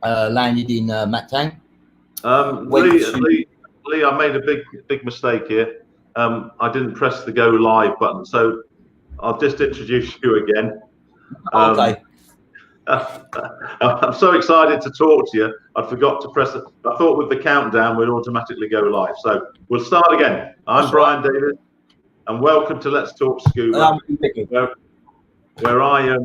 landed in Mactan. Lee, I made a big mistake here. I didn't press the go live button, so I'll just introduce you again. Okay. I'm so excited to talk to you. I forgot to press it. I thought with the countdown we'd automatically go live. So we'll start again. I'm Brian David, and welcome to Let's Talk Scuba, where I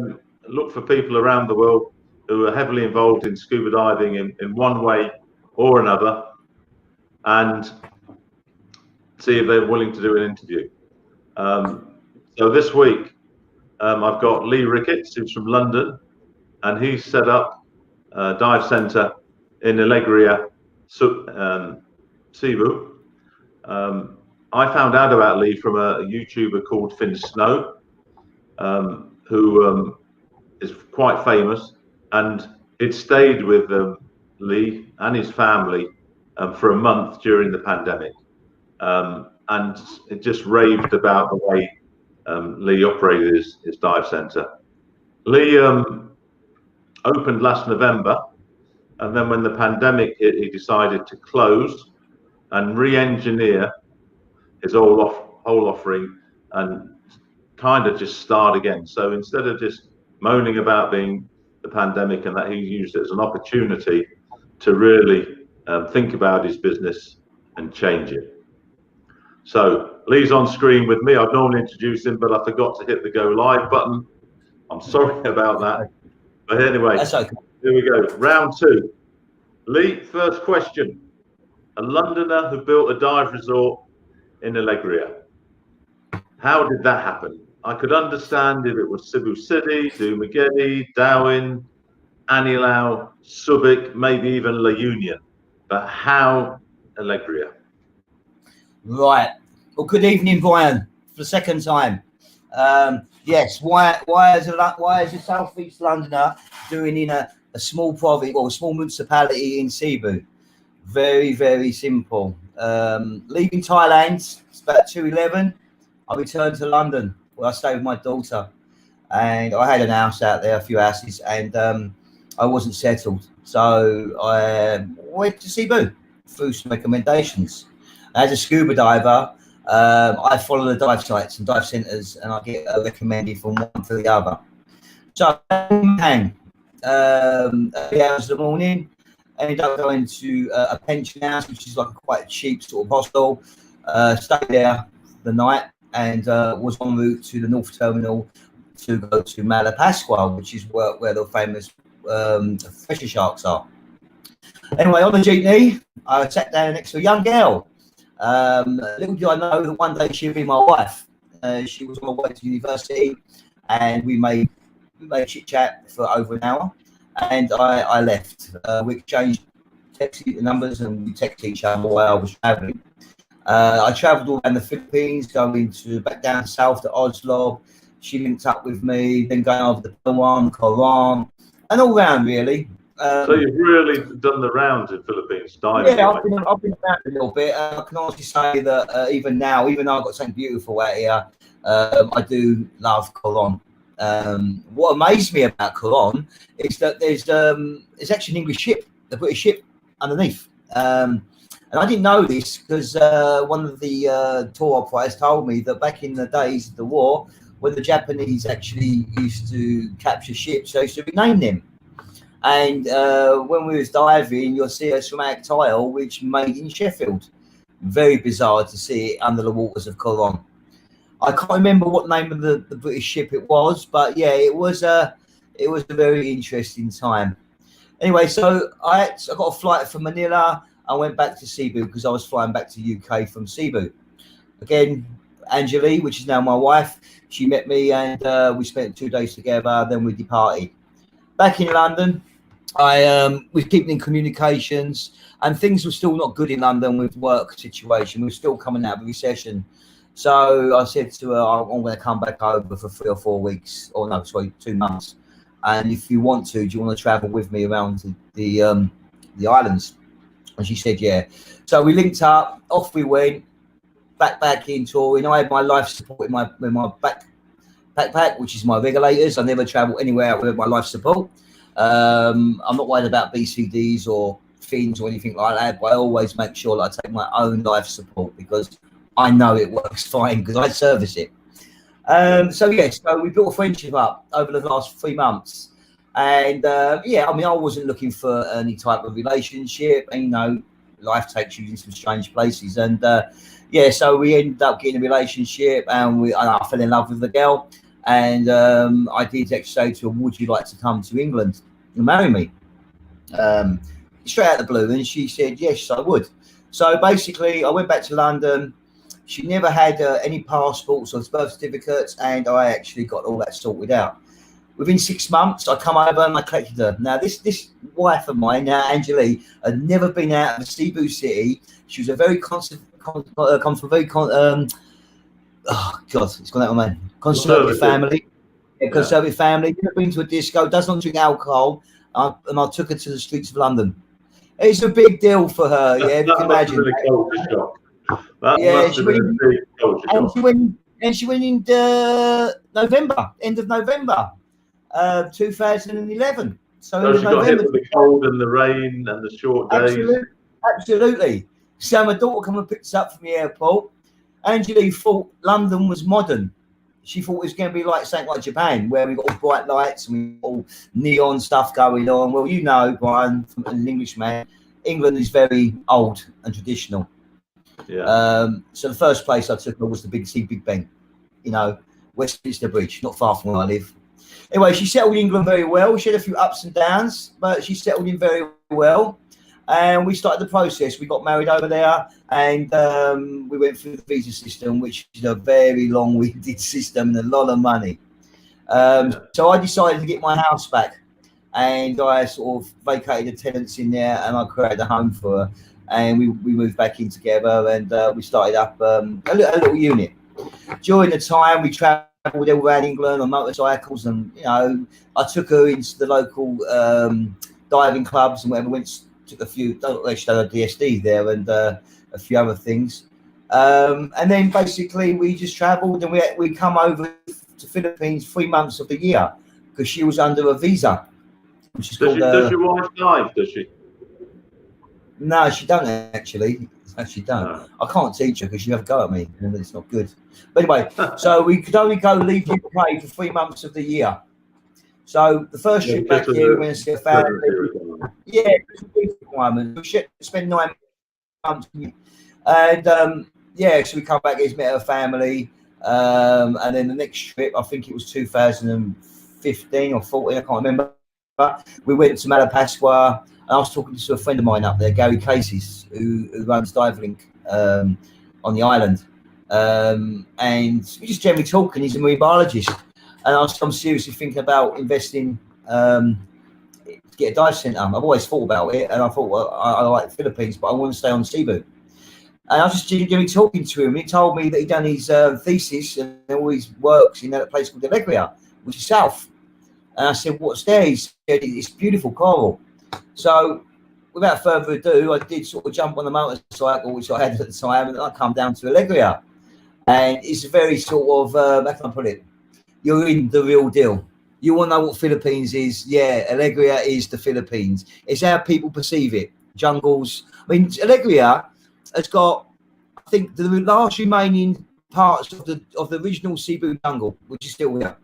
look for people around the world who are heavily involved in scuba diving in one way or another, and see if they're willing to do an interview. So this week I've got Lee Ricketts, who's from London, and he's set up a dive centre in Alegria, Cebu. I found out about Lee from a YouTuber called Finn Snow, who is quite famous, and it stayed with Lee and his family for a month during the pandemic, and it just raved about the way Lee operated his dive centre. Lee opened last November, and then when the pandemic hit, he decided to close and re-engineer his whole offering and kind of just start again. So instead of just moaning about being the pandemic and that, he used it as an opportunity to really think about his business and change it. So Lee's on screen with me. I'd normally introduce him, but I forgot to hit the go live button. I'm sorry about that. But anyway, that's okay. Here we go. Round two. Lee, first question. A Londoner who built a dive resort in Alegria. How did that happen? I could understand if it was Cebu City, Dumaguete, Darwin, Anilau, Subic, maybe even La Union. But how Alegria? Right. Well, good evening, Brian, for the second time. Yes, why is a Southeast Londoner doing in a small province or a small municipality in Cebu? Very, very simple. Leaving Thailand, it's about 2:11. I returned to London where I stayed with my daughter, and I had an house out there, a few houses, and I wasn't settled. So I went to Cebu through some recommendations. As a scuba diver, I follow the dive sites and dive centres, and I get recommended from one to the other. So hang early hours of the morning, ended up going to a pension house, which is like a quite cheap sort of hostel. Stayed there the night and was en route to the North Terminal to go to Malapascua, which is where the famous fisher sharks are. Anyway, on the jeepney, I sat down next to a young girl. Little did I know that one day she'd be my wife. She was on her way to university, and we made chit chat for over an hour, and I left. We exchanged text numbers and we texted each other while I was traveling. I traveled all around the Philippines, going back down south to Oslo. She linked up with me, then going over to Palawan, Coron, and all around really. So you've really done the rounds in Philippines diving? Yeah, I've been around a little bit. I can honestly say that even now, even though I've got something beautiful out here, I do love Coron. What amazed me about Coron is that there's actually an English ship, a British ship underneath. And I didn't know this because one of the tour operators told me that back in the days of the war, when the Japanese actually used to capture ships, they used to rename them. And when we was diving, you'll see a ceramic tile which made in Sheffield. Very bizarre to see it under the waters of Coron. I can't remember what name of the British ship it was, but yeah, it was a very interesting time. Anyway, so I got a flight from Manila. I went back to Cebu because I was flying back to UK from Cebu. Again, Angeli, which is now my wife, she met me and we spent 2 days together. Then we departed. Back in London, I was keeping in communications, and things were still not good in London with work situation. We were still coming out of a recession. So I said to her, I'm going to come back over for 3 or 4 weeks, or no, sorry, 2 months. And if you want to, do you want to travel with me around the islands? And she said, yeah. So we linked up, off we went, backpacking, touring. I had my life support in my backpack, which is my regulators. I never travel anywhere without my life support. I'm not worried about BCDs or fins or anything like that, but I always make sure that I take my own life support because I know it works fine because I service it. So we built a friendship up over the last 3 months, and I mean, I wasn't looking for any type of relationship, and you know, life takes you into some strange places, and so we ended up getting a relationship, and I fell in love with the girl, and I did actually say to her, "Would you like to come to England and marry me?" Straight out of the blue, and she said, "Yes, I would." So basically, I went back to London. She never had any passports or birth certificates, and I actually got all that sorted out. Within 6 months, I come over and I collected her. Now, this wife of mine, now Angelique, had never been out of Cebu city. She was a very comes from a very oh God, it's gone out of my mind. Conservative family. Conservative family. Never been to a disco. Does not drink alcohol. And I took her to the streets of London. It's a big deal for her. Yeah, you can imagine. She went in November, end of November, 2011. So she got hit with the cold and the rain and the short days. Absolutely. So my daughter come and picked us up from the airport. Angelique thought London was modern. She thought it was going to be like something like Japan, where we got all bright lights and we got all neon stuff going on. Well, you know, Brian, from an Englishman, England is very old and traditional. Yeah. So the first place I took her was the Big Ben, you know, Westminster Bridge, not far from where I live. Anyway, she settled in England very well. She had a few ups and downs, but she settled in very well. And we started the process. We got married over there, and we went through the visa system, which is a very long-winded system and a lot of money. So I decided to get my house back, and I sort of vacated the tenants in there, and I created a home for her. And we moved back in together, and we started up a little unit. During the time, we travelled all around England on motorcycles, and you know, I took her into the local diving clubs and whatever. Took a few, actually done a DSD there and a few other things, and then basically we just travelled, and we come over to Philippines 3 months of the year because she was under a visa. Which is does your wife dive? Does she? No, she don't actually. She don't. No. I can't teach her because she have a go at me, and it's not good. But anyway, so we could only leave UK for 3 months of the year. So the first trip back here, we went to see a family. Yeah, it's a big requirement. We spent 9 months, and so we come back here, met her family, and then the next trip, I think it was 2015 or 14, I can't remember. But we went to Malapascua. And I was talking to a friend of mine up there, Gary Casey, who runs DiveLink on the island. And we just generally talking. He's a marine biologist. And I'm seriously thinking about investing, get a dive centre. I've always thought about it. And I thought, well, I like the Philippines, but I want to stay on Cebu. And I was just generally talking to him. He told me that he'd done his thesis and all his works in that place called Alegria, which is south. And I said, what's there? He said, it's beautiful coral. So, without further ado, I did sort of jump on the motorcycle, which I had at the time, and I come down to Alegria. And it's a very sort of, how can I put it? You're in the real deal. You want to know what Philippines is? Yeah, Alegria is the Philippines. It's how people perceive it. Jungles. I mean, Alegria has got, I think, the last remaining parts of the original Cebu jungle, which is still there.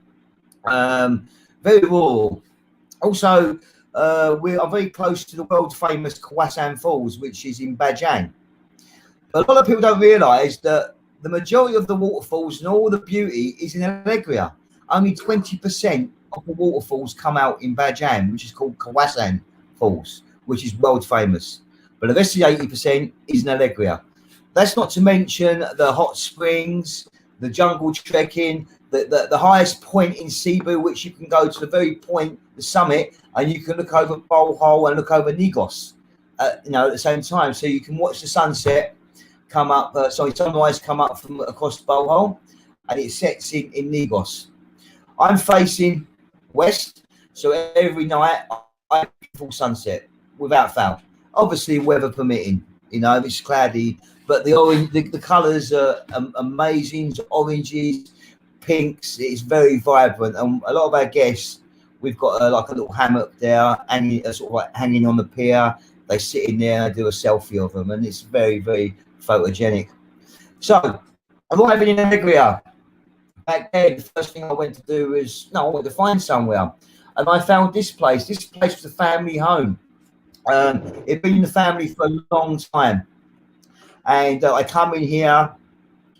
Very rural. Also, we are very close to the world famous Kawasan Falls, which is in Bajang. But a lot of people don't realise that the majority of the waterfalls and all the beauty is in Alegria. Only 20% of the waterfalls come out in Bajang, which is called Kawasan Falls, which is world famous. But the rest of the 80% is in Alegria. That's not to mention the hot springs, the jungle trekking, the highest point in Cebu, which you can go to the very point, the summit, and you can look over Bohol and look over Negros, at the same time. So you can watch the sunset come up, sunrise come up from across Bohol, and it sets in Negros. I'm facing west, so every night I have a full sunset without fail. Obviously, weather permitting, if it's cloudy, but the colours are amazing, oranges, pinks. It's very vibrant, and a lot of our guests We've got like a little hammock there, hanging, sort of like hanging on the pier. They sit in there and do a selfie of them, and it's very, very photogenic. So, arriving in Alegria, back then, the first thing I went to do was, I went to find somewhere. And I found this place. This place was a family home. It'd been in the family for a long time. And I come in here,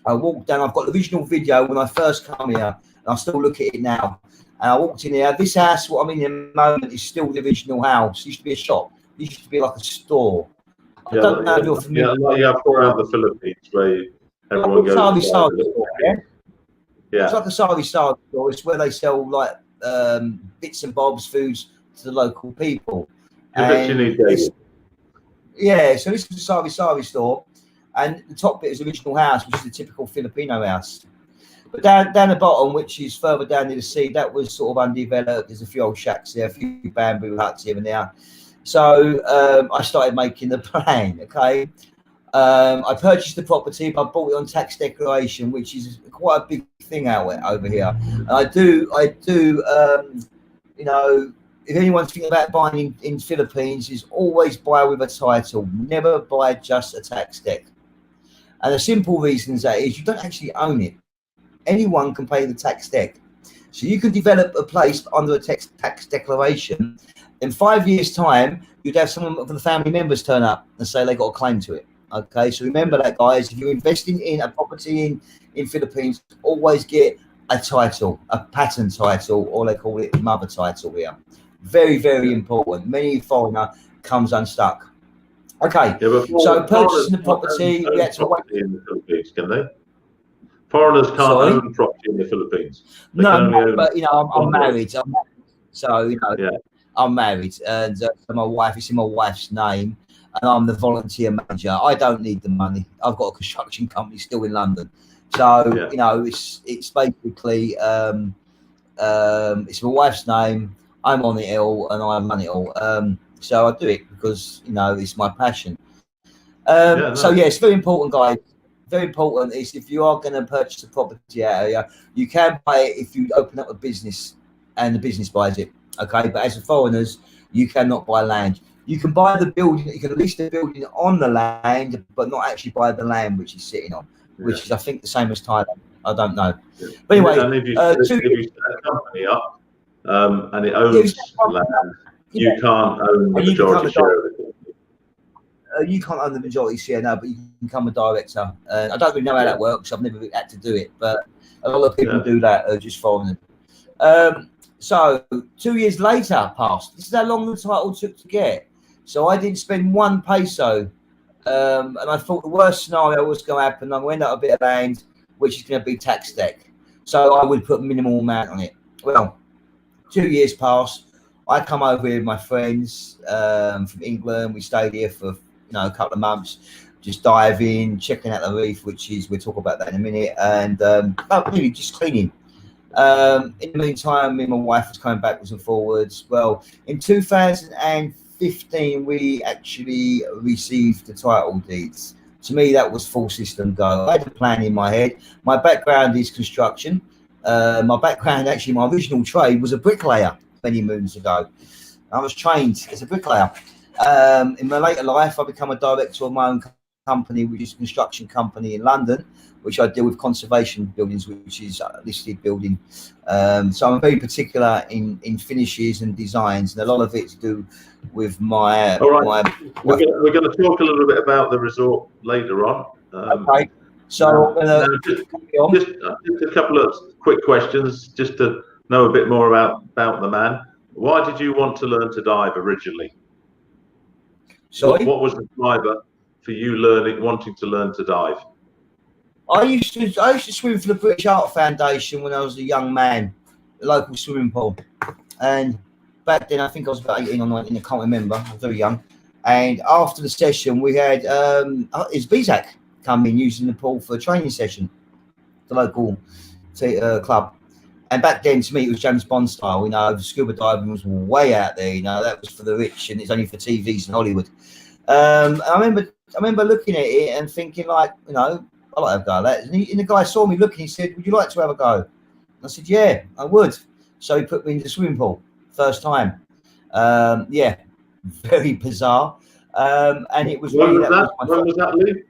I walked down, I've got the original video when I first come here, and I still look at it now. And I walked in here. This house, what I'm in at the moment, is still the original house. It used to be a shop. It used to be like a store. I don't know if you're familiar. Like you have around the Philippines, where everyone goes. Yeah. It's like a sari store. It's where they sell like bits and bobs, foods to the local people. So this is a sari store, and the top bit is the original house, which is the typical Filipino house. But down the bottom, which is further down near the sea, that was sort of undeveloped. There's a few old shacks there, a few bamboo huts here and there. So I started making the plan. Okay. I purchased the property, but I bought it on tax declaration, which is quite a big thing over here. And I do, you know, if anyone's thinking about buying in Philippines, is always buy with a title, never buy just a tax deck. And the simple reason is that is you don't actually own it. Anyone can pay the tax deck. So you can develop a place under a tax declaration. In 5 years' time, you'd have some of the family members turn up and say they got a claim to it. Okay, so remember that, guys. If you're investing in a property in Philippines, always get a title, a patent title, or they call it mother title here. Very, very important. Many foreigner comes unstuck. Okay, so purchasing the property, we had to wait. In the Philippines, can they? Foreigners can't own property in the Philippines. No, but you know, I'm married. So you know, I'm married, and so my wife, it's in my wife's name. And I'm the volunteer manager. I don't need the money. I've got a construction company still in London, so you know it's basically it's my wife's name. I'm on it all, and I run it all. So I do it because you know it's my passion. So it's very important, guys. Very important is if you are going to purchase a property area, you can buy it if you open up a business and the business buys it. Okay, but as a foreigners, you cannot buy land. You can buy the building, you can lease the building on the land, but not actually buy the land which is sitting on, which is, I think, the same as Thailand. I don't know. But anyway, if you set a company up and it owns land, you can't own the majority share of it. You can't own the majority share now, but you can become a director. I don't really know how that works. I've never had to do it, but a lot of people do that, just foreigners. So 2 years later passed. This is how long the title took to get. So I didn't spend 1 peso, and I thought the worst scenario was going to happen. I'm going to end up a bit of land, which is going to be tax deck. So I would put minimal amount on it. Well, 2 years passed. I come over here with my friends from England. We stayed here for a couple of months, just diving, checking out the reef, which is we'll talk about that in a minute, and really just cleaning. In the meantime, me and my wife was coming backwards and forwards. Well, in 2015, we actually received the title deeds. To me, that was full system go. I had a plan in my head. My background is construction. My background, actually, my original trade was a bricklayer many moons ago. I was trained as a bricklayer. In my later life, I became a director of my own company, which is a construction company in London, which I deal with conservation buildings, which is a listed building. So I'm very particular in finishes and designs, and a lot of it's to do with my. All right, we're going to talk a little bit about the resort later on. Okay. So just a couple of quick questions, just to know a bit more about the man. Why did you want to learn to dive originally? Sorry? What was the driver for you wanting to learn to dive? I used to swim for the British Art Foundation when I was a young man, the local swimming pool. And back then, I think I was about 18 or 19, I can't remember. I was very young. And after the session, we had his BZAC come in using the pool for a training session, the local club. And back then, to me, it was James Bond style. You know, scuba diving was way out there. You know, that was for the rich, and it's only for TVs in Hollywood. And I remember looking at it and thinking, like, you know, I like to have a go at that. And the guy saw me looking. He said, "Would you like to have a go?" I said, "Yeah, I would." So he put me in the swimming pool first time. Yeah, very bizarre. And it was When really, was that? When was that, Lee?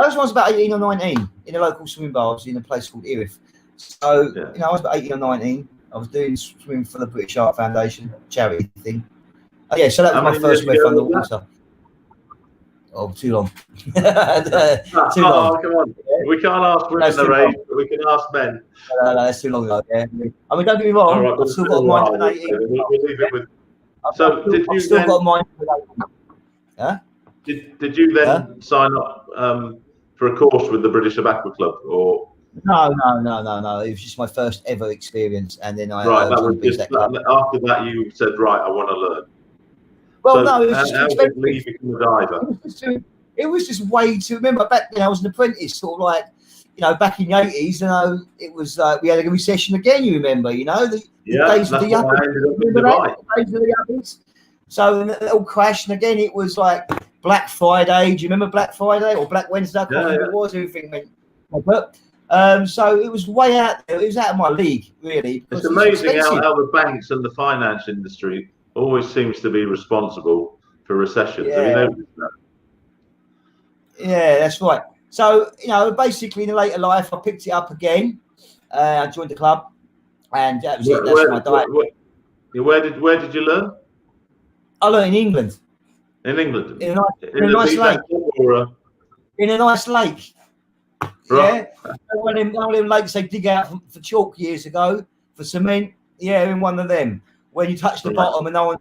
I was about 18 or 19 in a local swimming bar. I was in a place called Erith. So, Yeah. you know, I was about 18 or 19. I was doing swimming for the British Art Foundation charity thing. Yeah, so that was my first breath underwater. Oh, too long. Too long. Come on. We can't ask women their age, but we can ask men. No, that's too long ago. Yeah. I mean, don't get me wrong. Right, I've still got a mind for 18. We'll leave it with. So, did you still then? Got a mind for 18. Huh? Did you then sign up for a course with the British Aqua Club, or? No. It was just my first ever experience, and then I right. That was just after that. You said, right, I want to learn. Well, so no, it was how just did Lee become a diver? It was just way too. Remember back then, I was an apprentice, sort of like, you know, back in the 80s. You know, it was we had a recession again. You remember, you know, the days of the yuppies. So it all crashed, and again, it was like Black Friday. Do you remember Black Friday or Black Wednesday? I can't remember what it was. Everything went. But so it was way out there. It was out of my league, really. It's amazing how the banks and the finance industry always seems to be responsible for recessions. Yeah. Have you noticed that? Yeah, that's right. So, you know, basically in later life, I picked it up again. I joined the club, and that was it. That's my diet. Where did you learn? I learned in England. In England? In a nice lake. In a nice lake. Right. Yeah. One of them lakes they dig out for chalk years ago, for cement. Yeah, in one of them. When you touch the bottom and no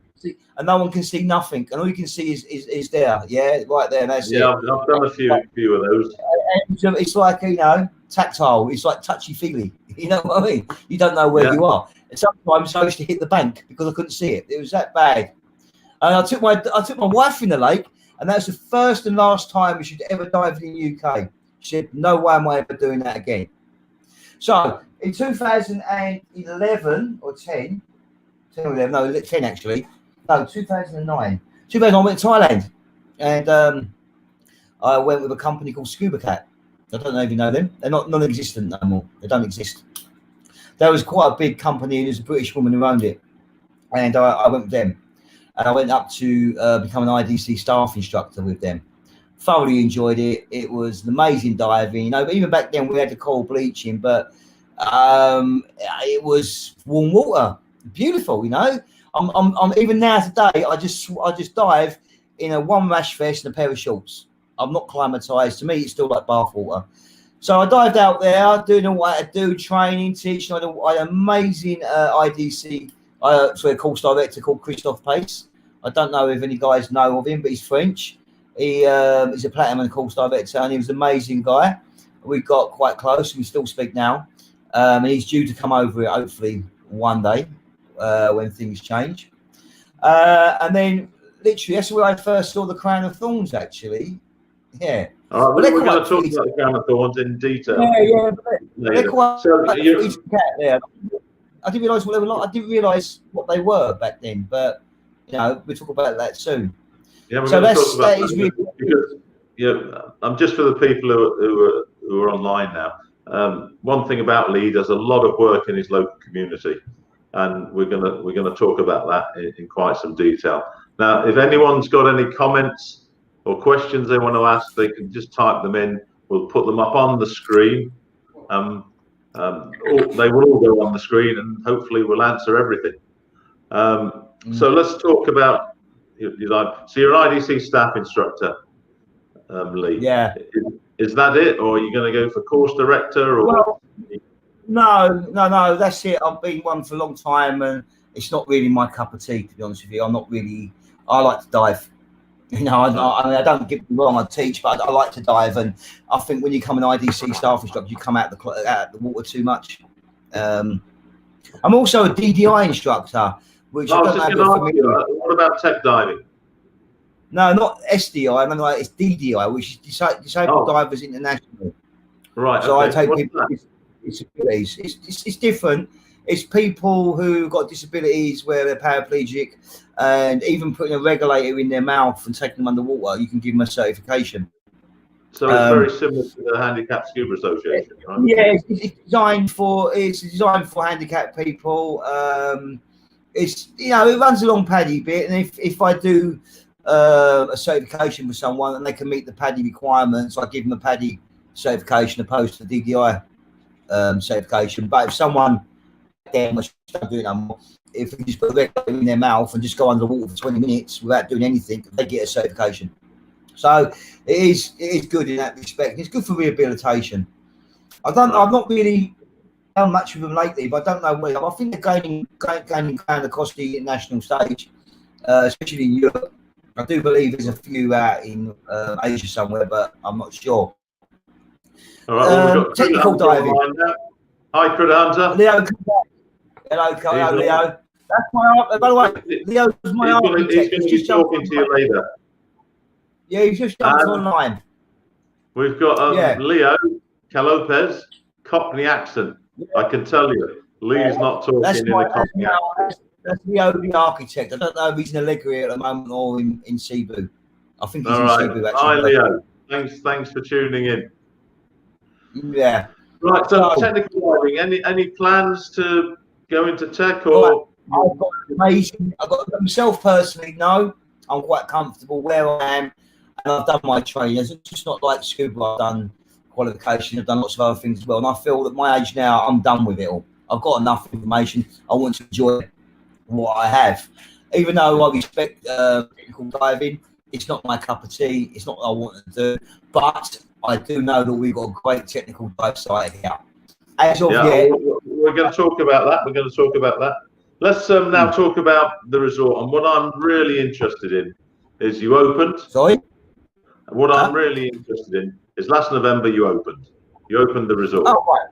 one can see nothing, and all you can see is there, yeah, right there. And that's it. I've done a few of those. And it's like, you know, tactile. It's like touchy feely. You know what I mean? You don't know where you are. And sometimes I used to hit the bank because I couldn't see it. It was that bad. And I took my wife in the lake, and that's the first and last time she'd ever dived in the UK. She said, "No way am I ever doing that again." So in 2011 or 10. 10 or 11, no, 10 actually. No, 2009. 2009, I went to Thailand, and I went with a company called Scuba. I don't know if you know them. They're not non-existent no more. They don't exist. There was quite a big company, and there's a British woman who owned it, and I went with them, and I went up to become an IDC staff instructor with them. Thoroughly enjoyed it. It was an amazing diving. You know, but even back then we had the coral bleaching, but it was warm water. Beautiful, you know. I'm even now today. I just dive in a one rash vest and a pair of shorts. I'm not climatized. To me, it's still like bath water. So I dived out there, doing what I had to do, training, teaching. I had an amazing IDC, course director called Christophe Pace. I don't know if any guys know of him, but he's French. He's a platinum course director, and he was an amazing guy. We got quite close. We still speak now, and he's due to come over here hopefully one day. When things change, and then literally that's where I first saw the Crown of Thorns. Actually, yeah. All right, we're going to talk about the Crown of Thorns in detail. Yeah. They're quite. Yeah. I didn't realise what they were like. I didn't realise what they were back then, but you know, we'll talk about that soon. Yeah, we're going to talk about that because I'm just for the people who are online now. One thing about Lee does a lot of work in his local community. And we're gonna talk about that in quite some detail. Now, if anyone's got any comments or questions they want to ask, they can just type them in. We'll put them up on the screen. They will all go on the screen, and hopefully we'll answer everything. So let's talk about. So you're an IDC staff instructor, Lee. Yeah. Is that it, or are you going to go for course director? Or No. That's it. I've been one for a long time, and it's not really my cup of tea, to be honest with you. I'm not really. I like to dive. You know, I mean, I don't get me wrong. I teach, but I like to dive, and I think when you become an IDC staff instructor, you come out the water too much. I'm also a DDI instructor, which I don't know. What about tech diving? No, not SDI. I mean, like, it's DDI, which is Disabled Divers International. Right. So I take people with disabilities. It's different. It's people who got disabilities where they're paraplegic, and even putting a regulator in their mouth and taking them underwater, you can give them a certification. So it's very similar to the Handicapped Scuba Association, right? Yeah, it's designed for handicapped people. it's, you know, it runs along PADI bit, and if I do a certification with someone and they can meet the PADI requirements, I give them a PADI certification opposed to the DDI certification. But if someone, damn, I don't do it no more. If you just put a red in their mouth and just go under the water for 20 minutes without doing anything, they get a certification. So it is good in that respect. It's good for rehabilitation. I've not really done much with them lately, but I don't know where. I think they're gaining ground across the international stage, especially in Europe. I do believe there's a few out in Asia somewhere, but I'm not sure. All right, well, we've got technical diving. Hi, Critter Hunter. Leo, hello, Leo. That's my. By the way, Leo's my architect. He's going to be talking to you later. Yeah, he's just jumped online. We've got Leo Calopez, Cockney accent. Yeah. I can tell you, Lee's not talking in the Cockney accent. That's Leo, the architect. I don't know if he's in Alegria at the moment or in Cebu. I think he's in Cebu, actually. Hi, Leo. Thanks for tuning in. Yeah. Right, so technical diving. Any plans to go into tech or? I've got amazing. I've got myself personally. No, I'm quite comfortable where I am, and I've done my training. It's just not like Scuba. I've done qualification. I've done lots of other things as well, and I feel that my age now, I'm done with it all. I've got enough information. I want to enjoy what I have, even though I respect technical diving. It's not my cup of tea. It's not what I want to do, but I do know that we've got a great technical dive site here. As of yet, we're going to talk about that. Let's now talk about the resort. And what I'm really interested in is you opened. Sorry? What I'm really interested in is last November you opened. You opened the resort. Oh, right.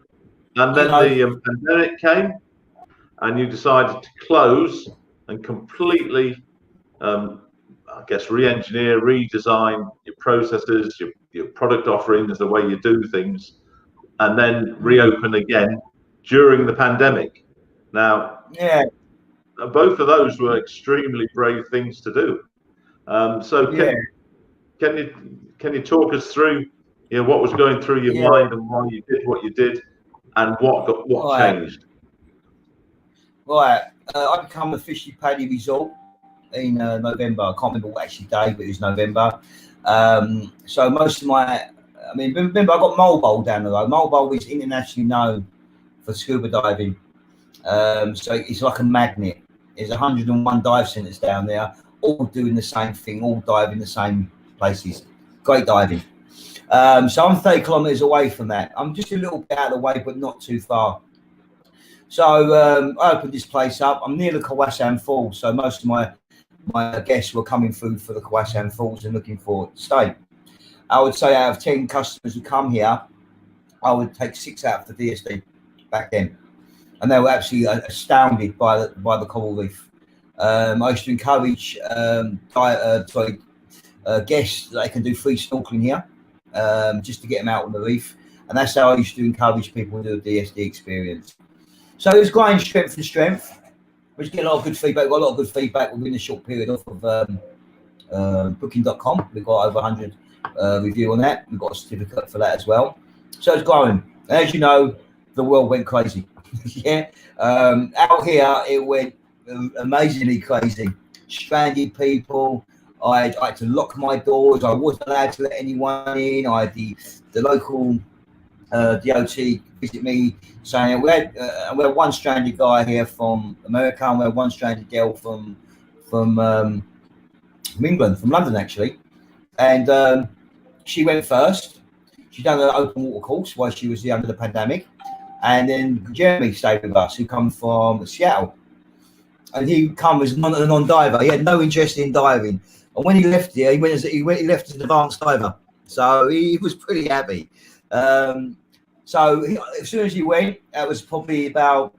And then the pandemic came and you decided to close and completely, I guess, re-engineer, redesign your processes, your product offerings, the way you do things, and then reopen again during the pandemic. Now, both of those were extremely brave things to do. Can you talk us through, what was going through your mind and why you did what you did, and what changed? Right, I became a fishy PADI resort in November. I can't remember what actually day, but it was November. So most of remember I got Mulbowl down the road. Mulbowl is internationally known for scuba diving. So it's like a magnet. There's 101 dive centres down there, all doing the same thing, all diving the same places. Great diving. So I'm 30 kilometres away from that. I'm just a little bit out of the way, but not too far. So I opened this place up. I'm near the Kawasan Falls, so most of my guests were coming through for the Kawasan Falls and looking for to stay. I would say out of 10 customers who come here, I would take 6 out for the DSD back then. And they were absolutely astounded by the coral reef. I used to encourage guests that they can do free snorkeling here, just to get them out on the reef. And that's how I used to encourage people to do a DSD experience. So it was growing strength and strength. We just get a lot of good feedback. We got a lot of good feedback within a short period off of booking.com. We've got over 100 review on that. We've got a certificate for that as well. So it's growing. And as you know, the world went crazy. Out here, it went amazingly crazy. Stranded people. I had to lock my doors. I wasn't allowed to let anyone in. I had the local DOT visit me saying we had one stranded guy here from America, and we had one stranded girl from England, from London actually, and she went first. She done an open water course while she was here under the pandemic, and then Jeremy stayed with us, who come from Seattle, and he come as a non-diver. He had no interest in diving, and when he left here, he left as an advanced diver, so he was pretty happy. So as soon as he went, that was probably about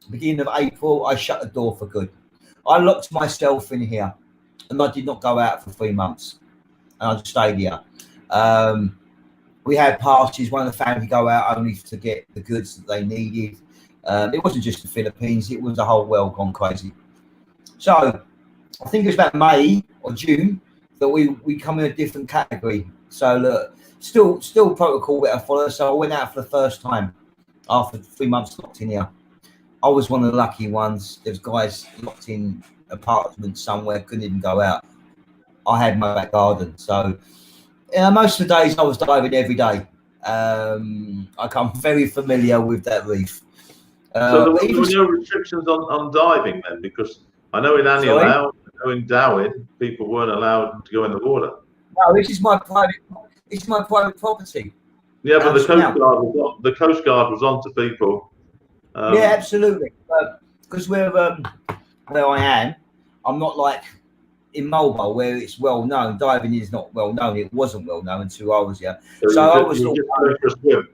beginning of April, I shut the door for good. I locked myself in here, and I did not go out for 3 months, and I just stayed here. We had parties. One of the family go out only to get the goods that they needed. It wasn't just the Philippines; it was the whole world gone crazy. So I think it was about May or June that we come in a different category. So look, still protocol that I follow. So I went out for the first time after 3 months locked in here. I was one of the lucky ones. There's guys locked in apartments somewhere, couldn't even go out. I had my back garden, so most of the days I was diving every day. I come very familiar with that reef. So there were no restrictions on diving then, because I know in Anilau, I know in Darwin, people weren't allowed to go in the water. No, this is my private property. Yeah, but the Coast Guard was on to people. Yeah, absolutely. Because where I am, I'm not like in Mobile where it's well known. Diving is not well known. It wasn't well known until I was here. So I was just going for a swim.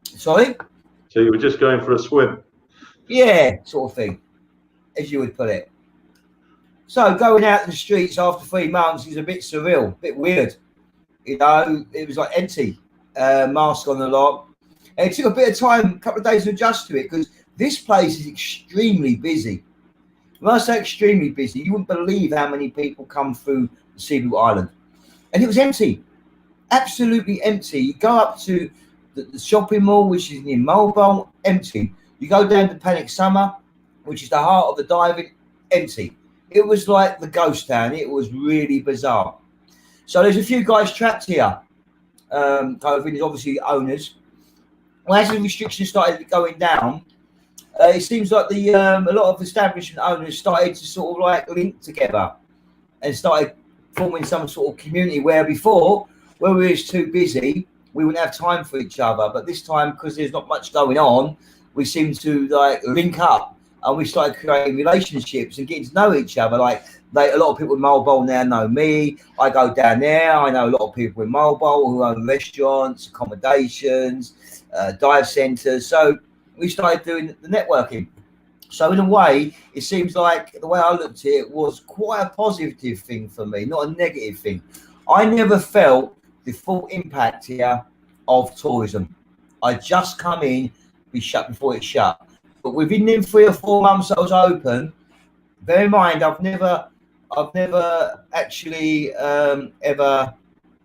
Sorry? So you were just going for a swim? Yeah, sort of thing, as you would put it. So going out in the streets after 3 months is a bit surreal, a bit weird. You know, it was like empty, mask on a lot. And it took a bit of time, a couple of days to adjust to it, because this place is extremely busy. When I say extremely busy, you wouldn't believe how many people come through the Cebu Island. And it was empty, absolutely empty. You go up to the shopping mall, which is near Mobile, empty. You go down to Panic Summer, which is the heart of the diving, empty. It was like the ghost town. It was really bizarre. So there's a few guys trapped here. There's obviously owners. Well, as the restrictions started going down, it seems like a lot of establishment owners started to sort of like link together and started forming some sort of community where before, where we was too busy, we wouldn't have time for each other. But this time, because there's not much going on, we seem to like link up and we started creating relationships and getting to know each other. Like a lot of people in Mobile now know me. I go down there. I know a lot of people in Mobile who own restaurants, accommodations, dive centres. So we started doing the networking. So in a way, it seems like the way I looked at it was quite a positive thing for me, not a negative thing. I never felt the full impact here of tourism. I just come in, be shut before it's shut. But within them 3 or 4 months that I was open, bear in mind, I've never actually ever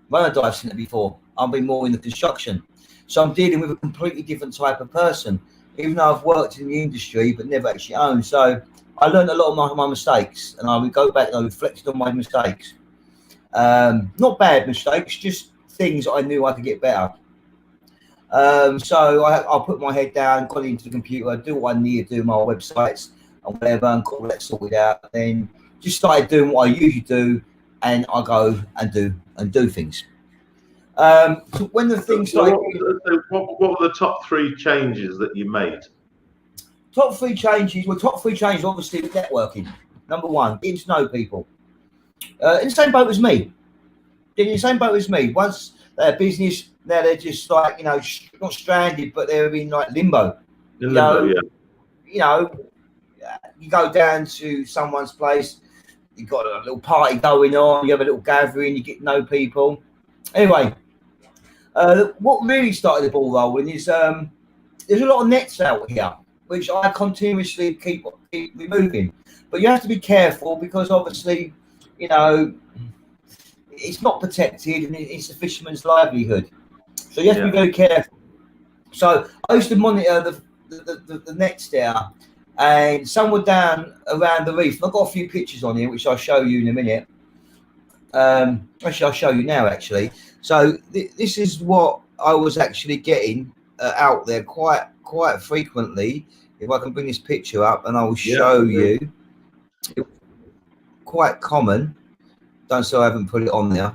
run a dive centre before. I've been more in the construction. So I'm dealing with a completely different type of person, even though I've worked in the industry, but never actually owned. So I learned a lot of my mistakes, and I would go back and I reflected on my mistakes. Not bad mistakes, just things I knew I could get better. So I put my head down, got into the computer, do what I need to do, my websites and whatever, and got that sorted out. Then just started doing what I usually do, and I go and do things. So when the things started, what were the top 3 changes that you made? Top three changes, obviously with networking. Number 1, getting to know people. In the same boat as me. Once they're business, now they're just like, you know, not stranded, but they're in like limbo. You know, you go down to someone's place, you've got a little party going on, you have a little gathering, you get to know people. Anyway, what really started the ball rolling is there's a lot of nets out here, which I continuously keep removing. But you have to be careful because obviously, you know, it's not protected and it's a fisherman's livelihood. So you have to be very careful. So I used to monitor the nets there, and some were down around the reef. I've got a few pictures on here, which I'll show you in a minute. Actually, I'll show you now, actually. So this is what I was actually getting out there quite frequently. If I can bring this picture up, and I will show you. Quite common. Don't say I haven't put it on there.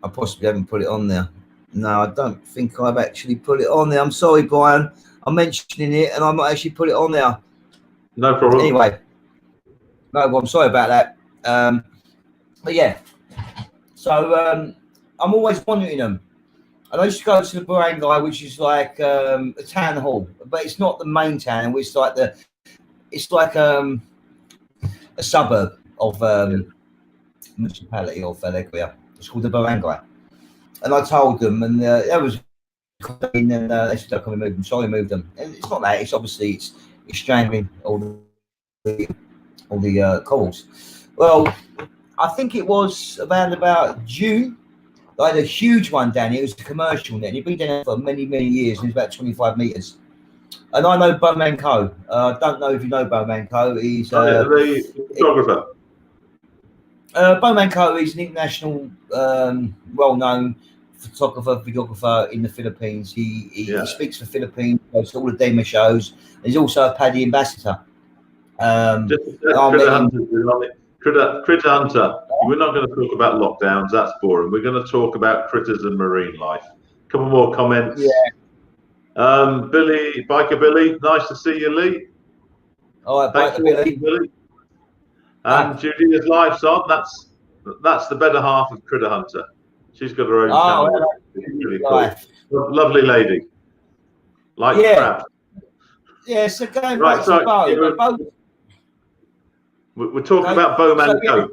I possibly haven't put it on there. No, I don't think I've actually put it on there. I'm sorry, Brian. I'm mentioning it, and I'm not actually put it on there. No problem. Anyway, no, I'm sorry about that. But yeah, so I'm always monitoring them. And I used to go to the barangay, which is like a town hall, but it's not the main town. It's like a suburb of municipality of Alegria. It's called the barangay. And I told them, and that was, and they said, "I can remove them." So I removed them. And it's not that. It's obviously it's strangling all the corals. Well, I think it was around about June. I had a huge one down here. It was a commercial net. It'd been down for many years. And it was about 25 meters. And I know Bowman Co. I don't know if you know Bowman Co. He's the photographer. Bowman Co. is an international, well-known photographer, videographer in the Philippines. He speaks for Philippines, goes to all the demo shows. He's also a PADI ambassador. Critter Hunter. We're not going to talk about lockdowns. That's boring. We're going to talk about critters and marine life. A couple more comments. Yeah. Billy, Biker Billy, nice to see you, Lee. All right, Thanks for watching, Billy. And Julia's life's on. That's the better half of Critter Hunter. She's got her own channel. Really cool. Lovely lady. Like crab. Yeah, so going back to Bow. We're talking about Bowman Co.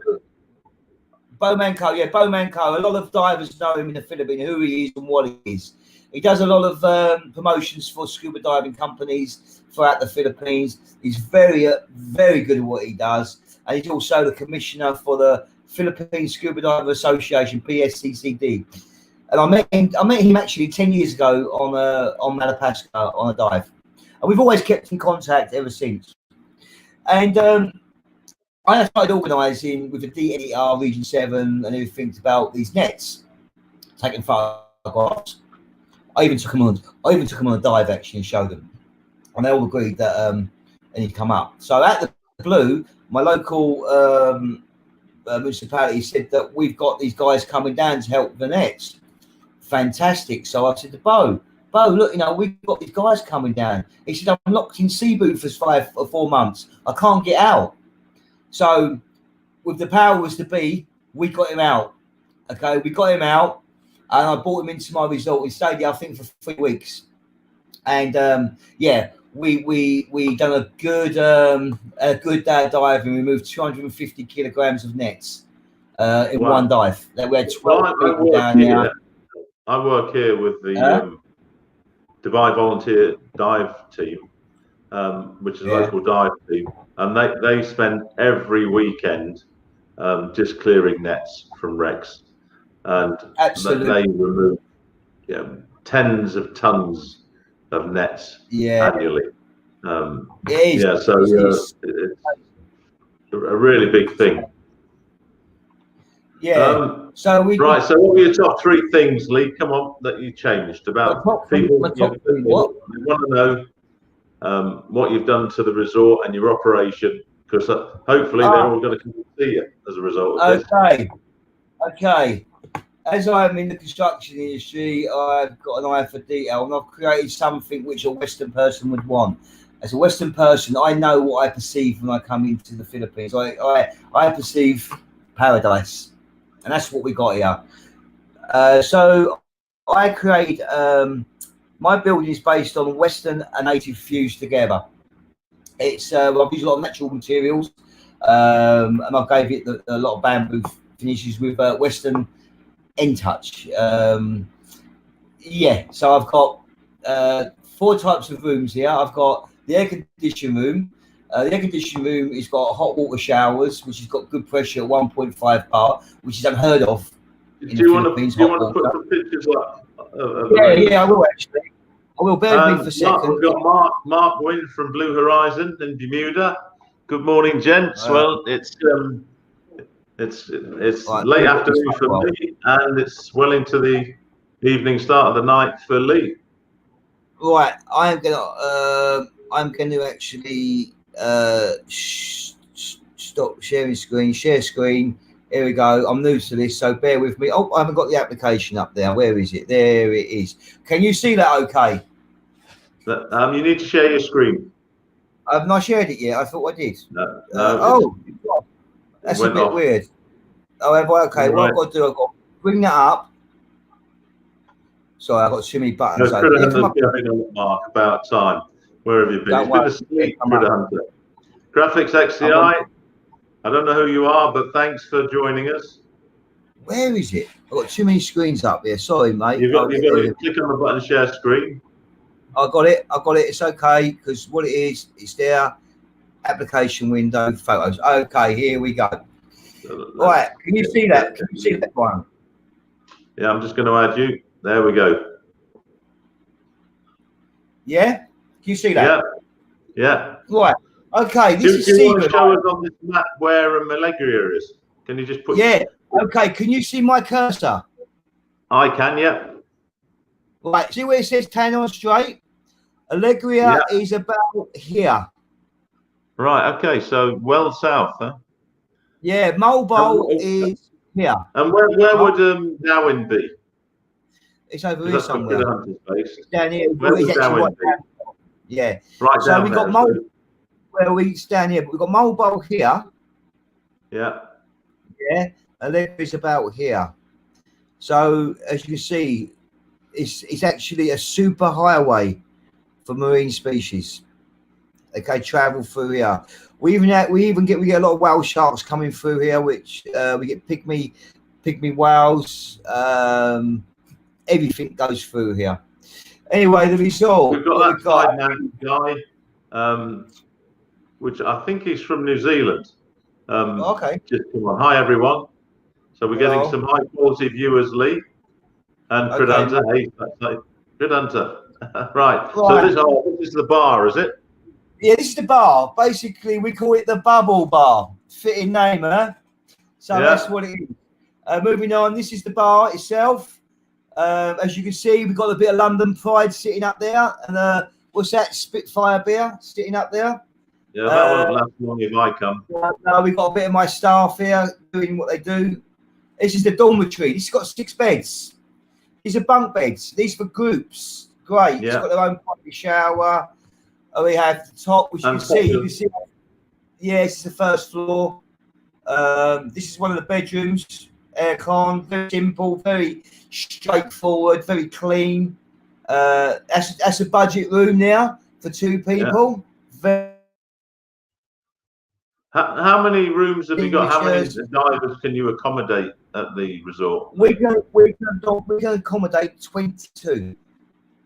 Bowman Co. Yeah, Bowman Co. A lot of divers know him in the Philippines, who he is and what he is. He does a lot of promotions for scuba diving companies throughout the Philippines. He's very, very good at what he does. And he's also the commissioner for the Philippine Scuba Diver Association, PSCCD. And I met him actually 10 years ago on Madagascar on a dive. And we've always kept in contact ever since. And I started organising with the DNER Region 7 and everything about these nets, taking photographs. I even took them on a dive actually and showed them, and they all agreed that they need to come up. So at the Blue, my local municipality said that we've got these guys coming down to help with the nets. Fantastic. So I said to Bo, look, we've got these guys coming down. He said, I'm locked in Cebu for 5 or 4 months. I can't get out. So with the powers to be, we got him out. Okay, we got him out. And I brought him into my resort. We stayed there, I think, for 3 weeks. And we done a good day of diving. We moved 250 kilograms of nets in one dive. We had 12 people down there. I work here with the Dubai Volunteer Dive Team, which is a local dive team, and they spend every weekend just clearing nets from wrecks. And they remove tens of tons of nets annually. It's a really big thing. Yeah. So what were your top 3 things, Lee? Come on, that you changed about people? They want to know what you've done to the resort and your operation, because hopefully they're all going to come and see you as a result of this. Okay. As I'm in the construction industry, I've got an eye for detail, and I've created something which a Western person would want. As a Western person, I know what I perceive when I come into the Philippines. I perceive paradise, and that's what we got here. So I create my building is based on Western and native fused together. It's I've used a lot of natural materials, and I gave it a lot of bamboo finishes with Western end touch. So I've got 4 types of rooms here. I've got the air conditioning room. The air conditioning room has got hot water showers, which has got good pressure at 1.5 bar, which is unheard of. Do you want to put some pictures up? I will actually. I will. Bear with me for a second. We've got Mark Wynn from Blue Horizon in Bermuda. Good morning, gents. Well, it's late afternoon for me, and it's well into the evening start of the night for Lee. Right, I'm gonna actually stop sharing screen. Share screen. Here we go. I'm new to this, so bear with me. Oh, I haven't got the application up there. Where is it? There it is. Can you see that? Okay. You need to share your screen. I've not shared it yet. I thought I did. No. That's a bit weird. However, okay, what I've got to do, I've got to bring that up. Sorry, I've got too many buttons. Mark, about time. Where have you been? It's been asleep, Critter Hunter. Graphics XCI, I don't know who you are, but thanks for joining us. Where is it? I've got too many screens up here. Sorry, mate. You've got to click on the button, share screen. I got it. It's okay, because what it is, it's there. Application window, photos. Okay, here we go. Right, can you see that? Can you see that one? Yeah, I'm just going to add you. There we go. Yeah? you see that? Yeah. Right. Okay. This is Do you want to Seagull. show us on this map where Alegria is? Can you just put? Yeah. Okay. Can you see my cursor? I can. Yeah. Right. See where it says 10 on straight? Alegria is about here. Right. Okay. So well south, huh? Yeah. Mobile is here. And where would Darwin be? It's over here That's where somewhere. Critter Hunter's based. It's down here. Where would It's actually Darwin right be? down. Yeah. Right So down we got there. mobile. Where we stand here, but we've got mobile here. Yeah. Yeah. Alegria's about here. So as you can see, it's actually a super highway for marine species. Okay, travel through here. We get a lot of whale sharks coming through here, which we get pygmy whales. Everything goes through here. Anyway, the resort. We've got that side-man guy, which I think he's from New Zealand. Okay. Just come on. Hi everyone. So we're getting some high-quality viewers, Lee and Critter Hunter. Hey, Critter Hunter. Right. So this is the bar, is it? Yeah, this is the bar. Basically, we call it the Bubble Bar. Fitting name, huh? So that's what it is. Moving on, this is the bar itself. As you can see, we've got a bit of London Pride sitting up there. And what's that? Spitfire beer sitting up there. Yeah, that won't last long if I come. No, we've got a bit of my staff here doing what they do. This is the dormitory. This has got 6 beds. These are bunk beds. These for groups. Great. It's got their own private shower. We have the top, which you can see. You can see. Yeah, this is the first floor. This is one of the bedrooms. Aircon, very simple, very straightforward, very clean. That's a budget room now for 2 people. How many rooms have you got? How many divers can you accommodate at the resort? We can accommodate 22.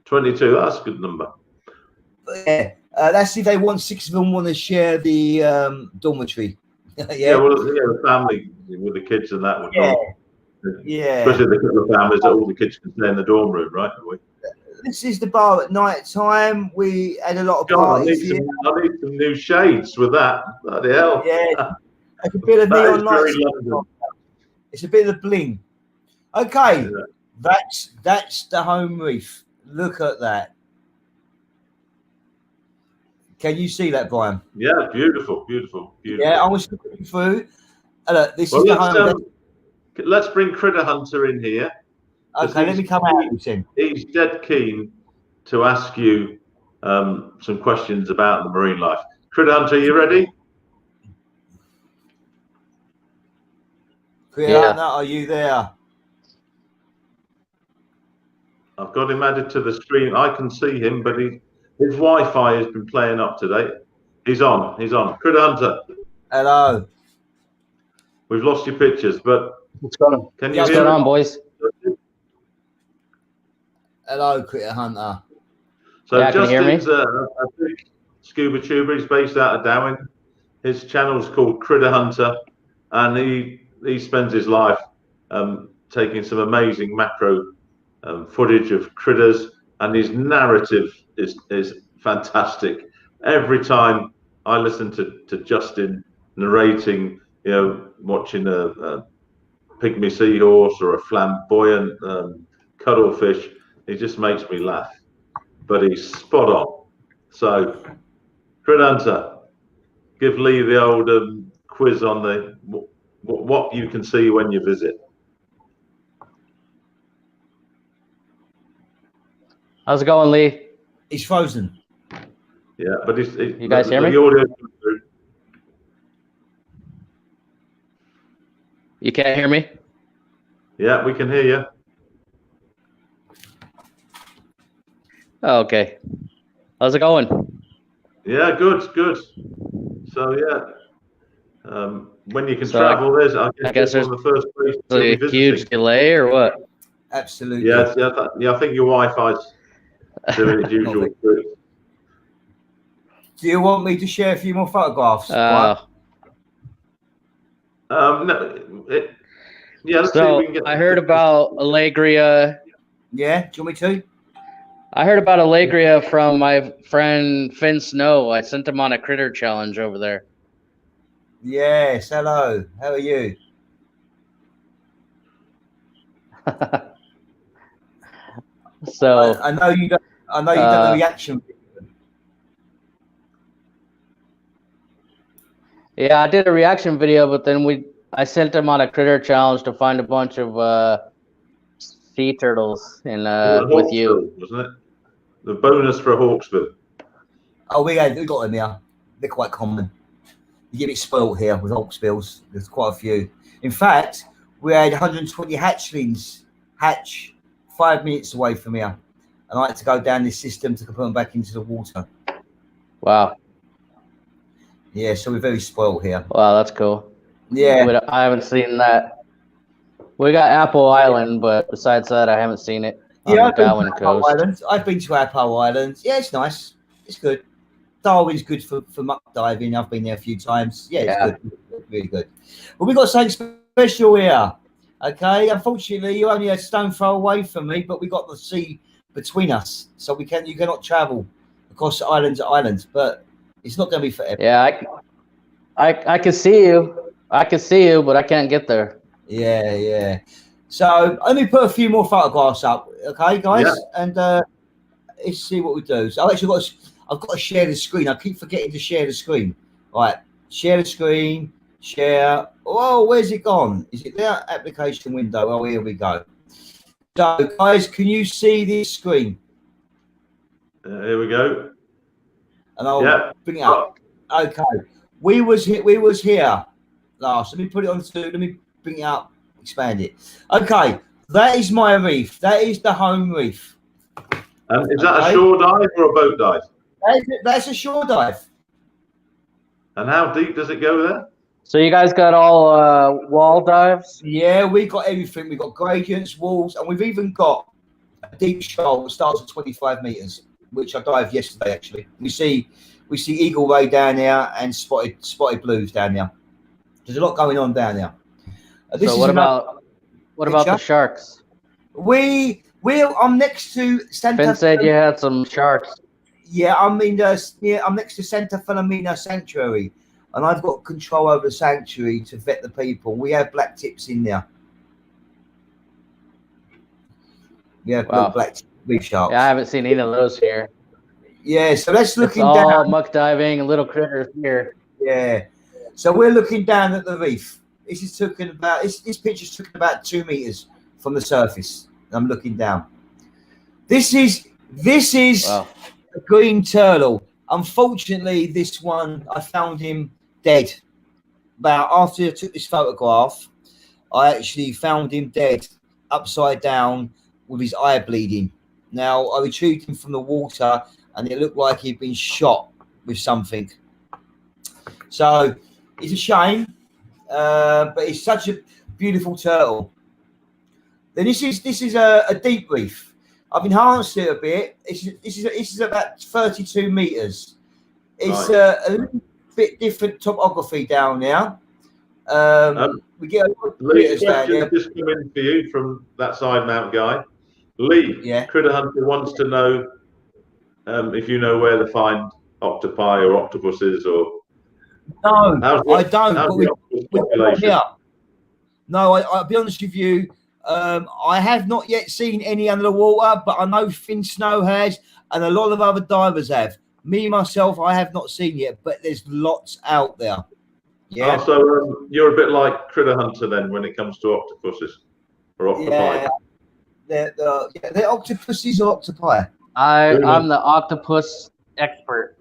22. That's a good number. But yeah, that's if they want 6 of them want to share the dormitory. The family with the kids and that would especially the couple of families that all the kids can stay in the dorm room, right? This is the bar at night time. We had a lot of parties here. I need some new shades with that. Bloody hell. Yeah, it's a bit of neon lights. It's a bit of bling. Okay, that's the home reef. Look at that. Can you see that, Brian? Yeah, beautiful. Yeah, I was looking through. Look, this is the home. Let's bring Critter Hunter in here. Okay, let me come out with him. He's dead keen to ask you some questions about the marine life. Critter Hunter, you ready? Critter Hunter, are you there? I've got him added to the stream. I can see him, but his Wi-Fi has been playing up today. He's on. Critter Hunter. Hello. We've lost your pictures, but what's going on? Can you what's hear going on, boys? Hello, Critter Hunter. So can you hear me? Justin's a big scuba tuber. He's based out of Darwin. His channel's called Critter Hunter, and he spends his life taking some amazing macro footage of critters, and his narrative is fantastic. Every time I listen to Justin narrating, watching a pygmy seahorse or a flamboyant cuttlefish, it just makes me laugh. But he's spot on. So, Critter Hunter, give Lee the old quiz on the what you can see when you visit. How's it going, Lee? He's frozen. Yeah, but you guys hear me? The audio comes through. You can't hear me? Yeah, we can hear you. Oh, okay. How's it going? Yeah, good. So when you can travel, I guess there's one of the first places a huge delay or what? Absolutely. Yeah. I think your Wi-Fi's doing its usual trick. Do you want me to share a few more photographs? No. Let's see if we can get. I heard about Alegria. Yeah, do you want me to? I heard about Alegria from my friend Finn Snow. I sent him on a critter challenge over there. Yes, hello. How are you? So I know you don't. I know you done the reaction. yeah, I did a reaction video, but then I sent him on a critter challenge to find a bunch of sea turtles in with you. Wasn't it? The bonus for a hawksbill. Oh, we got them here. They're quite common. You get it spoilt here with hawksbills. There's quite a few. In fact, we had 120 hatchlings hatch 5 minutes away from here, and I had to go down this system to put them back into the water. Wow. Yeah, so we're very spoiled here. Wow, that's cool. Yeah. I haven't seen that. We got Apple Island, but besides that, I haven't seen it on the Darwin coast. Island. I've been to Apple Island. Yeah, it's nice. It's good. Darwin's good for muck diving. I've been there a few times. Yeah, it's good. Really good. Well, we've got something special here. Okay, unfortunately, you're only a stone throw away from me, but we got the sea between us, so you cannot travel across the island to island. But it's not going to be forever. Yeah, I can see you. I can see you, but I can't get there. Yeah, yeah. So let me put a few more photographs up, okay, guys, and let's see what we do. So I've got to share the screen. I keep forgetting to share the screen. All right, share the screen. Share. Oh, where's it gone? Is it there? Application window. Oh, here we go. So, guys, can you see this screen? Here we go. And I'll bring it up. Okay. We was here last. Let me put it on to. Let me bring it up. Expand it. Okay. That is my reef. That is the home reef. Is that a shore dive or a boat dive? That's a shore dive. And how deep does it go there? So you guys got all wall dives? Yeah, we got everything. We got gradients, walls, and we've even got a deep shoal that starts at 25 meters, which I dived yesterday. Actually, we see eagle ray down there and spotted blues down there. There's a lot going on down there. So what about the sharks? I'm next to Santa. Finn said you had some sharks. Yeah, I'm next to Santa Filomena Sanctuary, and I've got control over the sanctuary to vet the people. We have black tips in there. We have black reef sharks. Yeah, I haven't seen any of those here. Yeah, so let's looking all down. Muck diving and little critters here. Yeah, so we're looking down at the reef. This picture's taken about 2 meters from the surface. I'm looking down. This is wow. a green turtle. Unfortunately, this one, I found him dead. But after I took this photograph, I actually found him dead, upside down, with his eye bleeding. Now, I retrieved him from the water, and it looked like he'd been shot with something. So, it's a shame, but it's such a beautiful turtle. Then this is a deep reef. I've enhanced it a bit. This is about 32 meters. It's a little bit different topography down there. We get a lot of critters down there. Just come in for you from that side mount guy. Lee, Critter Hunter wants to know if you know where to find octopi or octopuses or. No, I don't. But we're here. No, I'll be honest with you. I have not yet seen any under the water, but I know Finn Snow has, and a lot of other divers have. Me, myself, I have not seen yet, but there's lots out there. Yeah. Oh, so you're a bit like Critter Hunter then when it comes to octopuses or octopi. Yeah, they're octopuses or octopi. I'm the octopus expert.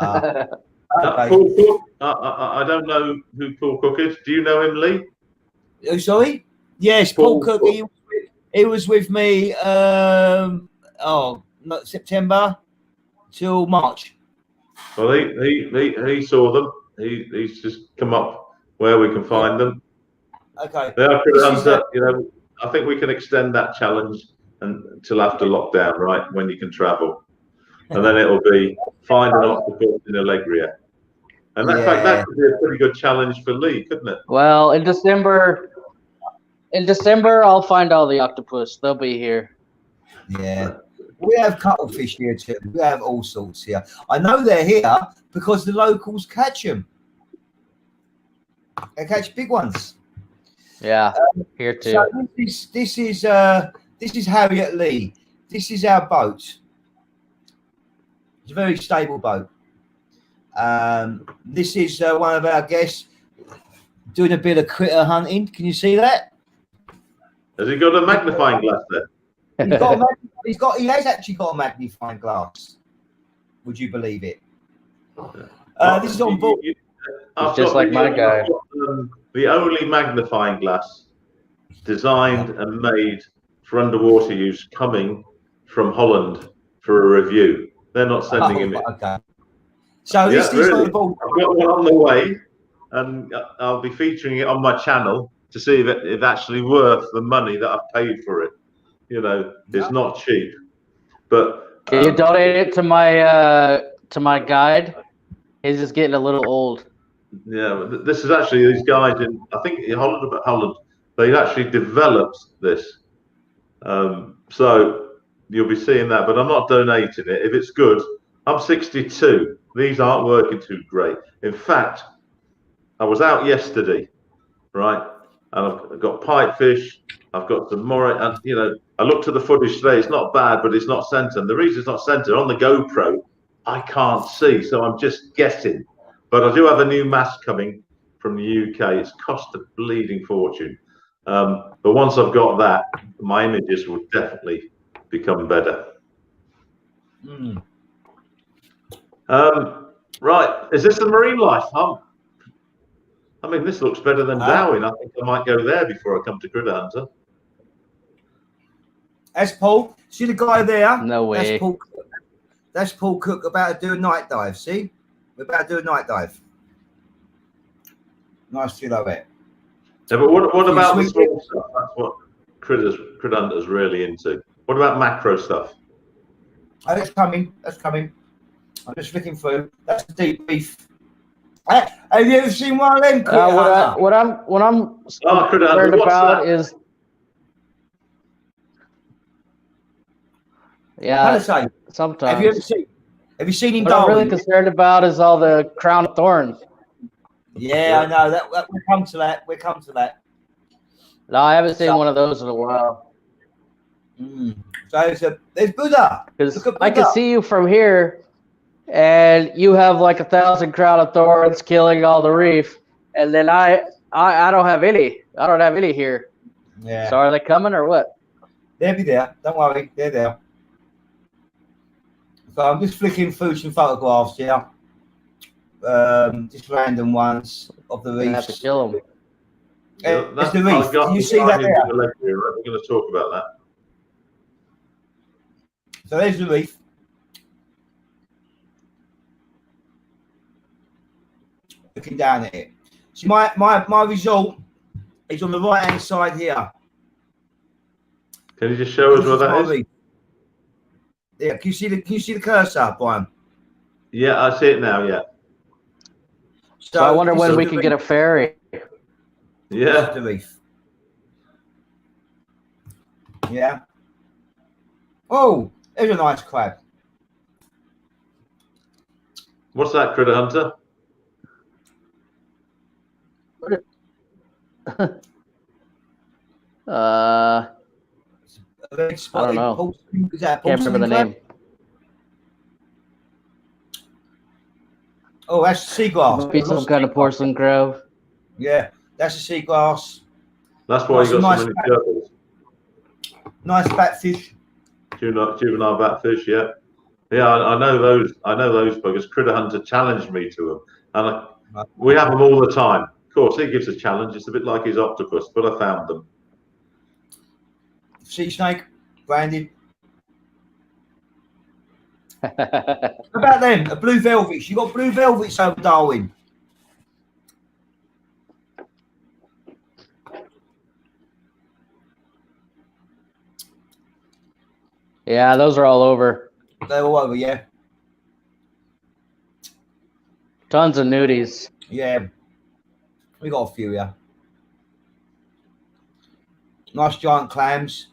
Okay. Paul Cook, I don't know who Paul Cook is. Do you know him, Lee? Oh, sorry? Yes, Paul Cook. He was with me. September till March. Well, he saw them. He's just come up where we can find them. Okay. They are Critter Hunter. I think we can extend that challenge until after lockdown, right? When you can travel, and then it'll be find an octopus in Alegria. And in fact, that could be a pretty good challenge for Lee, couldn't it? Well, in December, I'll find all the octopus. They'll be here. Yeah. We have cuttlefish here too. We have all sorts here. I know they're here because the locals catch them. They catch big ones. Yeah, here too. So this is Harriet Lee. This is our boat. It's a very stable boat. This is one of our guests doing a bit of critter hunting. Can you see that? Has he got a magnifying glass there? He has actually got a magnifying glass. Would you believe it? This is on board. It's just like my guy. The only magnifying glass designed and made for underwater use coming from Holland for a review. They're not sending him in. Okay. So this is on board. I've got one on the way, and I'll be featuring it on my channel to see if it's actually worth the money that I've paid for it. You know, it's not cheap. But can you donate it to my guide? He's just getting a little old. Yeah, this is actually these guys in, I think in Holland, they actually developed this. So you'll be seeing that, but I'm not donating it. If it's good, I'm 62. These aren't working too great. In fact, I was out yesterday, right? And I've got pipefish. I've got some more, and you know, I looked at the footage today. It's not bad, but it's not centered. And the reason it's not centered on the GoPro, I can't see, so I'm just guessing. But I do have a new mask coming from the UK. It's cost a bleeding fortune. But once I've got that, my images will definitely become better. Right, is this the marine life? I mean, this looks better than Darwin. I think I might go there before I come to Critter Hunter. That's Paul. See the guy there? No way. That's Paul Cook about to do a night dive. See? We're about to do a night dive. Nice silhouette. Yeah, but what about the small stuff? That's what Critter Hunter's really into. What about macro stuff? Oh, that's coming. That's coming. I'm just flicking through. That's the deep reef. Have you ever seen one of them? What I'm concerned about is sometimes. Have you seen him? What I'm really concerned about is all the Crown of Thorns. Yeah, I know that. We'll come to that. We'll come to that. No, I haven't seen one of those in a while. So there's Buddha. Because I can see you from here, and you have like 1,000 Crown of Thorns killing all the reef, and then I don't have any. I don't have any here. Yeah. So are they coming or what? They'll be there. Don't worry. They're there. So I'm just flicking through some photographs here. Just random ones of the reefs. You have to kill them. It's the reef. Can you see that there? We're going to talk about that. So there's the reef. Looking down at it. See, my result is on the right hand side here. Can you just show us what that is? Reef. Yeah, can you see the cursor, Brian? Yeah, I see it now. Yeah. So I wonder when we can get a ferry. Yeah. The reef. Yeah. Oh, there's a nice crab. What's that, Critter Hunter? I don't know. Can't remember the name. Oh, that's seagrass. Must be some kind of porcelain crab. Yeah, that's a seagrass. That's why you got so many turtles. Nice batfish. Juvenile batfish, yeah. Yeah, I know those. I know those buggers. Critter Hunter challenged me to them, and we have them all the time. Of course, he gives a challenge. It's a bit like his octopus, but I found them. Sea snake, branded. How about them? A blue velvet. You got blue velvets over Darwin. Yeah, those are all over. They're all over, yeah. Tons of nudies. Yeah. We got a few, yeah. Nice giant clams.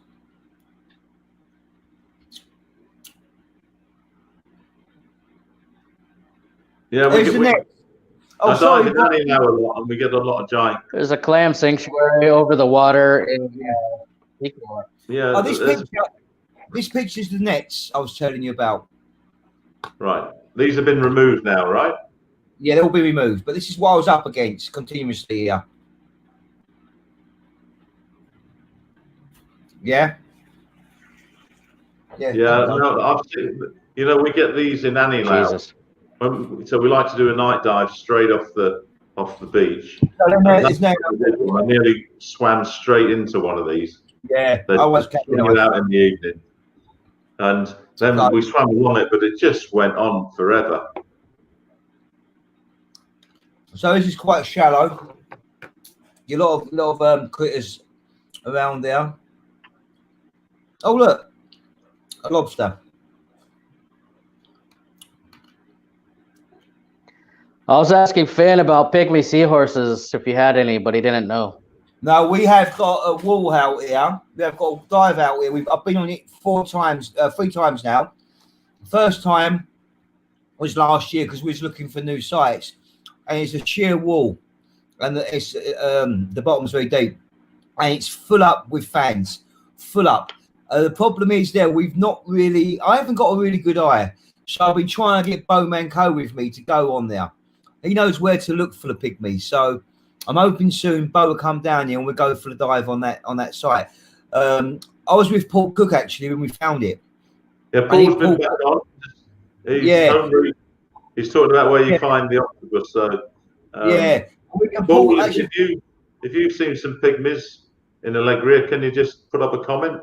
Yeah, There's the next. Oh, I sorry. dive in Annie now a lot, and we get a lot of giant. There's a clam sanctuary over the water in Ecuador. Yeah. Oh, this picture's the nets I was telling you about. Right. These have been removed now, right? Yeah, they'll be removed. But this is what I was up against continuously here. Yeah. Yeah. Yeah. No, I've seen. You know, we get these in Annie now. Jesus. So we like to do a night dive straight off the beach. I nearly swam straight into one of these. Yeah, They I was swing it out in the evening, and then we swam along it, but it just went on forever. So this is quite shallow. A lot of critters around there. Oh look, a lobster. I was asking Finn about pygmy seahorses if you had any, but he didn't know. No, we have got a wall out here. We have got a dive out here. I've been on it 3 times now. First time was last year because we was looking for new sites, and it's a sheer wall, and it's the bottom's very deep, and it's full up with fans, full up. The problem is there I haven't got a really good eye, so I've been trying to get Bowman Co with me to go on there. He knows where to look for the pygmies, so I'm hoping soon Bo will come down here and we'll go for the dive on that site. I was with Paul Cook actually when we found it. Yeah, Paul's been back on. He's talking about where you find the octopus. So Paul, if you've seen some pygmies in Alegria, can you just put up a comment?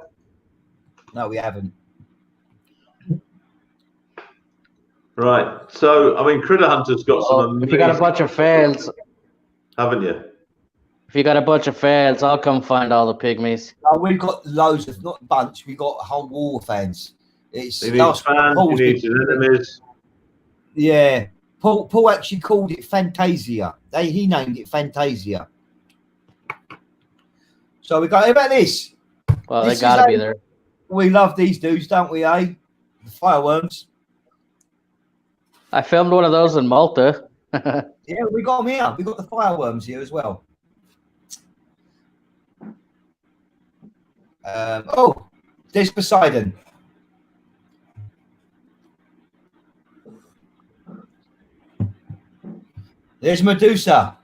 No, we haven't. Right. So, I mean, Critter Hunter's got some amazing... If you got a bunch of fans... Haven't you? If you got a bunch of fans, I'll come find all the pygmies. We've got loads of, not a bunch, we've got a whole wall of fans. It's he needs fans, he needs enemies. Yeah. Paul actually called it Fantasia. He named it Fantasia. So we got, how about this? Well, they got to be there. We love these dudes, don't we, eh? The fireworms. I filmed one of those in Malta. Yeah, we got them here. We got the fireworms here as well. There's Poseidon. There's Medusa.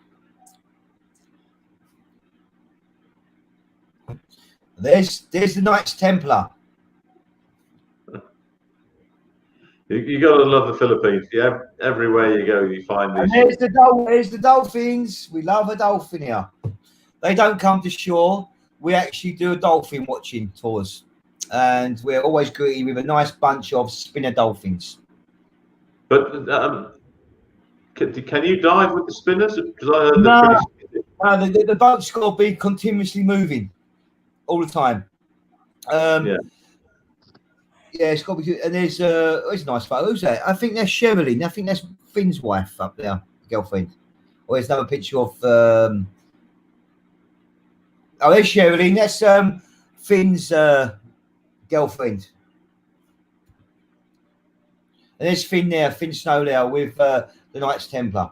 There's the Knights Templar. You got to love the Philippines. Yeah, everywhere you go, you find these. And there's the dolphins. We love a dolphin here. They don't come to shore. We actually do a dolphin watching tours, and we're always greeted with a nice bunch of spinner dolphins. But can you dive with the spinners? Because I heard the boat's got to be continuously moving all the time. Yeah, it's got to be. And there's a nice photo. Who's that? I think that's Sherilyn. I think that's Finn's wife up there, girlfriend. Or there's another picture of. There's Sherilyn. That's Finn's girlfriend. And there's Finn there, Finn Snow there with the Knights Templar.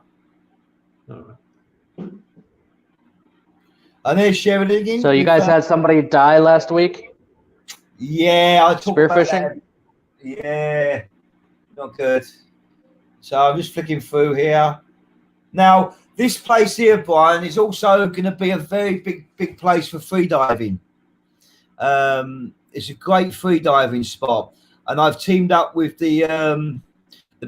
And there's Sherilyn again. So you guys had somebody die last week? Yeah, I talked about spearfishing. that. Yeah, not good. So I'm just flicking through here. Now, this place here, Brian, is also going to be a very big place for free diving. It's a great free diving spot, and I've teamed up with the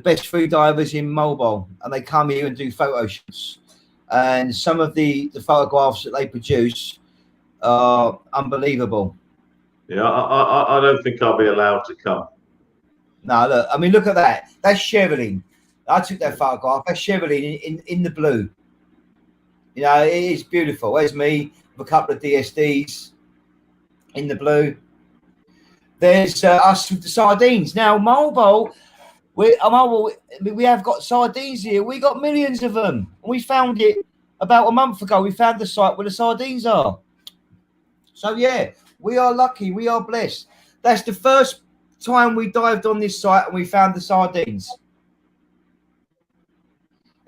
best free divers in mobile, and they come here and do photo shoots. And some of the photographs that they produce are unbelievable. Yeah, I don't think I'll be allowed to come. No, look. I mean, look at that. That's Sherilyn. I took that photograph. That's Sherilyn in the blue. You know, it is beautiful. There's me with a couple of DSDs in the blue. There's us with the sardines. Now, mobile, we have got sardines here. We got millions of them. We found it about a month ago. We found the site where the sardines are. So, yeah. We are lucky. We are blessed. That's the first time we dived on this site and we found the sardines.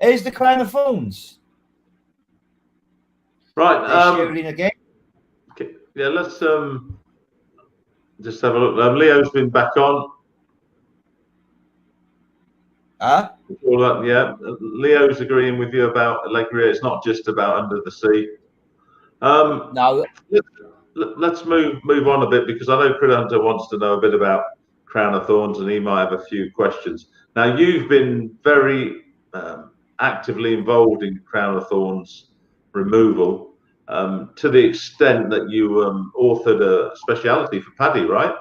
Here's the Crown of Thorns. Right. Sharing again. Okay, yeah, let's just have a look. Leo's been back on. Huh? All that, yeah. Leo's agreeing with you about Alegria. It's not just about under the sea. No. Let's move on a bit, because I know Crid Hunter wants to know a bit about Crown of Thorns, and he might have a few questions. Now, you've been very actively involved in Crown of Thorns removal, to the extent that you authored a speciality for PADI, right?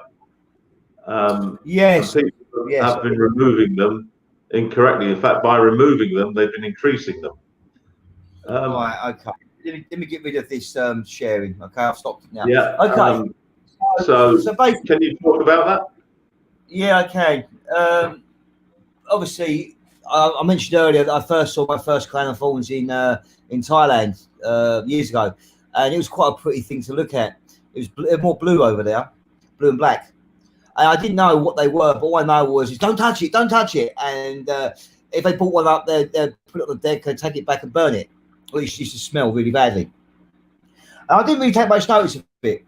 Yes. And people have been removing them incorrectly. In fact, by removing them, they've been increasing them. Right. Okay. Let me get rid of this sharing. Okay, I've stopped it now. Yeah. Okay. So basically, can you talk about that? Yeah, okay. Obviously, I mentioned earlier that I first saw my first Crown of Thorns in Thailand years ago, and it was quite a pretty thing to look at. It was more blue over there, blue and black. And I didn't know what they were, but all I know was, don't touch it, don't touch it. And if they brought one up, they'd put it on the deck and take it back and burn it. Well, it used to smell really badly. And I didn't really take much notice of it.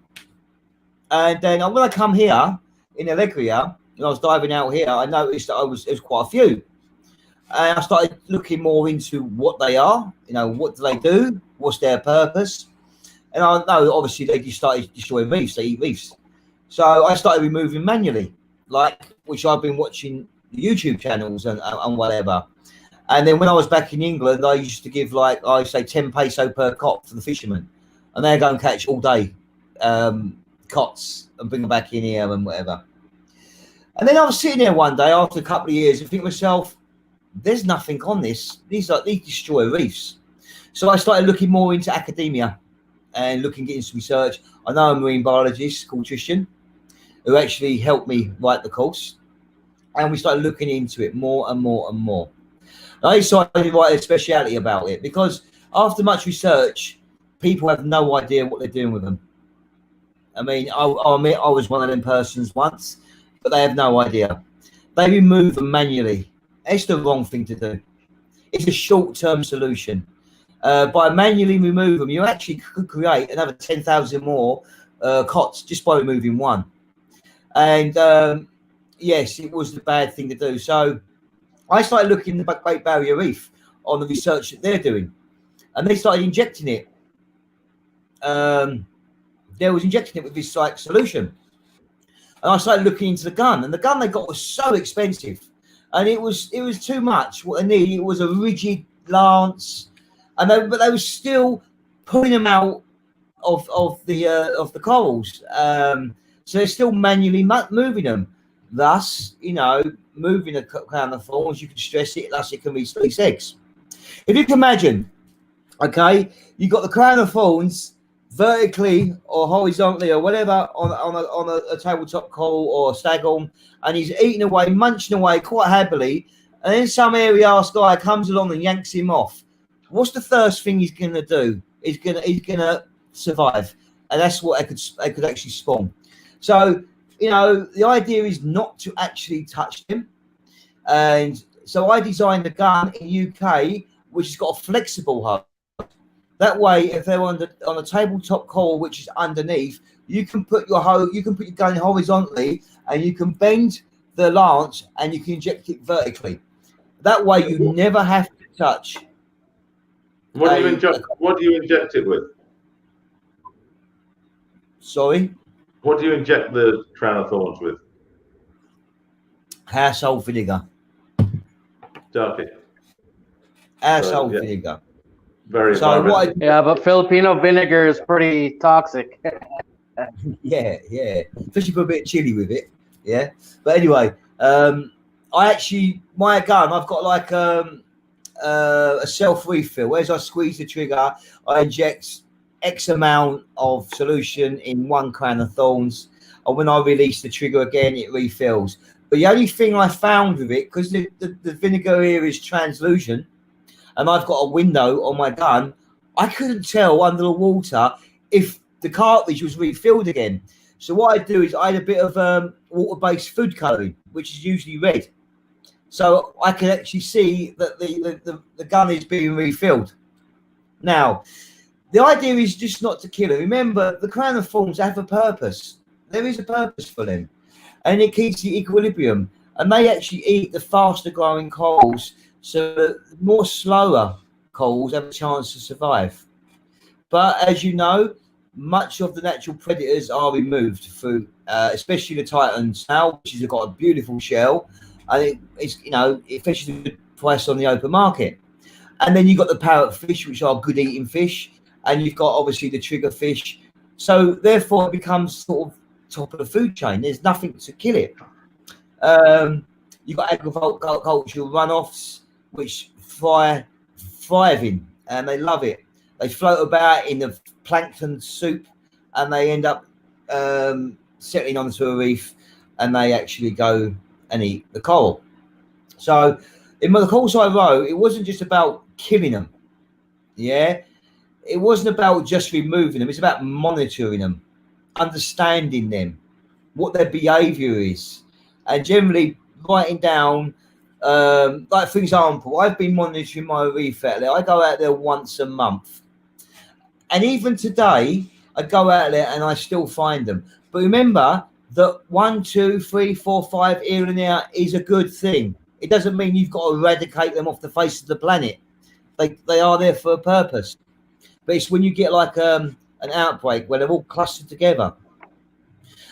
And then when I come here in Alegria, and I was diving out here, I noticed that there was quite a few. And I started looking more into what they are, what do they do, what's their purpose. And I know, obviously, they just started destroying reefs, they eat reefs. So I started removing manually, which I've been watching the YouTube channels and whatever. And then when I was back in England, I used to give, I say 10 peso per cot for the fishermen. And they go and catch all day cots and bring them back in here and whatever. And then I was sitting there one day after a couple of years and thinking to myself, there's nothing on this. These destroy reefs. So I started looking more into academia and looking into some research. I know a marine biologist called Tristan who actually helped me write the course. And we started looking into it more and more and more. I decided to write a speciality about it because after much research, people have no idea what they're doing with them. I mean, I'll admit I was one of them persons once, but they have no idea. They remove them manually. It's the wrong thing to do. It's a short-term solution. By manually removing them, you actually could create another 10,000 more cots just by removing one. And yes, it was the bad thing to do. So I started looking at the Great Barrier Reef on the research that they're doing, and they started injecting it. They was injecting it with this solution, and I started looking into the gun, and the gun they got was so expensive, and it was too much. What they needed was a rigid lance, and but they were still pulling them out of the corals. So they're still manually moving them. Thus, moving a Crown of Thorns, you can stress it, thus it can release eggs. If you can imagine, okay, you've got the Crown of Thorns vertically or horizontally or whatever on a tabletop coral or a staghorn, and he's eating away, munching away quite happily, and then some area-ass guy comes along and yanks him off. What's the first thing he's going to do? He's gonna survive, and that's what they could actually spawn. So, the idea is not to actually touch them. And so I designed a gun in UK, which has got a flexible hub. That way, if they're on a tabletop coral, which is underneath, you can put your gun horizontally, and you can bend the lance, and you can inject it vertically. That way, you never have to touch. What do you inject it with? Sorry? What do you inject the Crown of Thorns with? Household vinegar. Okay. Household vinegar. Very yeah, but Filipino vinegar is pretty toxic. yeah, especially put a bit of chili with it. Yeah, but anyway, my gun, I've got a self refill. As I squeeze the trigger, I inject X amount of solution in one Crown of Thorns, and when I release the trigger again, it refills. But the only thing I found with it, because the vinegar here is translucent, and I've got a window on my gun, I couldn't tell under the water if the cartridge was refilled again. So what I do is I add a bit of water-based food colouring, which is usually red. So I can actually see that the gun is being refilled. Now, the idea is just not to kill them. Remember, the Crown of Thorns have a purpose. There is a purpose for them. And it keeps the equilibrium. And they actually eat the faster growing corals, so the more slower corals have a chance to survive. But as you know, much of the natural predators are removed through, especially the Titan snail, which has got a beautiful shell, and it fetches a good price on the open market. And then you've got the parrotfish, which are good eating fish, and you've got obviously the triggerfish. So therefore, it becomes sort of top of the food chain. There's nothing to kill it. You've got agricultural runoffs, which thrive in, and they love it. They float about in the plankton soup, and they end up settling onto a reef, and they actually go and eat the coral. So in the course I wrote, it wasn't just about killing them. Yeah, it wasn't about just removing them. It's about monitoring them, understanding them, what their behavior is, and generally writing down, like for example, I've been monitoring my reef outlet. I go out there once a month, and even today I go out there and I still find them. But remember that 1, 2, 3, 4, 5 here and there is a good thing. It doesn't mean you've got to eradicate them off the face of the planet. They are there for a purpose. But it's when you get like an outbreak where they're all clustered together.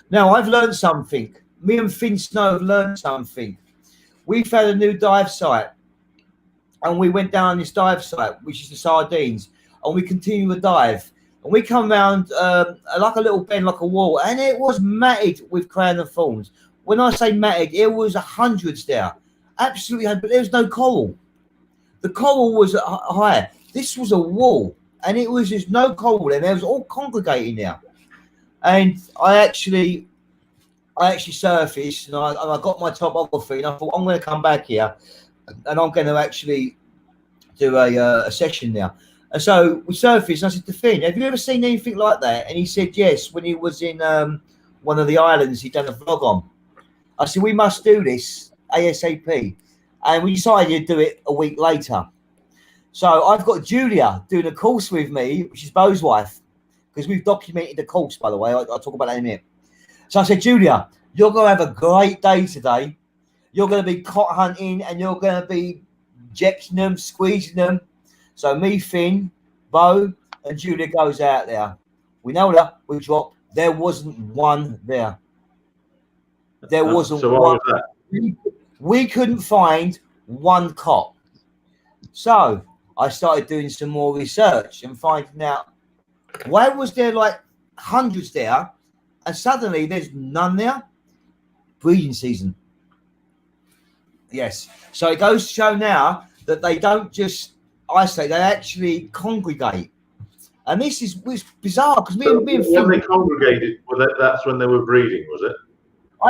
Now, I've learned something. Me and Finn Snow have learned something. We found a new dive site, and we went down this dive site, which is the Sardines, and we continue the dive. And we come around like a little bend, like a wall, and it was matted with Crown of Thorns. When I say matted, it was hundreds there. Absolutely, but there was no coral. The coral was high. This was a wall, and it was just no coral, and there was all congregating there. And I actually surfaced, and I got my topography, and I thought I'm going to come back here, and I'm going to actually do a session now. And so we surfaced, and I said to Finn, "Have you ever seen anything like that?" And he said, "Yes." When he was in one of the islands, he'd done a vlog on. I said, "We must do this ASAP," and we decided to do it a week later. So I've got Julia doing a course with me, which is Bo's wife, because we've documented the course, by the way. I'll talk about that in a minute. So I said, "Julia, you're going to have a great day today. You're going to be cod hunting, and you're going to be jetting them, squeezing them." So me, Finn, Bo, and Julia goes out there. We know that. We drop. There wasn't one there. There wasn't so one. What was that? We couldn't find one cod. So I started doing some more research and finding out why was there like hundreds there, and suddenly there's none there. Breeding season. Yes. So it goes to show now that they don't just isolate; they actually congregate. And this is bizarre because me and when Finn, they congregated, that's when they were breeding, was it?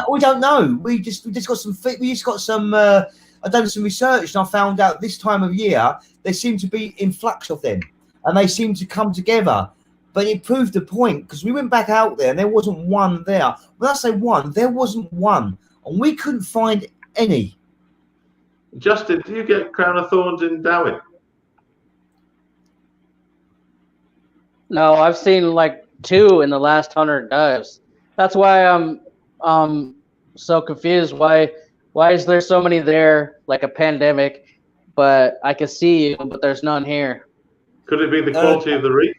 we don't know. We just got some. We just got some. I've done some research, and I found out this time of year there seem to be influx of them, and they seem to come together. But it proved the point because we went back out there and there wasn't one there. When I say one, there wasn't one, and we couldn't find any. Justin, do you get Crown of Thorns in Darwin? No, I've seen like 2 in the last 100 dives. That's why I'm so confused. Why is there so many there, like a pandemic, but I can see you, but there's none here? Could it be the quality of the reef?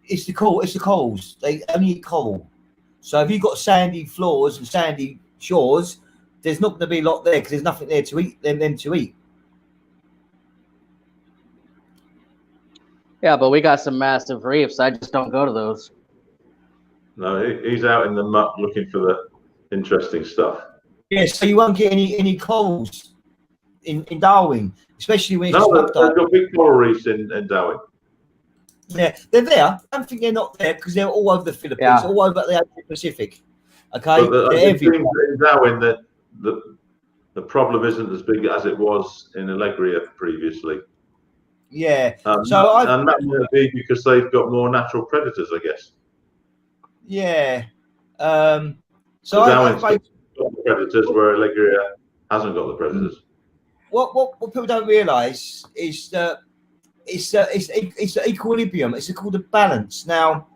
It's the corals. They only eat coral. So if you've got sandy floors and sandy shores, there's not going to be a lot there because there's nothing there to eat. Them to eat. Yeah, but we got some massive reefs. I just don't go to those. No, he's out in the muck looking for the interesting stuff. Yeah, so you won't get any corals in Darwin, especially when it's they've got big coral reefs in Darwin. Yeah, they're there. I don't think they're not there because they're all over the Philippines, all over the Pacific. Okay, they're everywhere. In Darwin, the problem isn't as big as it was in Alegria previously. Yeah, and that might be because they've got more natural predators, I guess. Yeah. So Darwin's got the predators where Alegria hasn't got the predators. what people don't realise is that it's an equilibrium. It's called a balance. Now,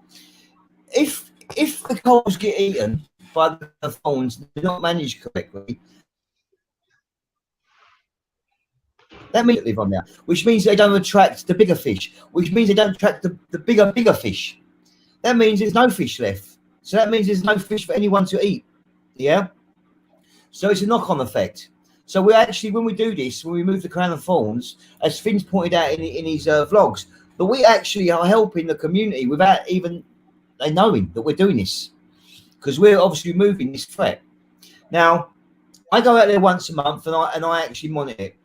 if the corals get eaten by the thorns, they're not managed correctly. That means they live on there, which means they don't attract the bigger fish, which means they don't attract the bigger fish. That means there's no fish left. So that means there's no fish for anyone to eat. Yeah. So it's a knock-on effect. So we actually, when we do this, when we move the Crown of Thorns, as Finn's pointed out in his vlogs, that we actually are helping the community without even they knowing that we're doing this, because we're obviously moving this threat. Now, I go out there once a month and I actually monitor it.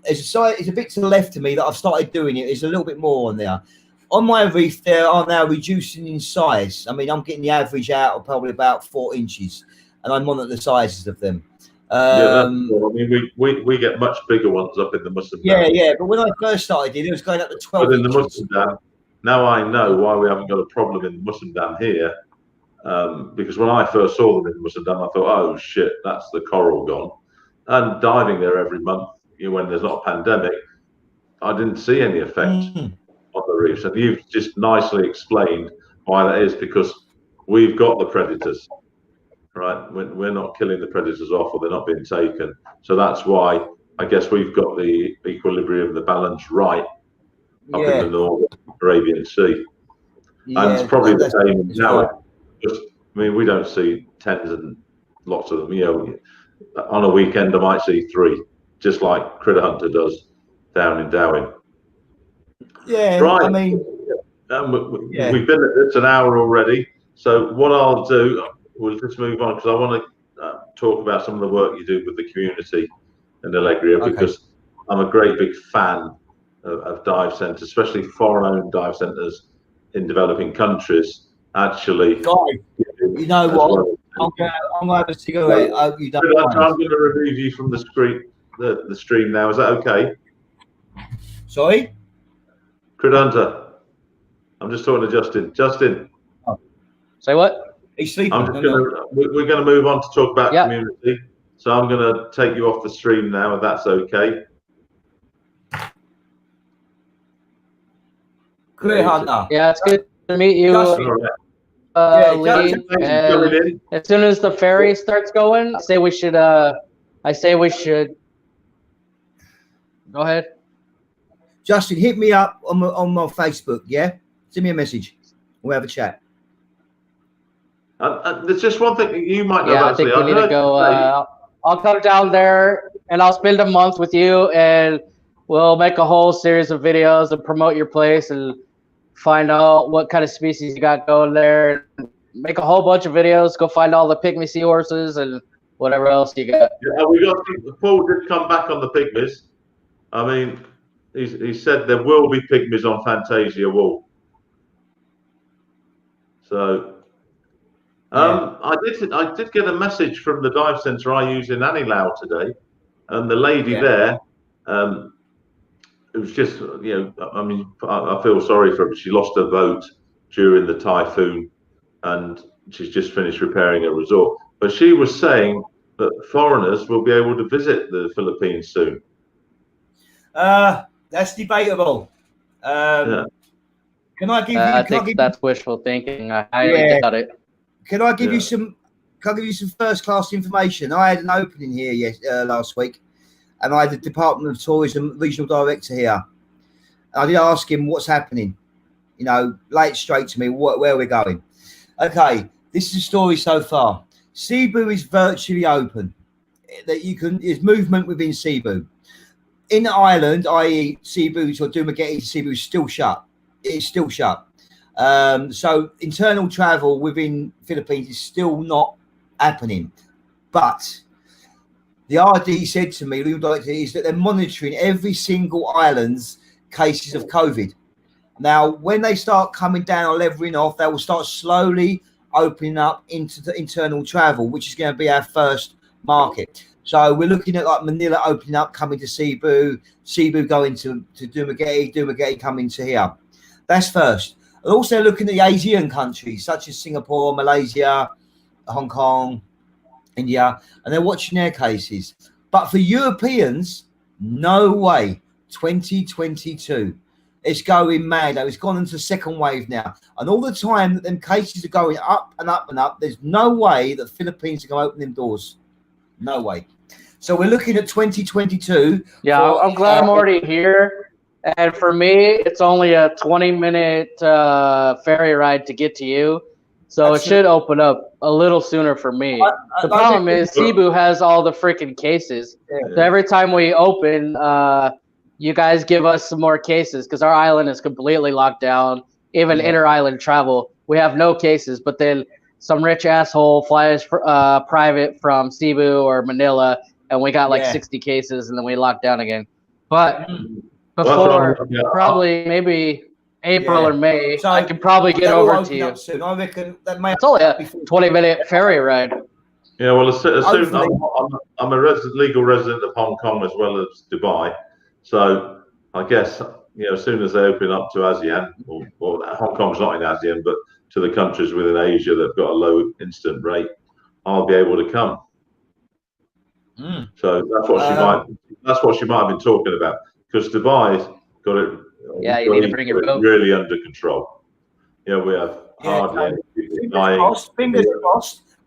It's a bit to the left of me that I've started doing it. There's a little bit more on there. On my reef, they are now reducing in size. I mean, I'm getting the average out of probably about 4 inches, and I monitor the sizes of them. I mean, we get much bigger ones up in the Muslim Dam. Yeah. But when I first started, it was going up to 12 But in inches. the Muslim Dam, now I know why we haven't got a problem in the Muslim Dam here. Because when I first saw them in the Muslim Dam, I thought, oh shit, that's the coral gone. And diving there every month, when there's not a pandemic, I didn't see any effect on the reefs. And you've just nicely explained why that is, because we've got the predators. Right, we're not killing the predators off, or they're not being taken. So that's why I guess we've got the equilibrium, the balance right up in the North Arabian Sea. And it's probably the same now. Just, I mean, we don't see tens and lots of them. On a weekend I might see 3, just like Critter Hunter does down in Darwin. Yeah, right. I mean, we've been at this an hour already. So what I'll do, we'll just move on, because I want to talk about some of the work you do with the community in Alegria, because I'm a great big fan of dive centres, especially foreign-owned dive centres in developing countries. Actually, you know what? Well. I'm going to have a cigarette. I hope you don't mind. I'm going to remove you from the stream now. Is that okay? Sorry? Critter Hunter, I'm just talking to Justin. Justin. Oh. Say what? He's sleeping. We're going to move on to talk about community. So I'm going to take you off the stream now, if that's okay. Critter Hunter. Yeah, it's good to meet you. Lee. And as soon as the ferry starts going, I say we should. Go ahead. Justin, hit me up on my Facebook. Yeah, send me a message. We'll have a chat. There's just one thing you might know. Yeah, I think we need to go. I'll come down there and I'll spend a month with you, and we'll make a whole series of videos and promote your place and find out what kind of species you got going there. Make a whole bunch of videos. Go find all the pygmy seahorses and whatever else you got. Yeah, we got Paul did come back on the pygmies. I mean, he said there will be pygmies on Fantasia Wall. So. I did get a message from the dive centre I use in Anilau today, and the lady there, it was just, I mean, I feel sorry for her. She lost her boat during the typhoon, and she's just finished repairing a resort. But she was saying that foreigners will be able to visit the Philippines soon. That's debatable. Can I give you? I think that's wishful thinking. I highly doubt it. Can I give you some? Can I give you some first-class information? I had an opening here last week, and I had the Department of Tourism regional director here. And I did ask him what's happening. Lay it straight to me. Where we're going? Okay, this is the story so far. Cebu is virtually open. There's movement within Cebu. In the island, i.e., Cebu or Dumaguete to Cebu, is still shut. It is still shut. So internal travel within Philippines is still not happening. But the RD said to me, is that they're monitoring every single island's cases of COVID. Now, when they start coming down or leveling off, they will start slowly opening up into the internal travel, which is going to be our first market. So we're looking at like Manila opening up, coming to Cebu, Cebu going to Dumaguete, Dumaguete coming to here. That's first. And also looking at the Asian countries such as Singapore, Malaysia, Hong Kong, India, and they're watching their cases. But for Europeans, No way. 2022. It's going mad. It's gone into second wave now. And all the time that them cases are going up and up and up, there's no way that Philippines are going to open them doors. No way. So we're looking at 2022. Yeah, I'm glad I'm already here. And for me, it's only a 20-minute ferry ride to get to you. So it should open up a little sooner for me. The problem is Cebu has all the freaking cases. So every time we open, you guys give us some more cases because our island is completely locked down. Even inter-island travel, we have no cases. But then some rich asshole flies private from Cebu or Manila, and we got like 60 cases, and then we lock down again. But before probably maybe April or May, so I can probably get over to you. Soon. I reckon that might. It's only a 20-minute ferry ride. Yeah, well, as soon I'm a legal resident of Hong Kong as well as Dubai, so I guess as soon as they open up to ASEAN, or Hong Kong's not in ASEAN, but to the countries within Asia that've got a low incident rate, I'll be able to come. So that's what she might have been talking about, because Dubai's got it. Yeah, you need to bring it really under control. We have hardly any people dying. Fingers crossed.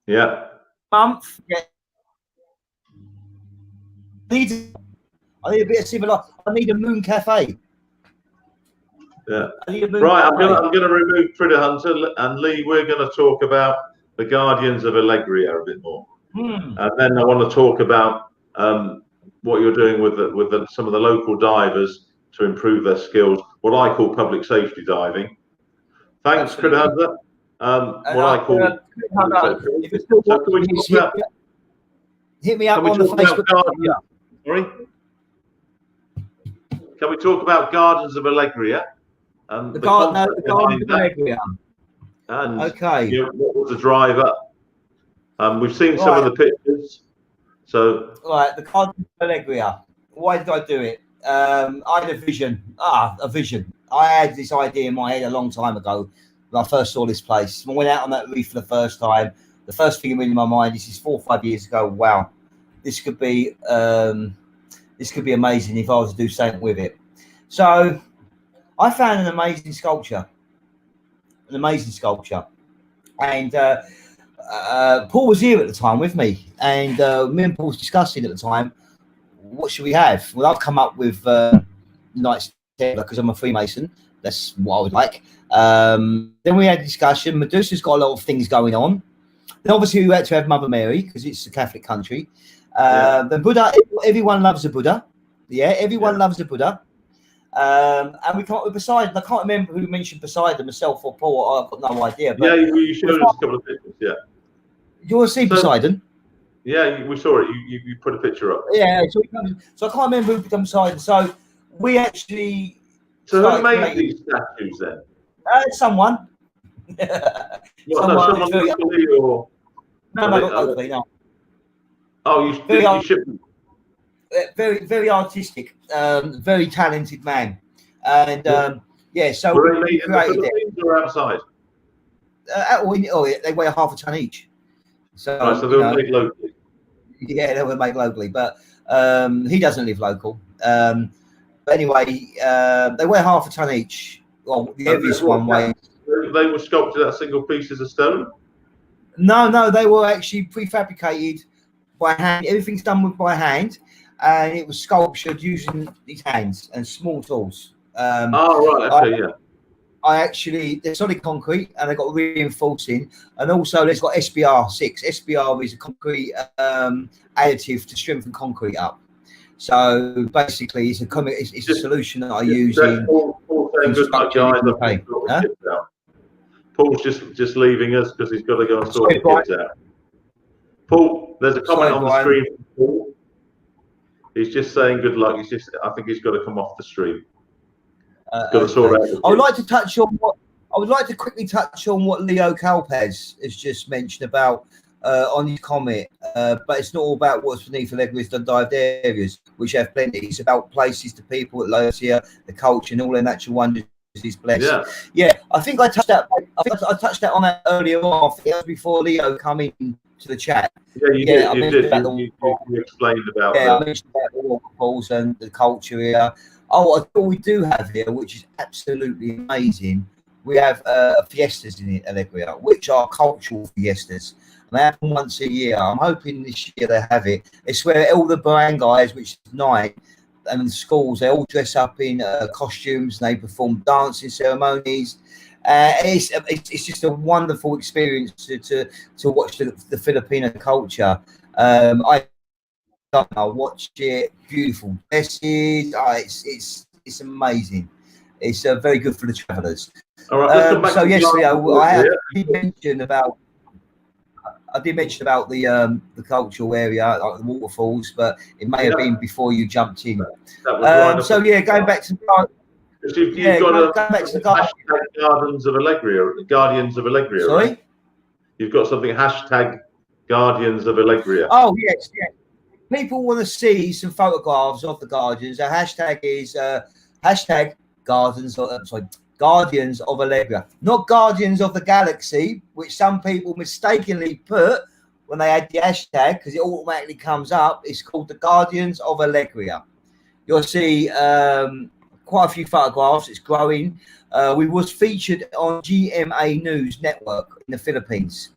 Yeah. Month. Yeah. I need a bit of civilization. I need a moon cafe. Yeah. Right, I'm gonna remove Critter Hunter, and Lee, we're gonna talk about the Guardians of Alegria a bit more. And then I want to talk about what you're doing with some of the local divers to improve their skills, what I call public safety diving. Thanks, Critter Hunter. Hit me up on the Facebook. Sorry? Can we talk about Guardians of Alegria? The Guardians of Alegria. And what was the driver? We've seen some of the pictures. So the Guardians of Alegria. Why did I do it? I had a vision. A vision. I had this idea in my head a long time ago when I first saw this place. When I went out on that reef for the first time, the first thing that went in my mind, this is 4 or 5 years ago. Wow, this could be amazing if I was to do something with it. So I found an amazing sculpture, and Paul was here at the time with me, and me and Paul was discussing at the time, what should we have? Well, I've come up with Knights Templar because I'm a Freemason. That's what I would like. Then we had a discussion. Medusa's got a lot of things going on. Then obviously we had to have Mother Mary because it's a Catholic country. Then Buddha, everyone loves the Buddha. Yeah, everyone loves the Buddha. And we come up with Poseidon. I can't remember who mentioned Poseidon, myself or Paul. I've got no idea. But you showed us a couple of pictures. Yeah. Do you want to see Poseidon? Yeah, we saw it. You put a picture up. Yeah, so I can't remember who became Poseidon. So we actually. So who made these statues then? Someone. Someone locally or? No, not locally. No. Oh, you shipped them. Very, very artistic, very talented man, and so were they created it. Or outside? They weigh half a ton each. So, so they were made locally. Yeah, they were made locally, but he doesn't live local. But anyway, they weigh half a ton each. Well, the heaviest one weighs. They were sculpted out of single pieces of stone. No, they were actually prefabricated by hand. Everything's done by hand. And it was sculptured using these hands and small tools. Right, okay, they're solid concrete and they've got reinforcing, and also there's got SBR6. SBR is a concrete additive to strengthen concrete up. So basically, it's a solution that I use in. Paul's just leaving us because he's got to go and sort the kids out. Paul, there's a comment on the screen from Paul. He's just saying good luck. I think he's got to come off the stream. Got to sort out. I would like to quickly touch on what Leo Calpez has just mentioned about on his comment. But it's not all about what's beneath Alegria's dived areas, which have plenty. It's about places, the people at Losia, the culture, and all their natural wonders. Is blessed. Yeah. I think I touched that. I touched that on that earlier on. I think that was before Leo come in to the chat. Yeah, you Yeah, did. You explained about I mentioned about the waterfalls and the culture here. Oh, what we do have here, which is absolutely amazing, we have fiestas in Alegria, which are cultural fiestas. And they happen once a year. I'm hoping this year they have it. It's where all the barangays, which is night, and the schools, they all dress up in costumes and they perform dancing ceremonies. It's just a wonderful experience to watch the Filipino culture. I watched it. Beautiful dresses. It's amazing. It's very good for the travellers. All right, let's come back to yes, Leo, I did mention about the cultural area, like the waterfalls, but it may have been before you jumped in. That was Going back to you've got hashtag Gardens of Alegria, Guardians of Alegria. Sorry? Right? You've got something hashtag Guardians of Alegria. Oh yes. People want to see some photographs of the Guardians. The hashtag is hashtag Guardians of Alegria, not Guardians of the Galaxy, which some people mistakenly put when they add the hashtag because it automatically comes up. It's called the Guardians of Alegria. You'll see quite a few photographs. It's growing. We was featured on GMA News Network in the Philippines.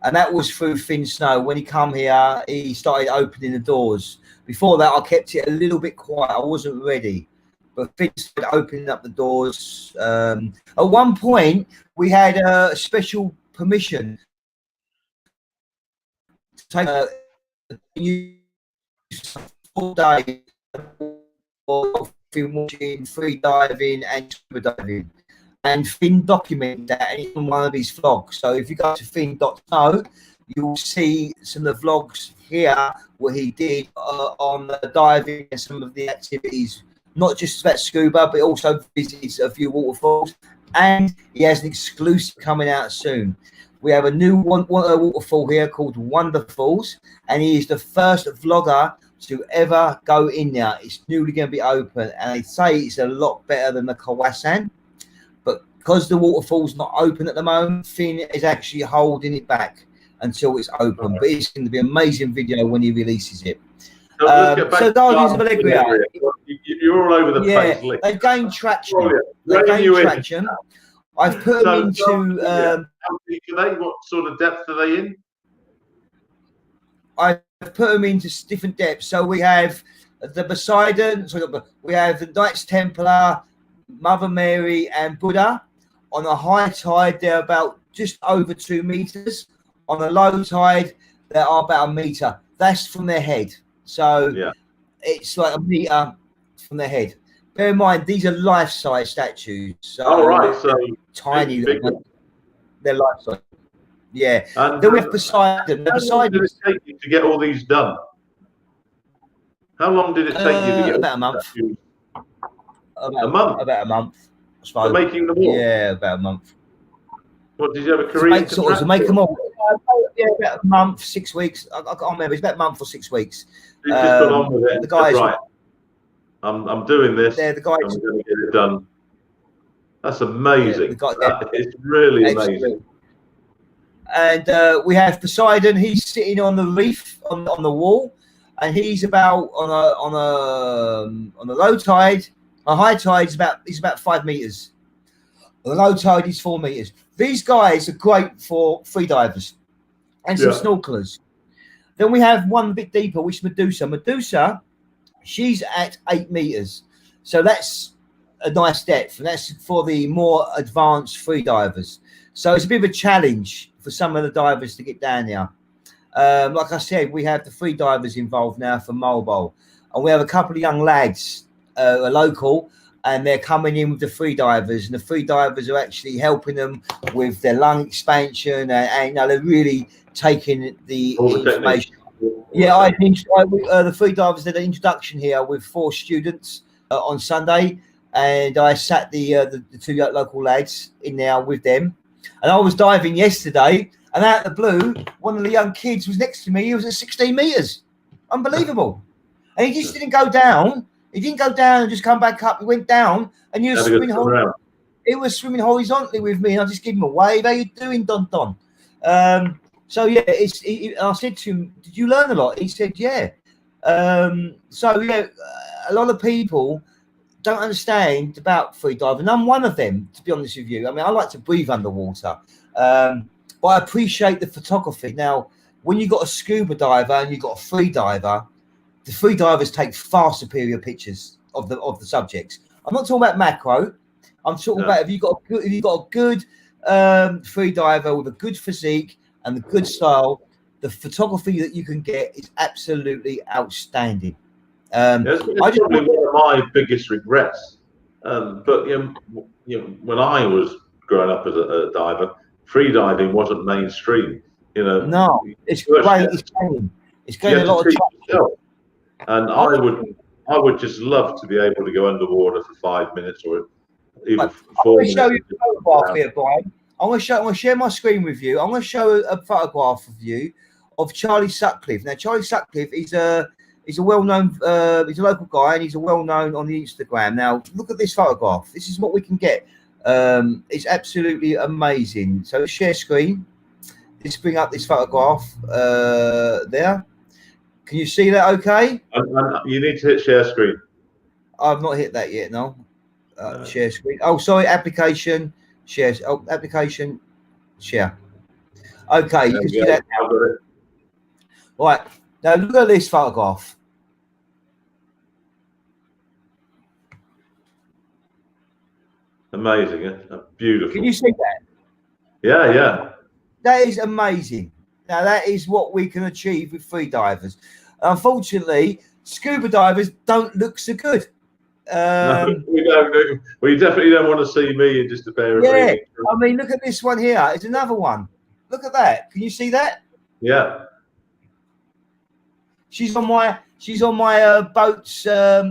And that was through Finn Snow. When he come here, he started opening the doors. Before that, I kept it a little bit quiet. I wasn't ready. But Finn started opening up the doors. At one point, we had a special permission to take a 4 days of watching, free diving and scuba diving. And Finn documented that in one of his vlogs. So if you go to Finn.no, you'll see some of the vlogs here what he did on the diving and some of the activities, not just about scuba, but also visits a few waterfalls. And he has an exclusive coming out soon. We have a new waterfall here called Wonderfalls, and he is the first vlogger to ever go in there. It's newly going to be open, and they say it's a lot better than the Kawasan. Because the waterfall's not open at the moment, Finn is actually holding it back until it's open. But it's going to be an amazing video when he releases it. So Guardians of Alegria. You're all over the place. They've gained traction. I've put them into... how deep are they? What sort of depth are they in? I've put them into different depths. So we have the Poseidon, we have the Knights Templar, Mother Mary and Buddha. On a high tide, they're about just over 2 meters. On a low tide, they are about 1 meter. That's from their head. So it's like 1 meter from their head. Bear in mind, these are life-size statues. So so tiny. big. They're life-size. Yeah. And then we have Poseidon. How long did it take you to get all these done? How long did it take you to get about a month? A month? About a month. For making them all? Yeah, about a month. What, did you have a Korean to make them all? Yeah, about a month, 6 weeks. I can't remember. It's about a month or 6 weeks. You just got on with it. The guys, right. I'm doing this. Yeah, the guys. I'm going to get it done. That's amazing. Yeah, it's really amazing. And we have Poseidon. He's sitting on the reef on the wall, and he's about on a low tide. A high tide is about 5 meters. On the low tide is 4 meters. These guys are great for free divers and some snorkelers. Then we have one a bit deeper, which is Medusa. Medusa, she's at 8 meters. So that's a nice depth, and that's for the more advanced free divers. So it's a bit of a challenge for some of the divers to get down there. Like I said, we have the free divers involved now for mobile, and we have a couple of young lads, local, and they're coming in with the free divers, and the free divers are actually helping them with their lung expansion, and they're really taking the information. Yeah, the free divers did an introduction here with 4 students on Sunday, and I sat the 2 local lads in there with them. And I was diving yesterday, and out of the blue, one of the young kids was next to me. He was at 16 meters. Unbelievable. And he just didn't go down. He didn't go down and just come back up. He went down, and he was swimming horizontally with me. And I just gave him a wave. How you doing, Don Don? So yeah, I said to him, "Did you learn a lot?" He said, "Yeah." So yeah, a lot of people don't understand about free diving. I'm one of them, to be honest with you. I mean, I like to breathe underwater, but I appreciate the photography. Now, when you got a scuba diver and you got a free diver, the free divers take far superior pictures of the subjects. I'm not talking about macro. I'm talking about if you got a good free diver with a good physique and a good style, the photography that you can get is absolutely outstanding. It's probably one of my biggest regrets. But when I was growing up as a diver, free diving wasn't mainstream. No, it's great. It's getting a lot of traction. And I would just love to be able to go underwater for 5 minutes or even 4 minutes. I'm going to show you a photograph here, Brian. I'm going to share my screen with you. I'm going to show a photograph of you of Charlie Sutcliffe. Now, Charlie Sutcliffe is a well-known, he's a local guy, and he's a well-known on the Instagram. Now, look at this photograph. This is what we can get. It's absolutely amazing. So share screen. Let's bring up this photograph there. Can you see that okay? You need to hit share screen. I've not hit that yet, no. Share screen. Oh, sorry, application, share. Oh, application, share. Okay, you can see that now. Right, now look at this photograph. Amazing, beautiful. Can you see that? Yeah. That is amazing. Now, that is what we can achieve with free divers. Unfortunately, scuba divers don't look so good. No, we don't. Well, you definitely don't want to see me in just a pair of I mean, look at this one here. It's another one. Look at that. Can you see that? Yeah. She's on my boats.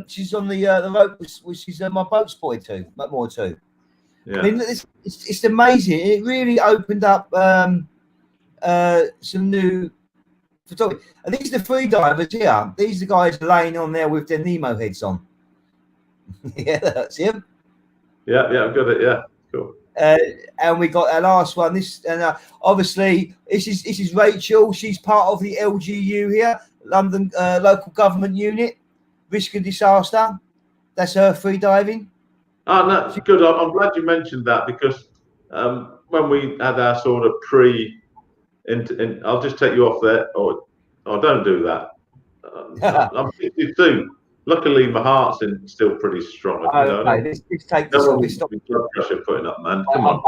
She's on the boat, which is my boat's boy too, more too. Yeah. I mean, it's amazing. It really opened up some new photography. And these are the free divers here. These are the guys laying on there with their Nemo heads on. Yeah, that's him. Yeah, I've got it. Yeah, cool. And we got our last one. This obviously this is Rachel. She's part of the LGU here, London Local Government Unit, Risk and Disaster. That's her free diving. Oh, no, good. I'm glad you mentioned that because when we had our sort of I'll just take you off there, or don't do that. I'm 62. Luckily, my heart's still pretty strong. Okay, let's take this off. Blood pressure putting up, man. Come on.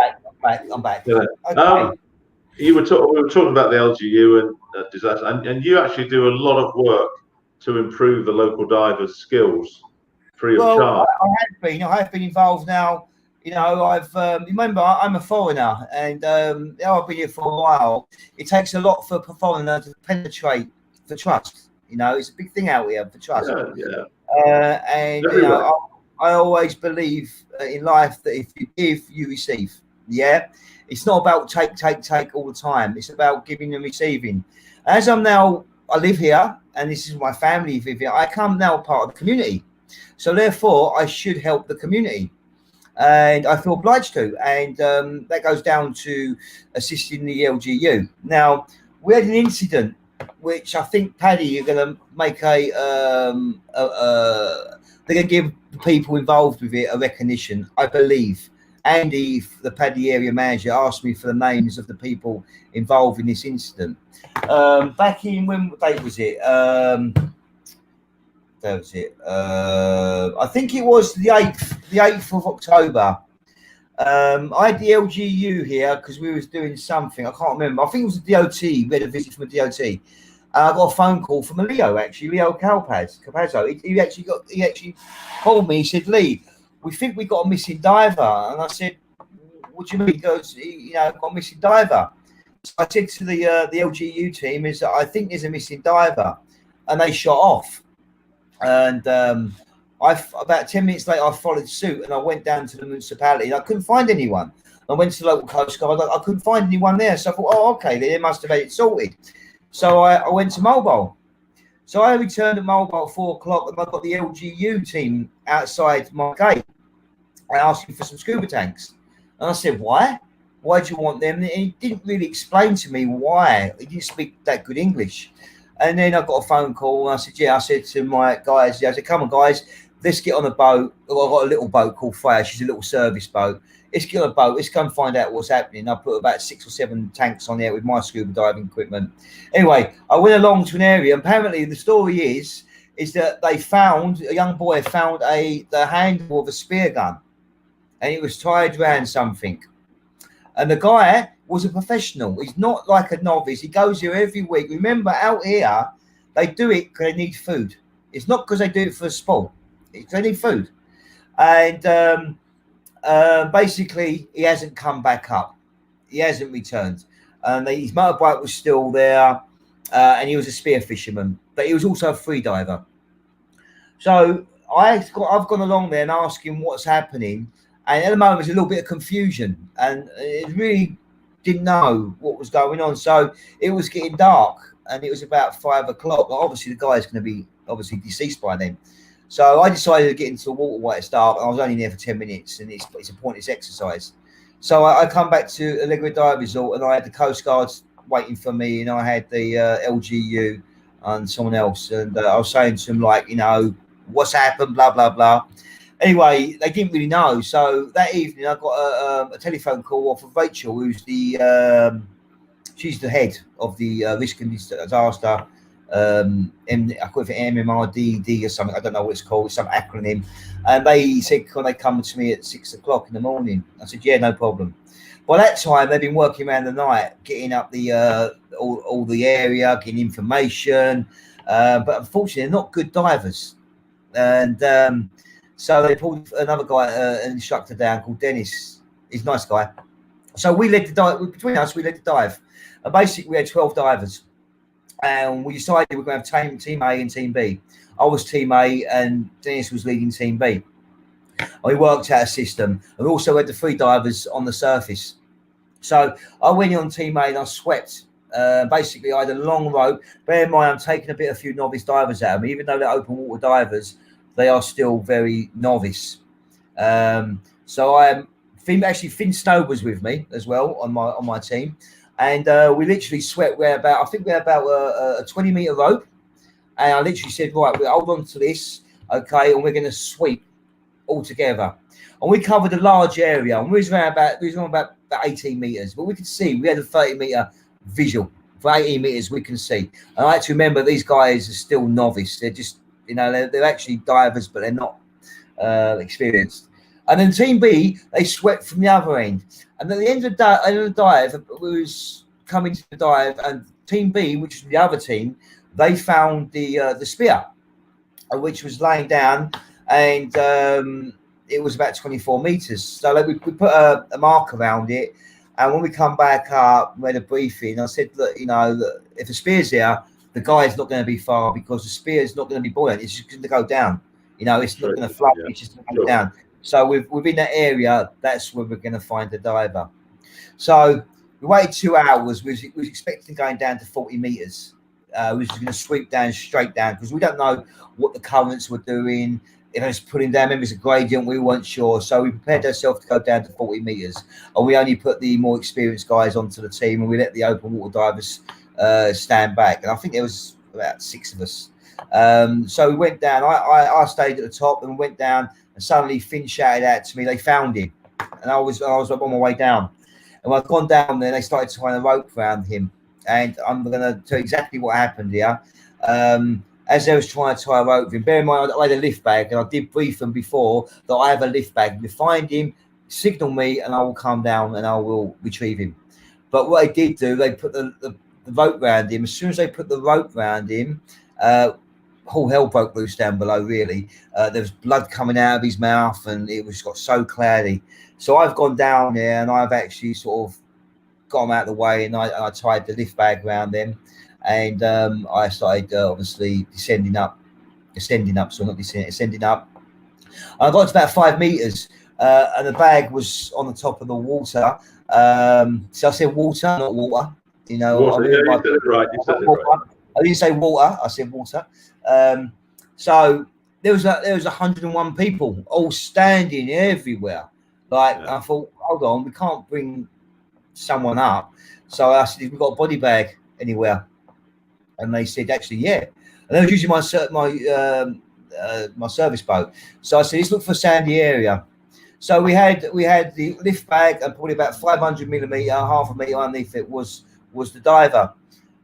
I'm back. Yeah. Okay. We were talking about the LGU and disaster, and you actually do a lot of work to improve the local divers' skills free of charge. I have been involved now. I've remember I'm a foreigner, and I've been here for a while. It takes a lot for a foreigner to penetrate the trust. It's a big thing out here for trust. Yeah. And I always believe in life that if you give, you receive. Yeah, it's not about take all the time. It's about giving and receiving. As I live here, and this is my family live here. I come now part of the community, so therefore I should help the community. And I feel obliged to, and that goes down to assisting the LGU. Now, we had an incident, which I think PADI are going to make they're going to give the people involved with it a recognition, I believe. Andy, the PADI area manager, asked me for the names of the people involved in this incident. Back in, what date was it? That was it. I think it was the 8th of October. I had the LGU here because we was doing something. I can't remember. I think it was the DOT. We had a visit from a DOT. I got a phone call from Leo Capazzo. He actually called me. He said, "Lee, we think we got a missing diver." And I said, "What do you mean?" He goes, got a missing diver. So I said to the LGU team, "Is that I think there's a missing diver," and they shot off. And about 10 minutes later, I followed suit and I went down to the municipality and I couldn't find anyone. I went to the local coast guard. I couldn't find anyone there. So I thought, oh, okay, they must have had it sorted. So I went to mobile. So I returned at mobile at 4 o'clock and I got the LGU team outside my gate and asked me for some scuba tanks. And I said, why? Why do you want them? And he didn't really explain to me why. He didn't speak that good English. And then I got a phone call, and I said, yeah, I said to my guys, I said, come on, guys, let's get on a boat. Well, I've got a little boat called Freya. She's a little service boat. Let's get on a boat. Let's go and find out what's happening. I put about 6 or 7 tanks on there with my scuba diving equipment. Anyway, I went along to an area. Apparently, the story is that they found, a young boy found the handle of a spear gun, and it was tied around something. And the guy was a professional. He's not like a novice. He goes here every week. Remember, out here, they do it because they need food. It's not because they do it for a sport. It's they need food. And basically, he hasn't come back up. He hasn't returned. His motorbike was still there, and he was a spear fisherman. But he was also a free diver. So I've gone along there and asked him what's happening. And at the moment, there's a little bit of confusion, and it really didn't know what was going on. So it was getting dark, and it was about 5 o'clock. Obviously, the guy's going to be deceased by then. So I decided to get into the water while it's dark. I was only there for 10 minutes, and it's a pointless exercise. So I come back to Alegria Dive Resort, and I had the Coast Guards waiting for me, and I had the LGU and someone else, and I was saying to them, like, what's happened, blah, blah, blah. Anyway, they didn't really know. So that evening, I got a telephone call off of Rachel, who's she's the head of the risk and disaster. I call it MMRDD or something. I don't know what it's called. It's some acronym. And they said, can they come to me at 6 o'clock in the morning? I said, yeah, no problem. By that time, they've been working around the night, getting up the all the area, getting information. But unfortunately, they're not good divers. And so they pulled another guy, an instructor down called Dennis. He's a nice guy. So we led the dive. Between us, we led the dive. Basically, we had 12 divers. And we decided we were going to have Team A and Team B. I was Team A, and Dennis was leading Team B. And we worked out a system. And we also had the 3 divers on the surface. So I went in on Team A and I swept. Basically, I had a long rope. Bear in mind, I'm taking a few novice divers out of me. Even though they're open water divers, they are still very novice. So Finn Snow was with me as well on my team. And we literally swept. We had about a 20-meter rope. And I literally said, right, we'll hold on to this, okay, and we're going to sweep all together. And we covered a large area, and we was on about 18 meters, but we could see. We had a 30-meter visual. For 18 meters, we can see. And I have to remember these guys are still novice. They're just, they're actually divers, but they're not experienced. And then Team B, they swept from the other end. And at the end of the dive, we was coming to the dive, and Team B, which is the other team, they found the spear, which was laying down, and it was about 24 meters. So we put a mark around it, and when we come back up, we had a briefing. I said, look, if the spear's there, the guy's not going to be far, because the spear's not going to be buoyant. It's just going to go down. It's not going to float. Yeah. It's just going to go down. So within that area, that's where we're going to find the diver. So we waited 2 hours. We was expecting going down to 40 meters. We was going to sweep down, straight down, because we don't know what the currents were doing. If it's pulling down, maybe it's a gradient, we weren't sure. So we prepared ourselves to go down to 40 meters. And we only put the more experienced guys onto the team, and we let the open water divers stand back. And I think there was about 6 of us. So we went down. I stayed at the top and went down, and suddenly Finn shouted out to me, they found him. And I was on my way down. And when I've gone down there, they started tying a rope around him. And I'm going to tell you exactly what happened here. As they was trying to tie a rope with him, bear in mind, I had a lift bag, and I did brief them before that I have a lift bag. If you find him, signal me, and I will come down and I will retrieve him. But what they did do, they put the rope around him. As soon as they put the rope around him, all hell broke loose down below, really. There was blood coming out of his mouth, and it got so cloudy. So I've gone down there, and I've actually sort of got them out of the way, and I tied the lift bag around them, and I started obviously ascending up. I got to about 5 meters, and the bag was on the top of the water. So I said water, not water. Water, you said it right. I didn't say water. I said water. So there was 101 people all standing everywhere. I thought, hold on, we can't bring someone up. So I said, "Have we got a body bag anywhere?" And they said, "Actually, yeah." And they were using my service boat. So I said, "Let's look for a sandy area." So we had the lift bag, and probably about 500 millimeter, half a meter underneath it was the diver.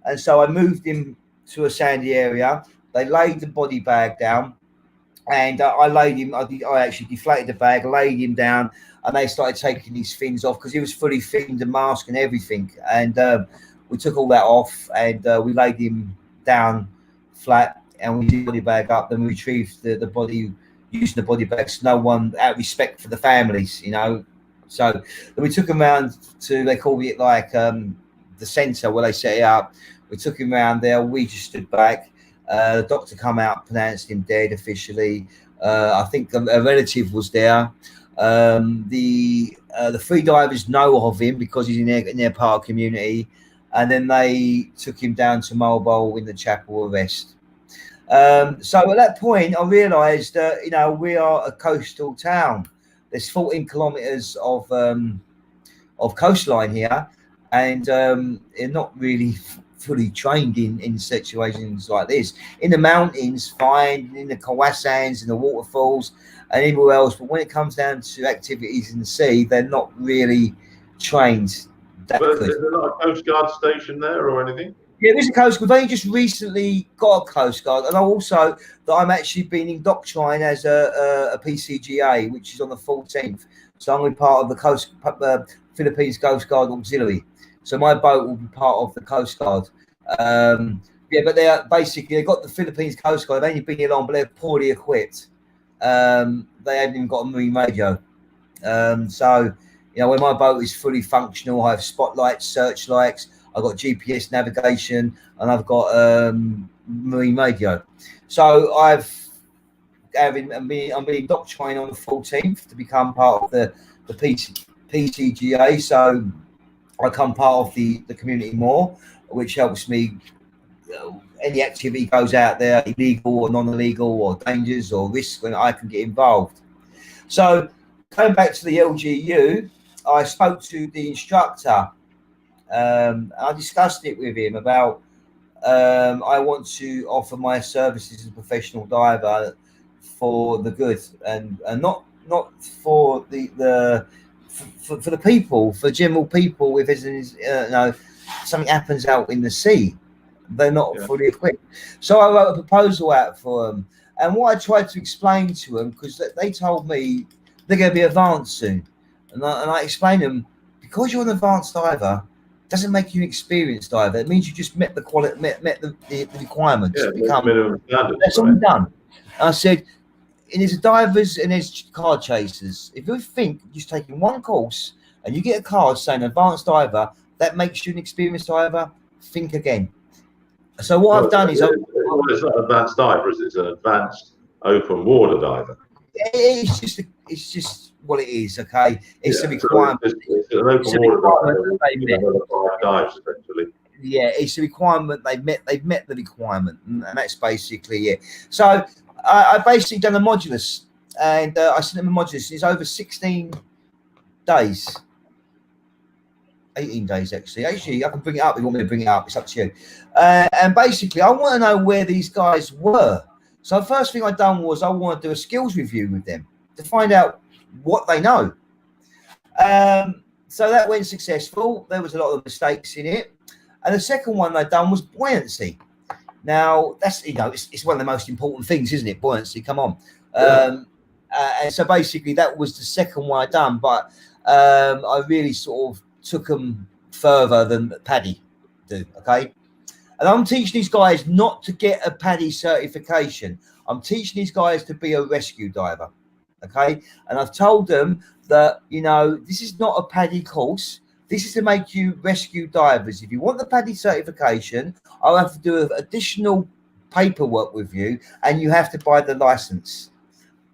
And so I moved him to a sandy area. They laid the body bag down, and I laid him. I actually deflated the bag, laid him down, and they started taking his fins off because he was fully finned, the mask and everything. And we took all that off, and we laid him down flat, and we did the body bag up. Then we retrieved the body using the body bags. No one, out of respect for the families, you know. So then we took him around to, they call it like the centre where they set it up. We took him around there. We just stood back. The doctor come out, pronounced him dead officially. I think a relative was there. The free divers know of him because he's in their part of community, and then they took him down to Mobile in the chapel arrest. So at that point, I realised that, you know, we are a coastal town. There's 14 kilometres of coastline here, and they're not really fully trained in situations like this. In the mountains, fine, in the Kawasans, in the waterfalls, and everywhere else. But when it comes down to activities in the sea, they're not really trained. But is there not a Coast Guard station there or anything? Yeah, there's a Coast Guard. We've only just recently got a Coast Guard, and also that I'm actually being indoctrinated as a PCGA, which is on the 14th. So I'm going to be part of the Philippines Coast Guard Auxiliary. So my boat will be part of the Coast Guard. Yeah, but they are basically, they've got the Philippines Coast Guard. They've only been here long, but they're poorly equipped. They haven't even got a marine radio. So, you know, when my boat is fully functional, I have spotlights, searchlights, I've got GPS navigation, and I've got marine radio. So I'm being indoctrinated on the 14th to become part of the PCGA. So I become part of the community more, which helps me. Any activity goes out there, illegal or non-illegal, or dangers or risks, when I can get involved. So going back to the LGU, I spoke to the instructor. I discussed it with him about I want to offer my services as a professional diver for the good, and not for for the people, for general people. If there's something happens out in the sea, they're not fully equipped. So I wrote a proposal out for them, and what I tried to explain to them, because they told me they're going to be advanced soon, and I explained to them, because you're an advanced diver doesn't make you an experienced diver. It means you just met the quality, met the requirements. Yeah, minimum standards. That's all done. I said, and there's divers and there's card chasers. If you think just taking one course and you get a card saying advanced diver, that makes you an experienced diver, think again. So what I've done is it's not advanced diver, it's an advanced open water diver. It's just what it is, okay? It's a requirement. It's an open water diver. Dives, essentially. Yeah, it's a requirement. They've met the requirement, and that's basically it. So I basically done a modulus, and I sent them a modulus. It's over 16 days. 18 days, actually. Actually, I can bring it up if you want me to bring it up. It's up to you. And basically, I want to know where these guys were. So the first thing I done was I want to do a skills review with them to find out what they know. So that went successful. There was a lot of mistakes in it. And the second one they done was buoyancy. Now, that's, it's one of the most important things, isn't it? Buoyancy, come on. And so basically that was the second one I done, but I really sort of took them further than PADI do, okay? And I'm teaching these guys not to get a PADI certification. I'm teaching these guys to be a rescue diver, okay? And I've told them that, this is not a PADI course. This is to make you rescue divers. If you want the PADI certification, I'll have to do additional paperwork with you, and you have to buy the license.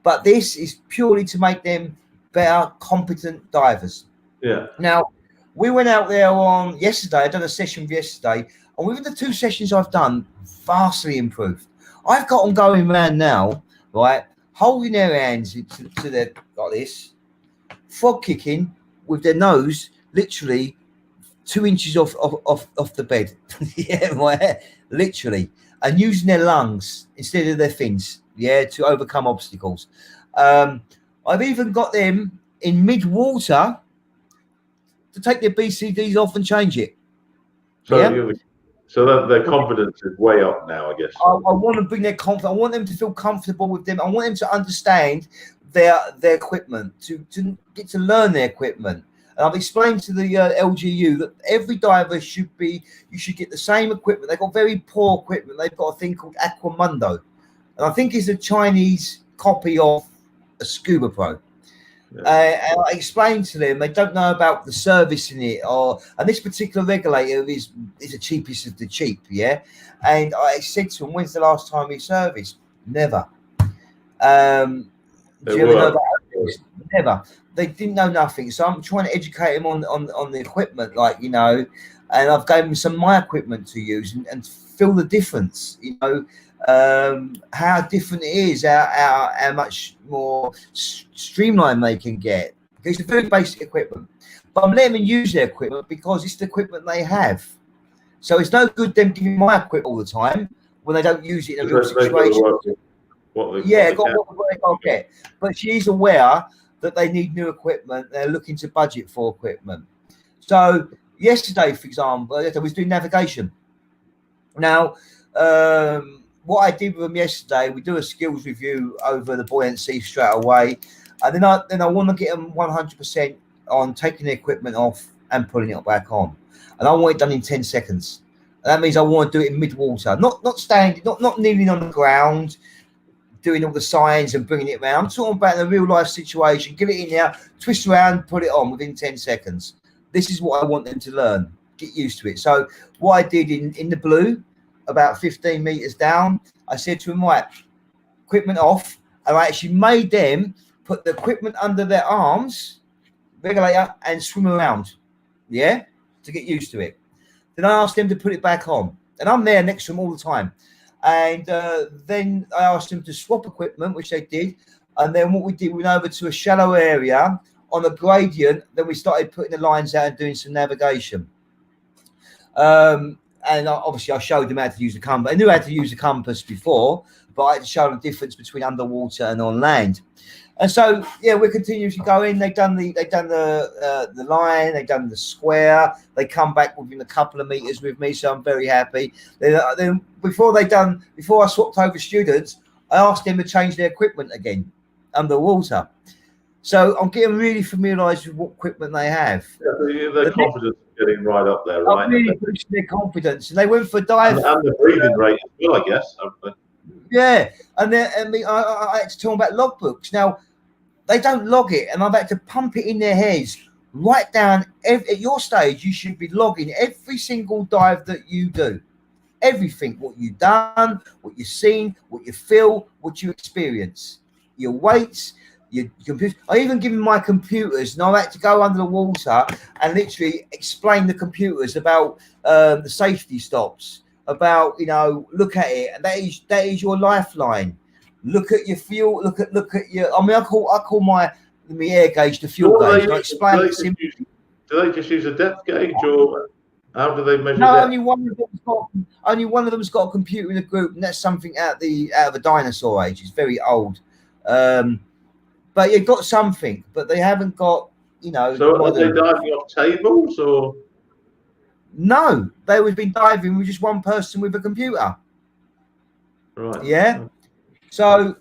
But this is purely to make them better, competent divers. Yeah. Now, we went out there on yesterday. I done a session yesterday, and within the 2 sessions I've done, vastly improved. I've got them going around now, right, holding their hands to their like this, frog kicking with their nose literally 2 inches off the bed. Yeah, right, literally, and using their lungs instead of their fins, yeah, to overcome obstacles. I've even got them in mid-water to take their BCDs off and change it. So Yeah. So that their confidence is way up now, I guess. I want to bring their confidence. I want them to feel comfortable with them. I want them to understand their equipment, to get to learn their equipment. And I've explained to the LGU that every diver you should get the same equipment. They've got very poor equipment. They've got a thing called Aquamundo, and I think it's a Chinese copy of a Scuba Pro. Yeah. And I explained to them they don't know about the service in it, and this particular regulator is the cheapest of the cheap, yeah. And I said to them, "When's the last time we serviced?" Never. Do you ever know about this? Never. They didn't know nothing. So I'm trying to educate them on the equipment, like, you know, and I've given them some of my equipment to use and feel the difference, you know. How different it is, how much more streamlined they can get. It's a very basic equipment, but I'm letting them use their equipment because it's the equipment they have. So it's no good them giving my equipment all the time when they don't use it in a real situation. What they got get. But she's aware that they need new equipment. They're looking to budget for equipment. So yesterday, for example, I was doing navigation. Now, what I did with them yesterday, we do a skills review over the buoyancy straight away, and then I want to get them 100% on taking the equipment off and putting it back on, and I want it done in 10 seconds. And that means I want to do it in mid-water, not standing, not kneeling on the ground, doing all the signs and bringing it around. I'm talking about in a real life situation. Get it in there, twist around, put it on within 10 seconds. This is what I want them to learn. Get used to it. So what I did in the blue, about 15 meters down, I said to them, right, equipment off, and I actually made them put the equipment under their arms, regulator, and swim around, yeah, to get used to it. Then I asked them to put it back on, and I'm there next to them all the time. And then I asked them to swap equipment, which they did. And then what we did, we went over to a shallow area on a gradient. Then we started putting the lines out and doing some navigation. And obviously I showed them how to use the compass. I knew how to use the compass before, but I had to show them the difference between underwater and on land. And so, yeah, we're continuously going. They've done the line, they've done the square. They come back within a couple of meters with me, so I'm very happy. Then before I swapped over students, I asked them to change their equipment again underwater. So I'm getting really familiarised with what equipment they have. Yeah, their confidence is getting right up there, right? I'm really boosting their confidence, and they went for a dive. And the breathing rate as well, I guess. Yeah, and then I had to tell them about logbooks. Now, they don't log it, and I've had to pump it in their heads. Write down, at your stage, you should be logging every single dive that you do. Everything, what you've done, what you've seen, what you feel, what you experience. Your weights, your computer. I even given my computers, and I had to go under the water and literally explain the computers about the safety stops, about, you know, look at it, and that is your lifeline. Look at your fuel. Look at your. I mean, I call my air gauge the fuel gauge. I explain it simply. Do they just use a depth gauge, or how do they measure no, depth? Only one of them's got a computer in the group, and that's something out of the dinosaur age. It's very old. But you've got something, but they haven't got, you know. So are they diving off tables, or? No, they would have been diving with just one person with a computer. Right. Yeah. So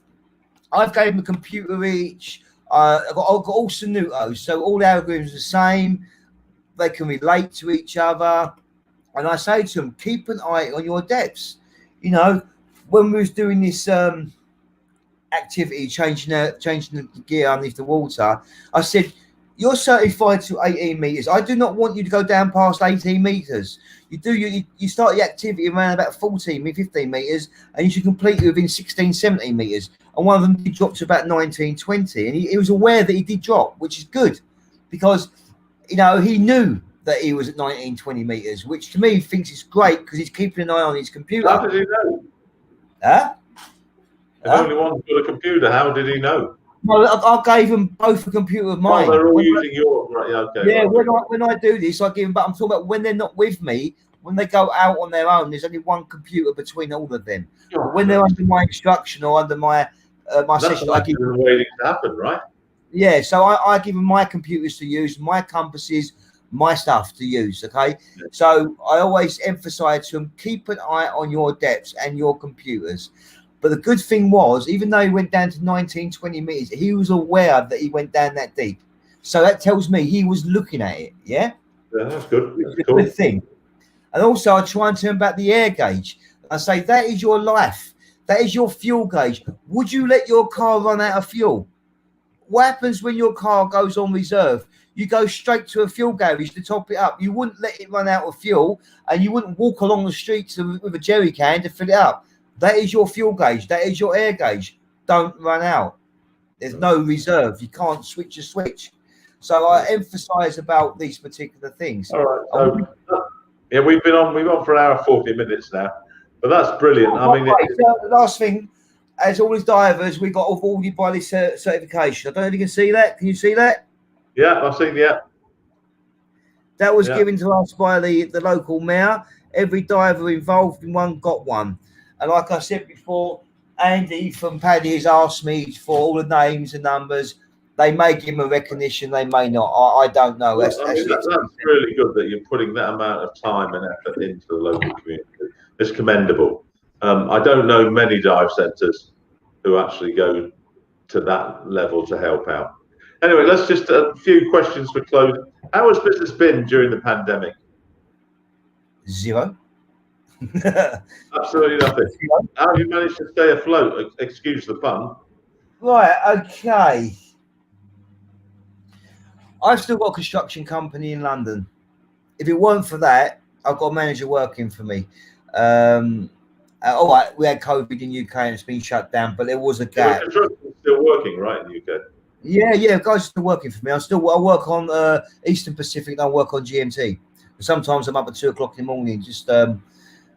I've gave them a computer each. I've got all Sanutos, so all the algorithms are the same. They can relate to each other. And I say to them, keep an eye on your depths. You know, when we was doing this activity, changing the gear underneath the water, I said, you're certified to 18 meters. I do not want you to go down past 18 meters. You start the activity around about 14, 15 meters, and you should complete it within 16, 17 meters. And one of them did drop to about 19, 20. And he was aware that he did drop, which is good, because, you know, he knew that he was at 19, 20 meters, which to me thinks it's great because he's keeping an eye on his computer. How did he know? Huh? If only one's got a computer, how did he know? No, I gave them both a computer of mine. Oh, they're all using yours, right? Yeah, okay. Yeah, right. when I do this, I give them. But I'm talking about when they're not with me. When they go out on their own, there's only one computer between all of them. But when they're under my instruction or under my session, I give them waiting to happen, right? Yeah, so I give them my computers to use, my compasses, my stuff to use. Okay, Yeah. so I always emphasize to them, keep an eye on your depths and your computers. But the good thing was, even though he went down to 19, 20 meters, he was aware that he went down that deep. So that tells me he was looking at it. Yeah, that's good. Which is a good thing. And also, I try and tell him about the air gauge. I say, that is your life. That is your fuel gauge. Would you let your car run out of fuel? What happens when your car goes on reserve? You go straight to a fuel garage to top it up. You wouldn't let it run out of fuel, and you wouldn't walk along the streets with a jerry can to fill it up. That is your fuel gauge. That is your air gauge. Don't run out. There's no reserve. You can't switch a switch. So I emphasize about these particular things. All right. Yeah, we've been on for an hour and 40 minutes now, but that's brilliant. I mean, the last thing, as all these divers, we got awarded by this certification. I don't know if you can see that. Can you see that? Yeah, I've seen. Yeah, that was given to us by the local mayor. Every diver involved in one got one, and like I said before, Andy from PADI has asked me for all the names and numbers. They may give them a recognition, they may not. I don't know. That's really good that you're putting that amount of time and effort into the local community. It's commendable. I don't know many dive centres who actually go to that level to help out. Anyway, let's just a few questions for close. How has business been during the pandemic? Zero. Absolutely nothing. How have you managed to stay afloat? Excuse the pun. Right. Okay. I've still got a construction company in London. If it weren't for that, I've got a manager working for me. All right, we had COVID in UK and it's been shut down, but there was a gap. Construction's still working, right, in the UK? Yeah, guys are still working for me. I work on Eastern Pacific and I work on GMT. Sometimes I'm up at 2 o'clock in the morning. Just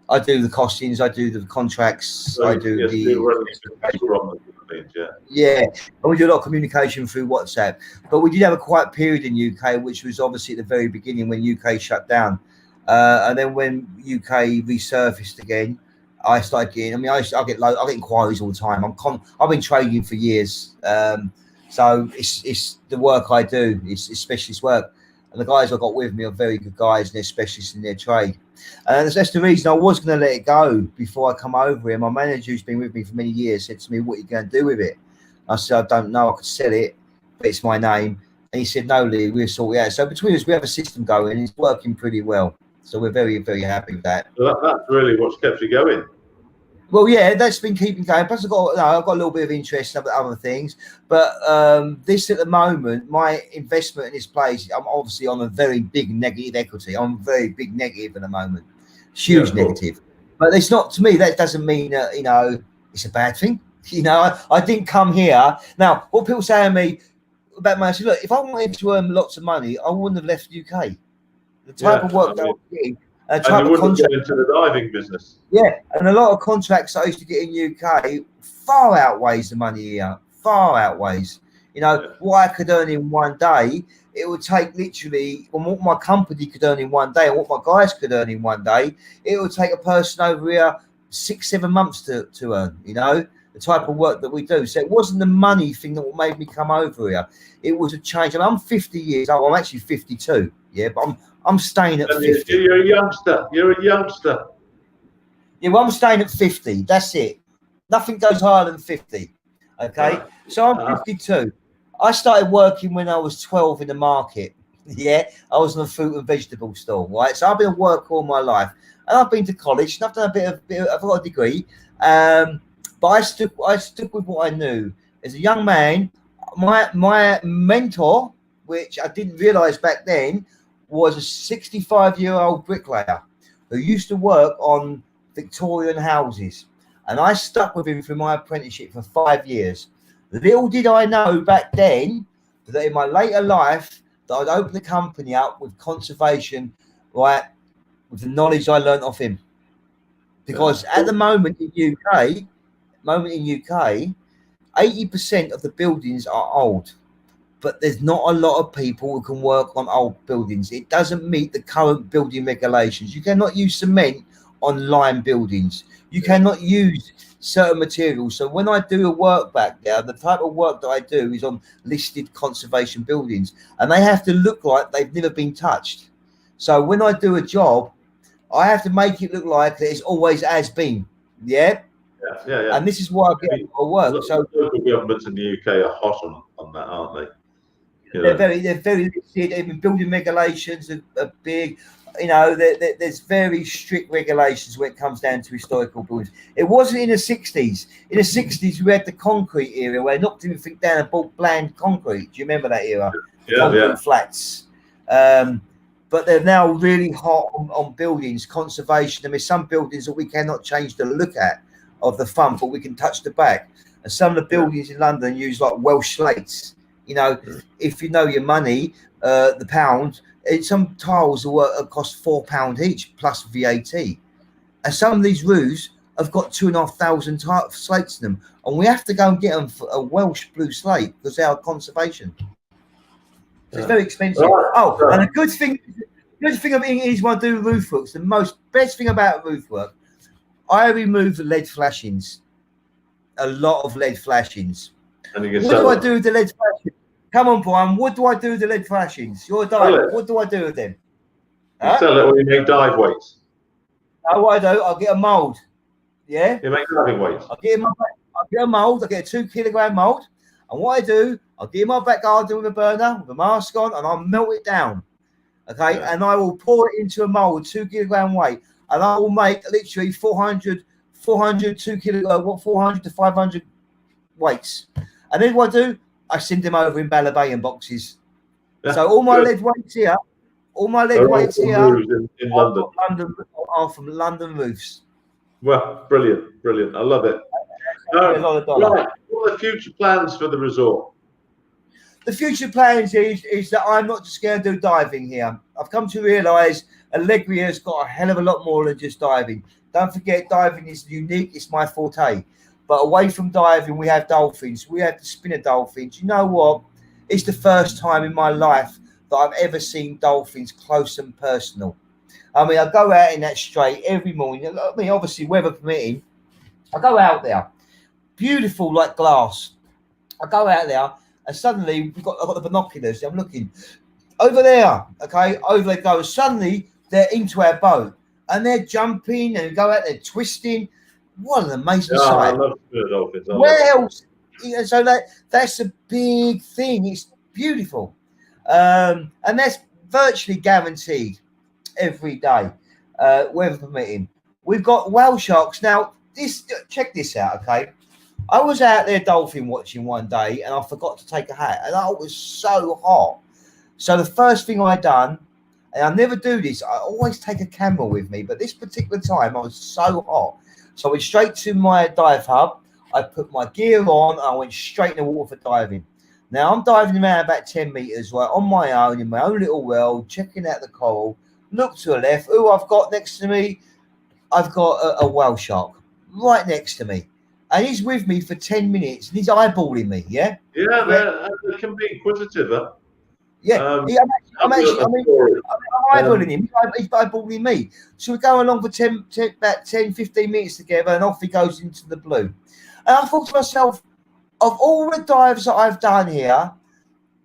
I do the costings, I do the contracts, so I do yeah, and we do a lot of communication through WhatsApp. But we did have a quiet period in UK, which was obviously at the very beginning when UK shut down, and then when UK resurfaced again, I started getting. I mean, I get inquiries all the time. I've been trading for years, so it's the work I do. It's specialist work, and the guys I got with me are very good guys, and they're specialists in their trade. And that's the reason I was going to let it go before I come over here. My manager, who's been with me for many years, said to me, "What are you going to do with it?" I said, "I don't know. I could sell it, but it's my name." And he said, "No, Lee, we'll sort it out." So between us, we have a system going. It's working pretty well. So we're very, very happy with that. So that's really what's kept you going. Well, yeah, that's been keeping going. Plus, I've got a little bit of interest in other things. But this at the moment, my investment in this place, I'm obviously on a very big negative equity. I'm very big negative at the moment, huge negative. But it's not, to me, that doesn't mean that, it's a bad thing. I didn't come here. Now, what people say to me about money, I say, look, if I wanted to earn lots of money, I wouldn't have left the UK. The type of work that I was getting. And you wouldn't get into the diving business. Yeah, and a lot of contracts I used to get in UK far outweighs the money here. Far outweighs. What I could earn in one day, it would take literally, and what my company could earn in one day, and what my guys could earn in one day, it would take a person over here 6-7 months to earn. The type of work that we do. So it wasn't the money thing that made me come over here. It was a change. I mean, I'm 50 years old. I'm actually 52. Yeah, but I'm staying at 50. You're a youngster. You're a youngster. Yeah, well, I'm staying at 50. That's it. Nothing goes higher than 50. Okay? So I'm 52. I started working when I was 12 in the market. Yeah? I was in a fruit and vegetable stall, right? So I've been at work all my life. And I've been to college and I've done a bit of I've got a degree. But I stuck with what I knew. As a young man, my mentor, which I didn't realise back then, was a 65-year-old bricklayer who used to work on Victorian houses. And I stuck with him through my apprenticeship for 5 years. Little did I know back then that in my later life that I'd open the company up with conservation, right, with the knowledge I learned off him. Because at the moment in UK, 80% of the buildings are old, but there's not a lot of people who can work on old buildings. It doesn't meet the current building regulations. You cannot use cement on lime buildings. You cannot use certain materials. So when I do a work back there, the type of work that I do is on listed conservation buildings, and they have to look like they've never been touched. So when I do a job, I have to make it look like it's always has been. Yeah. Yeah. And this is why I get a lot of work. So local governments in the UK are hot on that, aren't they? They're very listed. Even building regulations are big. You know, there's very strict regulations when it comes down to historical buildings. It wasn't in the 60s. In the 60s, we had the concrete era where they knocked everything down and bought bland concrete. Do you remember that era? Concrete flats. But they're now really hot on buildings, conservation. I mean, some buildings that we cannot change the look of the front, but we can touch the back. And some of the buildings in London use like Welsh slates. You know, if you know your money, the pound, some tiles will cost £4 each plus VAT. And some of these roofs have got 2,500 slates in them. And we have to go and get them for a Welsh blue slate because they are conservation. So it's very expensive. And a good thing of it is when I do roof works, the best thing about roof work, I remove the lead flashings. A lot of lead flashings. And you can what do I do with the lead flashings? Come on, Brian. What do I do with the lead flashings? You're a diver. What do I do with them? You sell it or you make dive weights. No, what I do, I'll get a mould. Yeah? You make diving weights. I'll get a mould. I get a 2 kilogram mould. And what I do, I'll get in my back garden with a burner, with a mask on, and I'll melt it down. Okay? Yeah. And I will pour it into a mould, 2 kilogram weight. And I will make literally 400 to 500 weights. And then what I do, I send them over in Balabayan boxes. Yeah, so all my lead weights here, in London are from London roofs. Well, brilliant. I love it. Right. What are the future plans for the resort? The future plans is that I'm not just going to do diving here. I've come to realise Alegria's got a hell of a lot more than just diving. Don't forget, diving is unique. It's my forte. But away from diving, we have dolphins. We have the spinner dolphins. You know what? It's the first time in my life that I've ever seen dolphins close and personal. I mean, I go out in that strait every morning. I mean, obviously, weather permitting, I go out there. Beautiful like glass. I go out there and suddenly I've got the binoculars. I'm looking over there. Okay, over they go. Suddenly they're into our boat and they're jumping and go out there twisting. What an amazing sight! I love dolphins. Where else? So that's a big thing. It's beautiful, and that's virtually guaranteed every day, weather permitting. We've got whale sharks now. Check this out, okay? I was out there dolphin watching one day, and I forgot to take a hat, and it was so hot. So the first thing I done, and I never do this, I always take a camera with me, but this particular time I was so hot. So I went straight to my dive hub. I put my gear on. And I went straight in the water for diving. Now I'm diving around about 10 meters, right, on my own in my own little world, checking out the coral. Look to the left. Who I've got next to me? I've got a whale shark right next to me, and he's with me for 10 minutes, and he's eyeballing me. Yeah. Yeah, they can be inquisitive. Huh? Yeah, I'm eyeballing him. He's eyeballing me. So we go along for about 10, 15 minutes together, and off he goes into the blue. And I thought to myself, of all the dives that I've done here,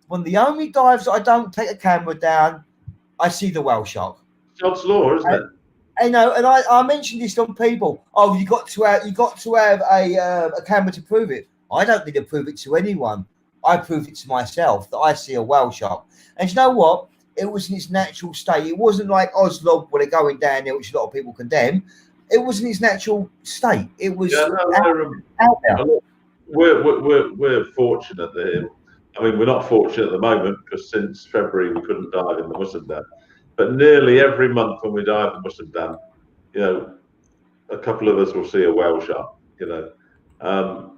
one of the only dives that I don't take a camera down, I see the whale shark. God's law, isn't it? You know, and I mentioned this on people. Oh, you got to have a camera to prove it. I don't need to prove it to anyone. I prove it to myself that I see a whale shark. And you know what? It was in its natural state. It wasn't like Oslo where they're going down there, which a lot of people condemn. It was in its natural state. It was out there. We're fortunate that. I mean, we're not fortunate at the moment because since February we couldn't dive in the Muslim Dam. But nearly every month when we dive in the Muslim Dam, you know, a couple of us will see a whale shark. You know,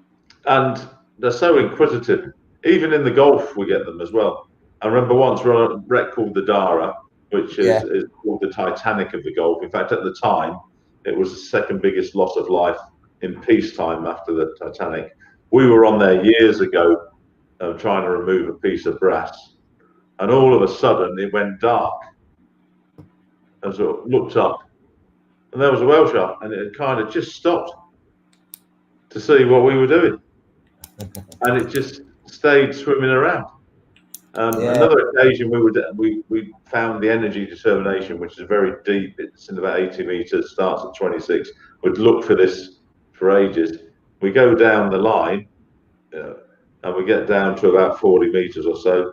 and they're so inquisitive. Even in the Gulf, we get them as well. I remember once we were on a wreck called the Dara, which is called the Titanic of the Gulf. In fact, at the time, it was the second biggest loss of life in peacetime after the Titanic. we were on there years ago trying to remove a piece of brass, and all of a sudden it went dark. I sort of looked up, and there was a whale shark, and it kind of just stopped to see what we were doing, and it just stayed swimming around. Another occasion, we found the energy determination, which is very deep. It's in about 80 meters, starts at 26. We'd looked for this for ages. We go down the line, and we get down to about 40 meters or so.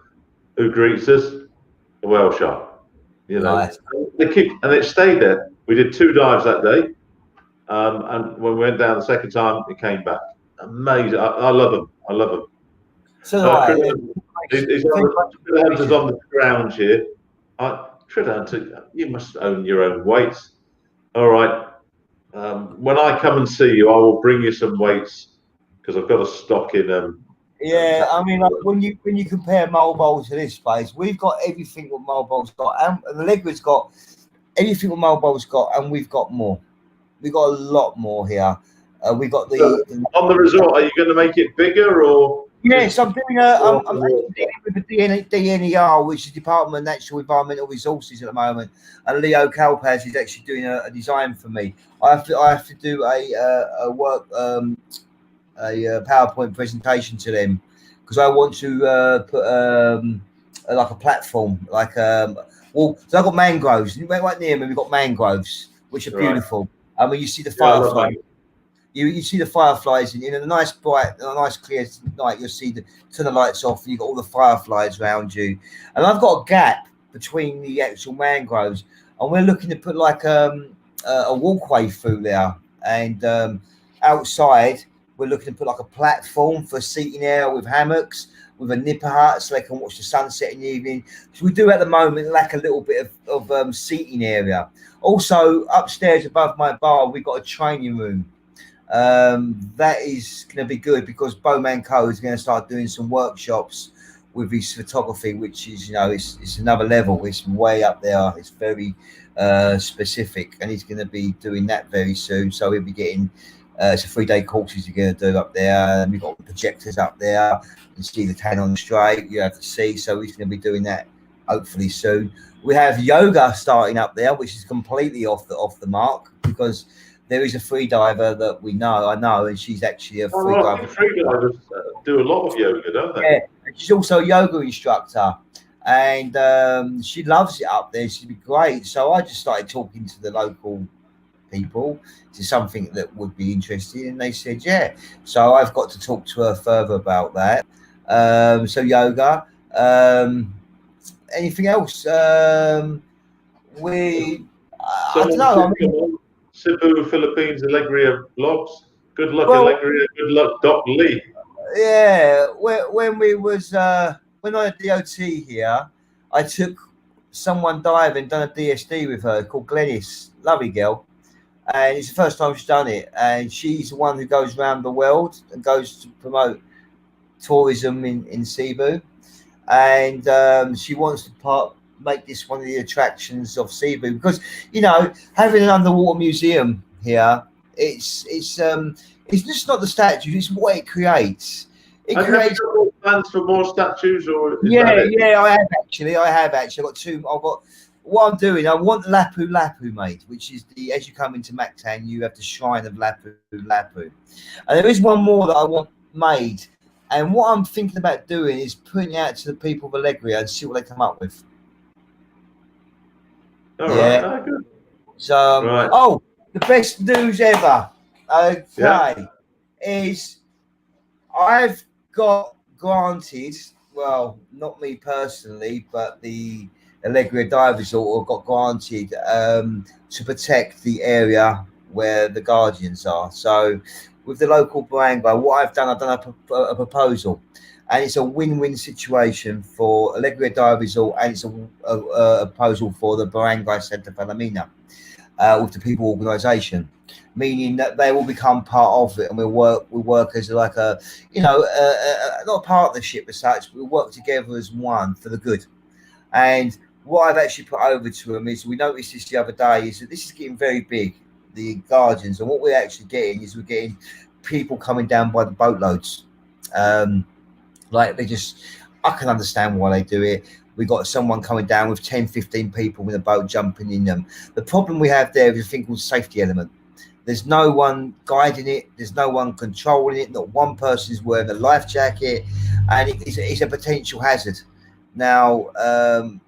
Who greets us? A whale shark. Nice. And it stayed there. We did 2 dives that day, and when we went down the second time, it came back. Amazing. I love them. I love them. So He's on the ground here. Hunter, you must own your own weights. All right. When I come and see you, I will bring you some weights because I've got a stock in. Yeah, I mean, like, when you compare mobile to this place, we've got everything what mobile's got, and Alegria's got everything what mobile's got, and we've got more. We've got a lot more here. We got on the resort. Are you going to make it bigger or? Yes, I'm doing I'm dealing with the DNER, which is Department of Natural Environmental Resources at the moment, and Leo Kalpaz is actually doing a design for me. I have to do a PowerPoint presentation to them because I want to put like a platform, like so I've got mangroves right near me. We've got mangroves which are beautiful. I mean, you see the fireflies. You see the fireflies in a nice bright, a nice clear night. You'll see turn the lights off, and you've got all the fireflies around you. And I've got a gap between the actual mangroves, and we're looking to put like a walkway through there. And outside, we're looking to put like a platform for seating area with hammocks, with a nipper hut, so they can watch the sunset in the evening. So we do at the moment lack a little bit of seating area. Also, upstairs above my bar, we've got a training room. That is going to be good because Bowman Co is going to start doing some workshops with his photography, which is, it's another level. It's way up there. It's very specific, and he's going to be doing that very soon. So he'll be getting it's a 3-day course he's going to do up there. And we've got projectors up there. You can see the tan on the straight. You have to see. So he's going to be doing that hopefully soon. We have yoga starting up there, which is completely off the mark because there is a free diver that I know, and she's actually a free diver. Free divers do a lot of yoga, don't they? Yeah, and she's also a yoga instructor, and she loves it up there. She'd be great. So I just started talking to the local people to something that would be interesting, and they said, yeah. So I've got to talk to her further about that. So yoga. Anything else? I don't know. Cebu, Philippines, Alegria vlogs. Good luck, Alegria. Good luck, Doc Lee. Yeah, when I had DOT here, I took someone diving, done a DSD with her called Glennis, lovely girl, and it's the first time she's done it. And she's the one who goes around the world and goes to promote tourism in Cebu, and she wants to make this one of the attractions of Cebu because having an underwater museum here, it's just not the statues, it's what it creates. Have you got plans for more statues, or I have actually. I've got what I'm doing. I want Lapu Lapu made, which is as you come into Mactan, you have the shrine of Lapu Lapu, and there is one more that I want made. And what I'm thinking about doing is putting it out to the people of Alegria and see what they come up with. All right. Good. So, the best news ever, is I've got granted, well, not me personally, but the Alegria Dive Resort got granted to protect the area where the Guardians are. So with the local barangay, what I've done a proposal, and it's a win-win situation for Alegria Dive Resort, and it's a proposal for the Barangay Santa Filomena with the people organisation, meaning that they will become part of it, and we work as like a not a partnership as such, but we work together as one for the good. And what I've actually put over to them is, we noticed this the other day, is that this is getting very big, the Guardians, and what we're actually getting is we're getting people coming down by the boatloads, Like I can understand why they do it. We got someone coming down with 10, 15 people in a boat jumping in them. The problem we have there is a thing called safety element. There's no one guiding it. There's no one controlling it. Not one person is wearing a life jacket, and it's a potential hazard. Now,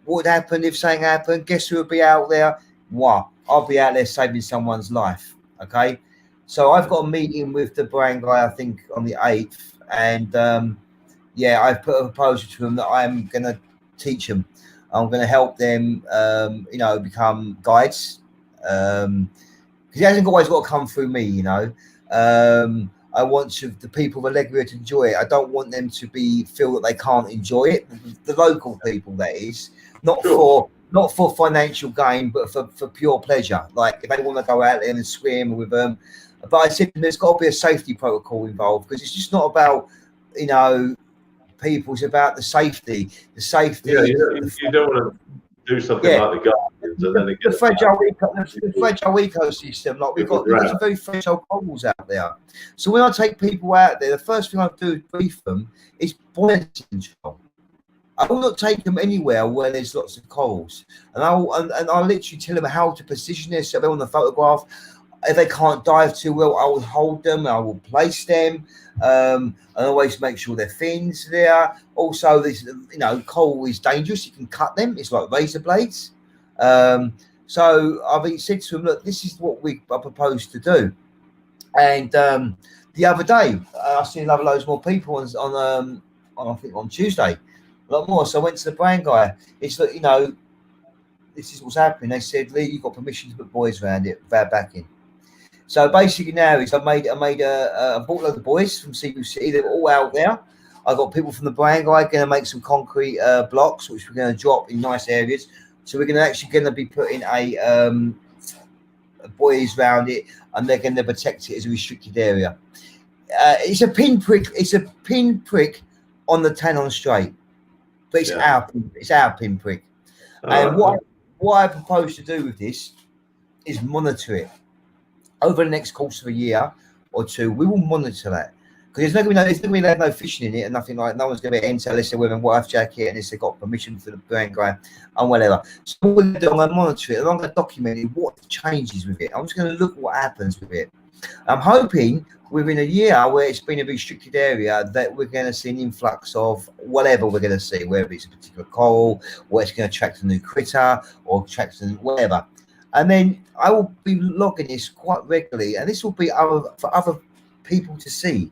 what would happen if something happened? Guess who would be out there? What? I'll be out there saving someone's life. Okay. So I've got a meeting with the brand guy, I think, on the 8th, and I've put a proposal to him that I'm going to teach them. I'm going to help them, become guides. Because it hasn't always got to come through me, I want the people of Alegria to enjoy it. I don't want them to feel that they can't enjoy it. The local people, that is, not for financial gain, but for pure pleasure. Like if they want to go out there and swim with them. But I said there's got to be a safety protocol involved, because it's just not about people. It's about the safety. Yeah, you don't want to do something like the Guardians and then the fragile ecosystem. Like there's very fragile corals out there. So when I take people out there, the first thing I do is brief them is buoyancy control. I will not take them anywhere where there's lots of corals, and I'll literally tell them how to position themselves on the photograph. If they can't dive too well, I will hold them. I will place them. And always make sure their fins are there. Also, this coral is dangerous. You can cut them. It's like razor blades. So I've said to them, look, this is what I propose to do. And the other day, I seen loads more people on I think on Tuesday, a lot more. So I went to the brand guy. It's like, this is what's happening. They said, Lee, you've got permission to put buoys around it without backing. So basically now is I bought a load of boys from Cebu City. They're all out there. I've got people from the brand guy going to make some concrete blocks, which we're going to drop in nice areas. So we're going to be putting a buoys around it, and they're going to protect it as a restricted area. It's a pinprick. It's a pinprick on the Tannon Strait, but it's our pinprick. And what I propose to do with this is monitor it. Over the next course of a year or two, we will monitor that, because there's going to be no fishing in it and nothing like. No one's going to be enter unless they're wearing a life jacket, unless they've got permission for the brand guy and whatever. So what we're going to do, I'm going to monitor it and I'm going to document it, what changes with it. I'm just going to look at what happens with it. I'm hoping within a year, where it's been a restricted area, that we're going to see an influx of whatever we're going to see, whether it's a particular coral, or it's going to attract a new critter, or attract whatever. And then I will be logging this quite regularly, and this will be for other people to see.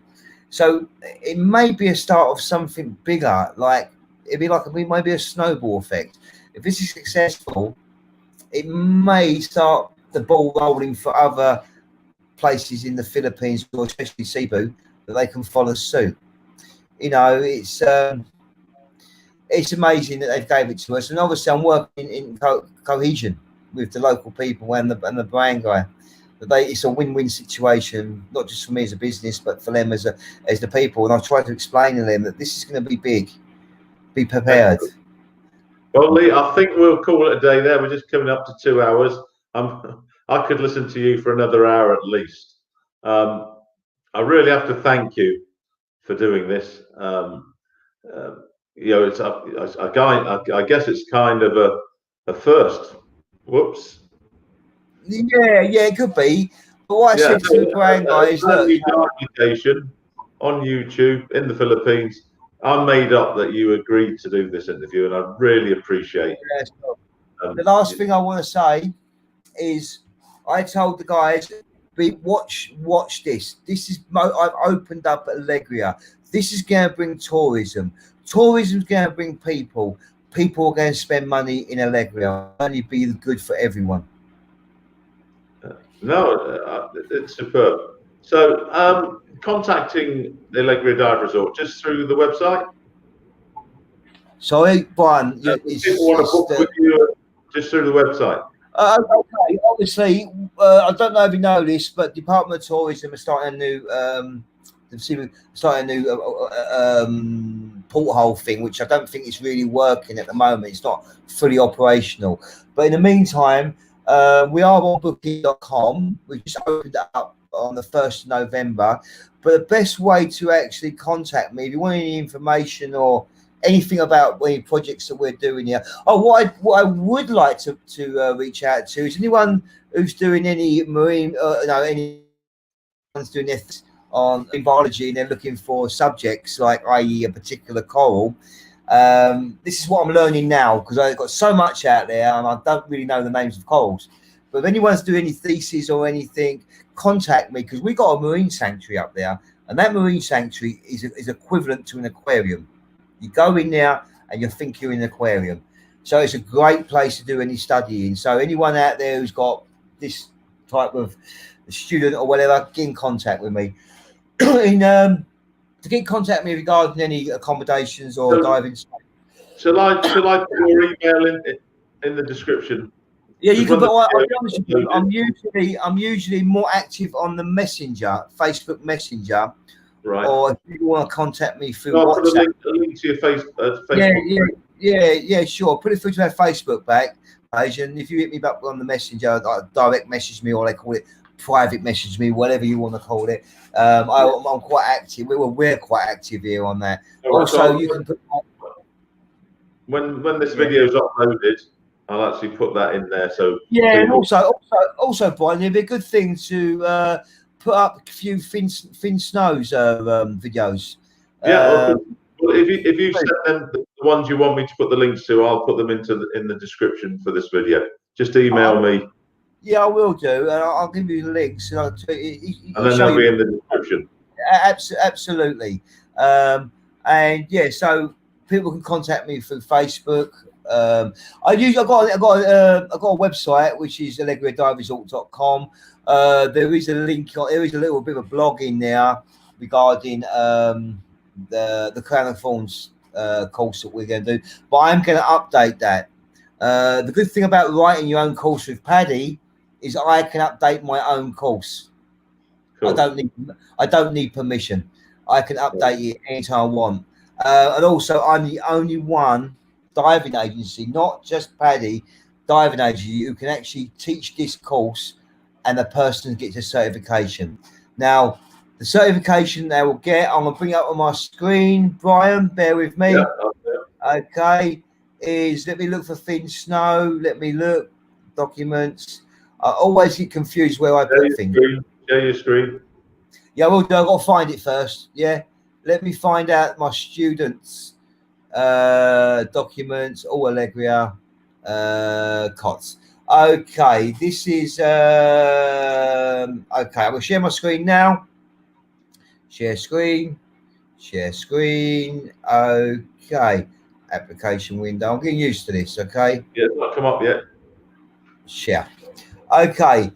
So it may be a start of something bigger, like it might be a snowball effect. If this is successful, it may start the ball rolling for other places in the Philippines, or especially Cebu, that they can follow suit. It's amazing that they've gave it to us, and obviously I'm working in cohesion with the local people and the brand guy. It's a win-win situation, not just for me as a business, but for them as the people. And I've tried to explain to them that this is going to be big. Be prepared. Well, Lee, I think we'll call it a day there. We're just coming up to 2 hours. I could listen to you for another hour at least. I really have to thank you for doing this. It's I guess it's kind of a first. Whoops. Yeah, it could be. But what I said to the brand guy is that application on YouTube in the Philippines. I'm made up that you agreed to do this interview, and I really appreciate it. The last thing I want to say is I told the guys, watch this. This is I've opened up Alegria. This is going to bring tourism. Tourism is going to bring people. People are going to spend money in Alegria. Only be good for everyone. No, it's superb. So, contacting the Alegria Dive Resort just through the website. Sorry, Brian. People want to book with you just through the website. Okay. Obviously, I don't know if you know this, but Department of Tourism is starting a new. Porthole thing, which I don't think is really working at the moment. It's not fully operational. But in the meantime, we are on booking.com. We just opened it up on the 1st of November. But the best way to actually contact me, if you want any information or anything about any projects that we're doing here. Oh, what I would like to reach out to is anyone who's doing any marine, anyone's doing this on biology and they're looking for subjects like, i.e., a particular coral. This is what I'm learning now because I've got so much out there and I don't really know the names of corals. But if anyone's doing any theses or anything, contact me because we got a marine sanctuary up there, and that marine sanctuary is equivalent to an aquarium. You go in there and you think you're in an aquarium. So it's a great place to do any studying. So anyone out there who's got this type of student or whatever, get in contact with me. To get in contact with me regarding any accommodations or diving. Shall I put your email in the description? Yeah, you can. But I'll be honest with you, I'm usually more active on the Messenger, Facebook Messenger. Right. Or if you want to contact me through I'll WhatsApp. put a link to your Facebook. Yeah, sure. Put it through to our Facebook page, and if you hit me back on the Messenger, like direct message me, or they call it private message me, whatever you want to call it. I'm quite active. We're quite active here on that. Also, you can put when this video is uploaded, I'll actually put that in there. So yeah, and also, Brian, it'd be a good thing to put up a few Finn Snow's videos. Yeah, well, if you send them the ones you want me to put the links to, I'll put them in the description for this video. Just email me. Yeah, I will do, and I'll give you the links, and then they'll be in the description. Absolutely, and yeah, so people can contact me through Facebook. I've got a website which is AlegriaDiveResort.com. There is a link. There is a little bit of a blog in there regarding the Crown of Thorns course that we're going to do. But I'm going to update that. The good thing about writing your own course with PADI is I can update my own course. Cool. I don't need permission. I can update it anytime I want. And also, I'm the only one diving agency, not just PADI, diving agency who can actually teach this course, and the person gets a certification. Now, the certification they will get, I'm going to bring it up on my screen. Brian, bear with me. Yeah, okay. Let me look for Finn Snow. Let me look. Documents. I always get confused where I put things. Share your screen. Yeah, well, I've got to find it first. Yeah. Let me find out my students' documents. Oh, Alegria. COTS. Okay, this is okay. I will share my screen now. Share screen. Okay, application window. I'm getting used to this. Okay. Yeah, it's not come up yet. Share. Okay.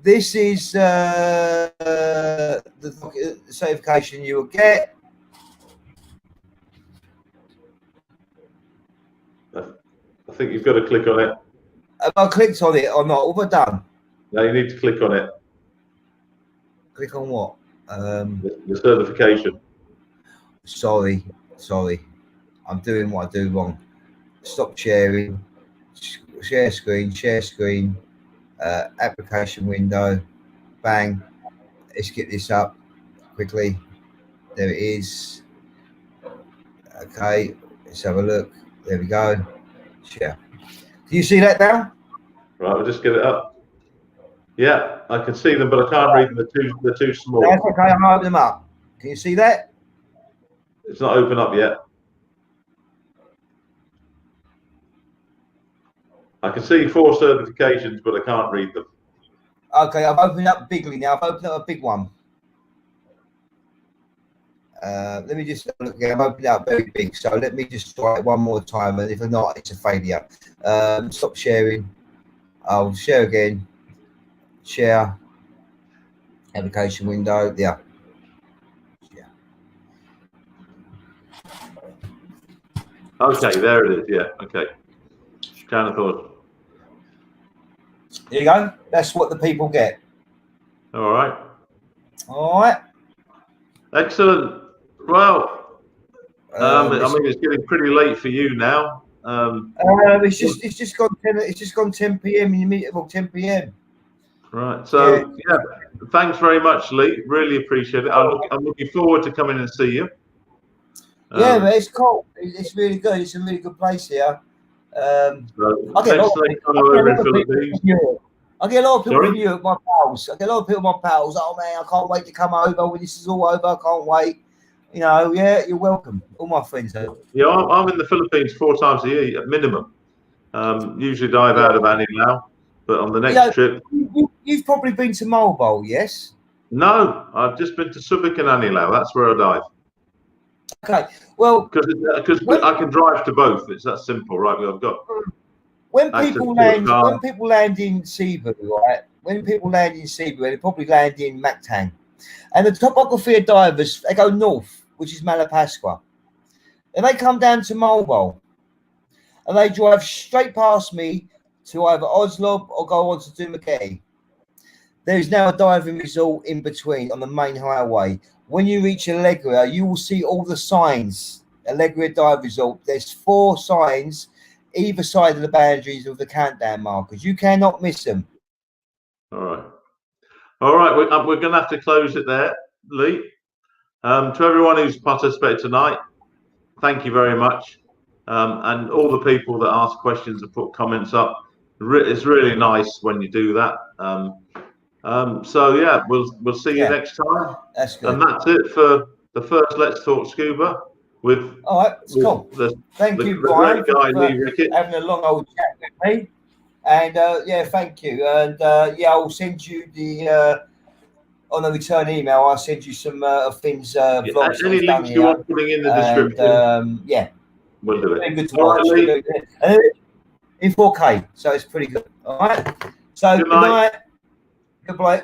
This is the certification you will get. I think you've got to click on it. Have I clicked on it or not? What have I done? No, you need to click on it. Click on what? The certification. Sorry. I'm doing what I do wrong. Stop sharing. Share screen. Application window. Bang. Let's get this up quickly. There it is. Okay. Let's have a look. There we go. Share. Do you see that now? Right, we'll just get it up. Yeah, I can see them, but I can't read them. They're too small. That's okay. I'm opening them up. Can you see that? It's not open up yet. I can see 4 certifications, but I can't read them. Okay, I've opened up bigly now. I've opened up a big one. Let me just look again. I've opened it up very big, so let me just try it one more time, and if not, it's a failure. Stop sharing. I'll share again. Share. Application window. Yeah. Okay, there it is. Yeah. Okay. Crown of Thorns. There you go. That's what the people get. All right. All right. Excellent. Well, I mean, it's getting pretty late for you now. It's just gone 10 p.m. in the meeting. Well, 10 p.m. Right. So yeah, thanks very much, Lee. Really appreciate it. I'm looking forward to coming and see you. Yeah, but it's cool. It's really good. It's a really good place here. So I get a lot of people in Europe, my pals. I get a lot of people, my pals. Oh man, I can't wait to come over when this is all over. I can't wait. You know, yeah, you're welcome. All my friends are. Yeah, I'm in the Philippines 4 times a year at minimum. Usually dive out of Anilao, but on the next trip. You've probably been to Mobile, yes? No, I've just been to Subic and Anilao. That's where I dive. Okay, well, because I can drive to both. It's that simple, right? I've got. When people land in Cebu, right? When people land in Cebu, they probably land in Mactan, and the topography of divers, they go north, which is Malapascua, and they come down to Mobile, and they drive straight past me to either Oslo or go on to Dumaguete. There is now a diving resort in between on the main highway. When you reach Alegria, you will see all the signs. Alegria Dive Resort. There's 4 signs either side of the boundaries of the countdown markers. You cannot miss them. All right. We're going to have to close it there, Lee. To everyone who's participated tonight, thank you very much. And all the people that ask questions and put comments up. It's really nice when you do that. So yeah, we'll see you next time. That's good. And that's it for the first Let's Talk Scuba with. All right, it's cool. Thank you, Brian, for Lee Ricketts, having a long old chat with me. And yeah, thank you. And yeah, I'll send you the on the return email. I'll send you some things. Vlogs any links you want putting in the description. Yeah, we'll do it. Pretty good to watch. In 4K, so it's pretty good. All right. So good night. Goodbye.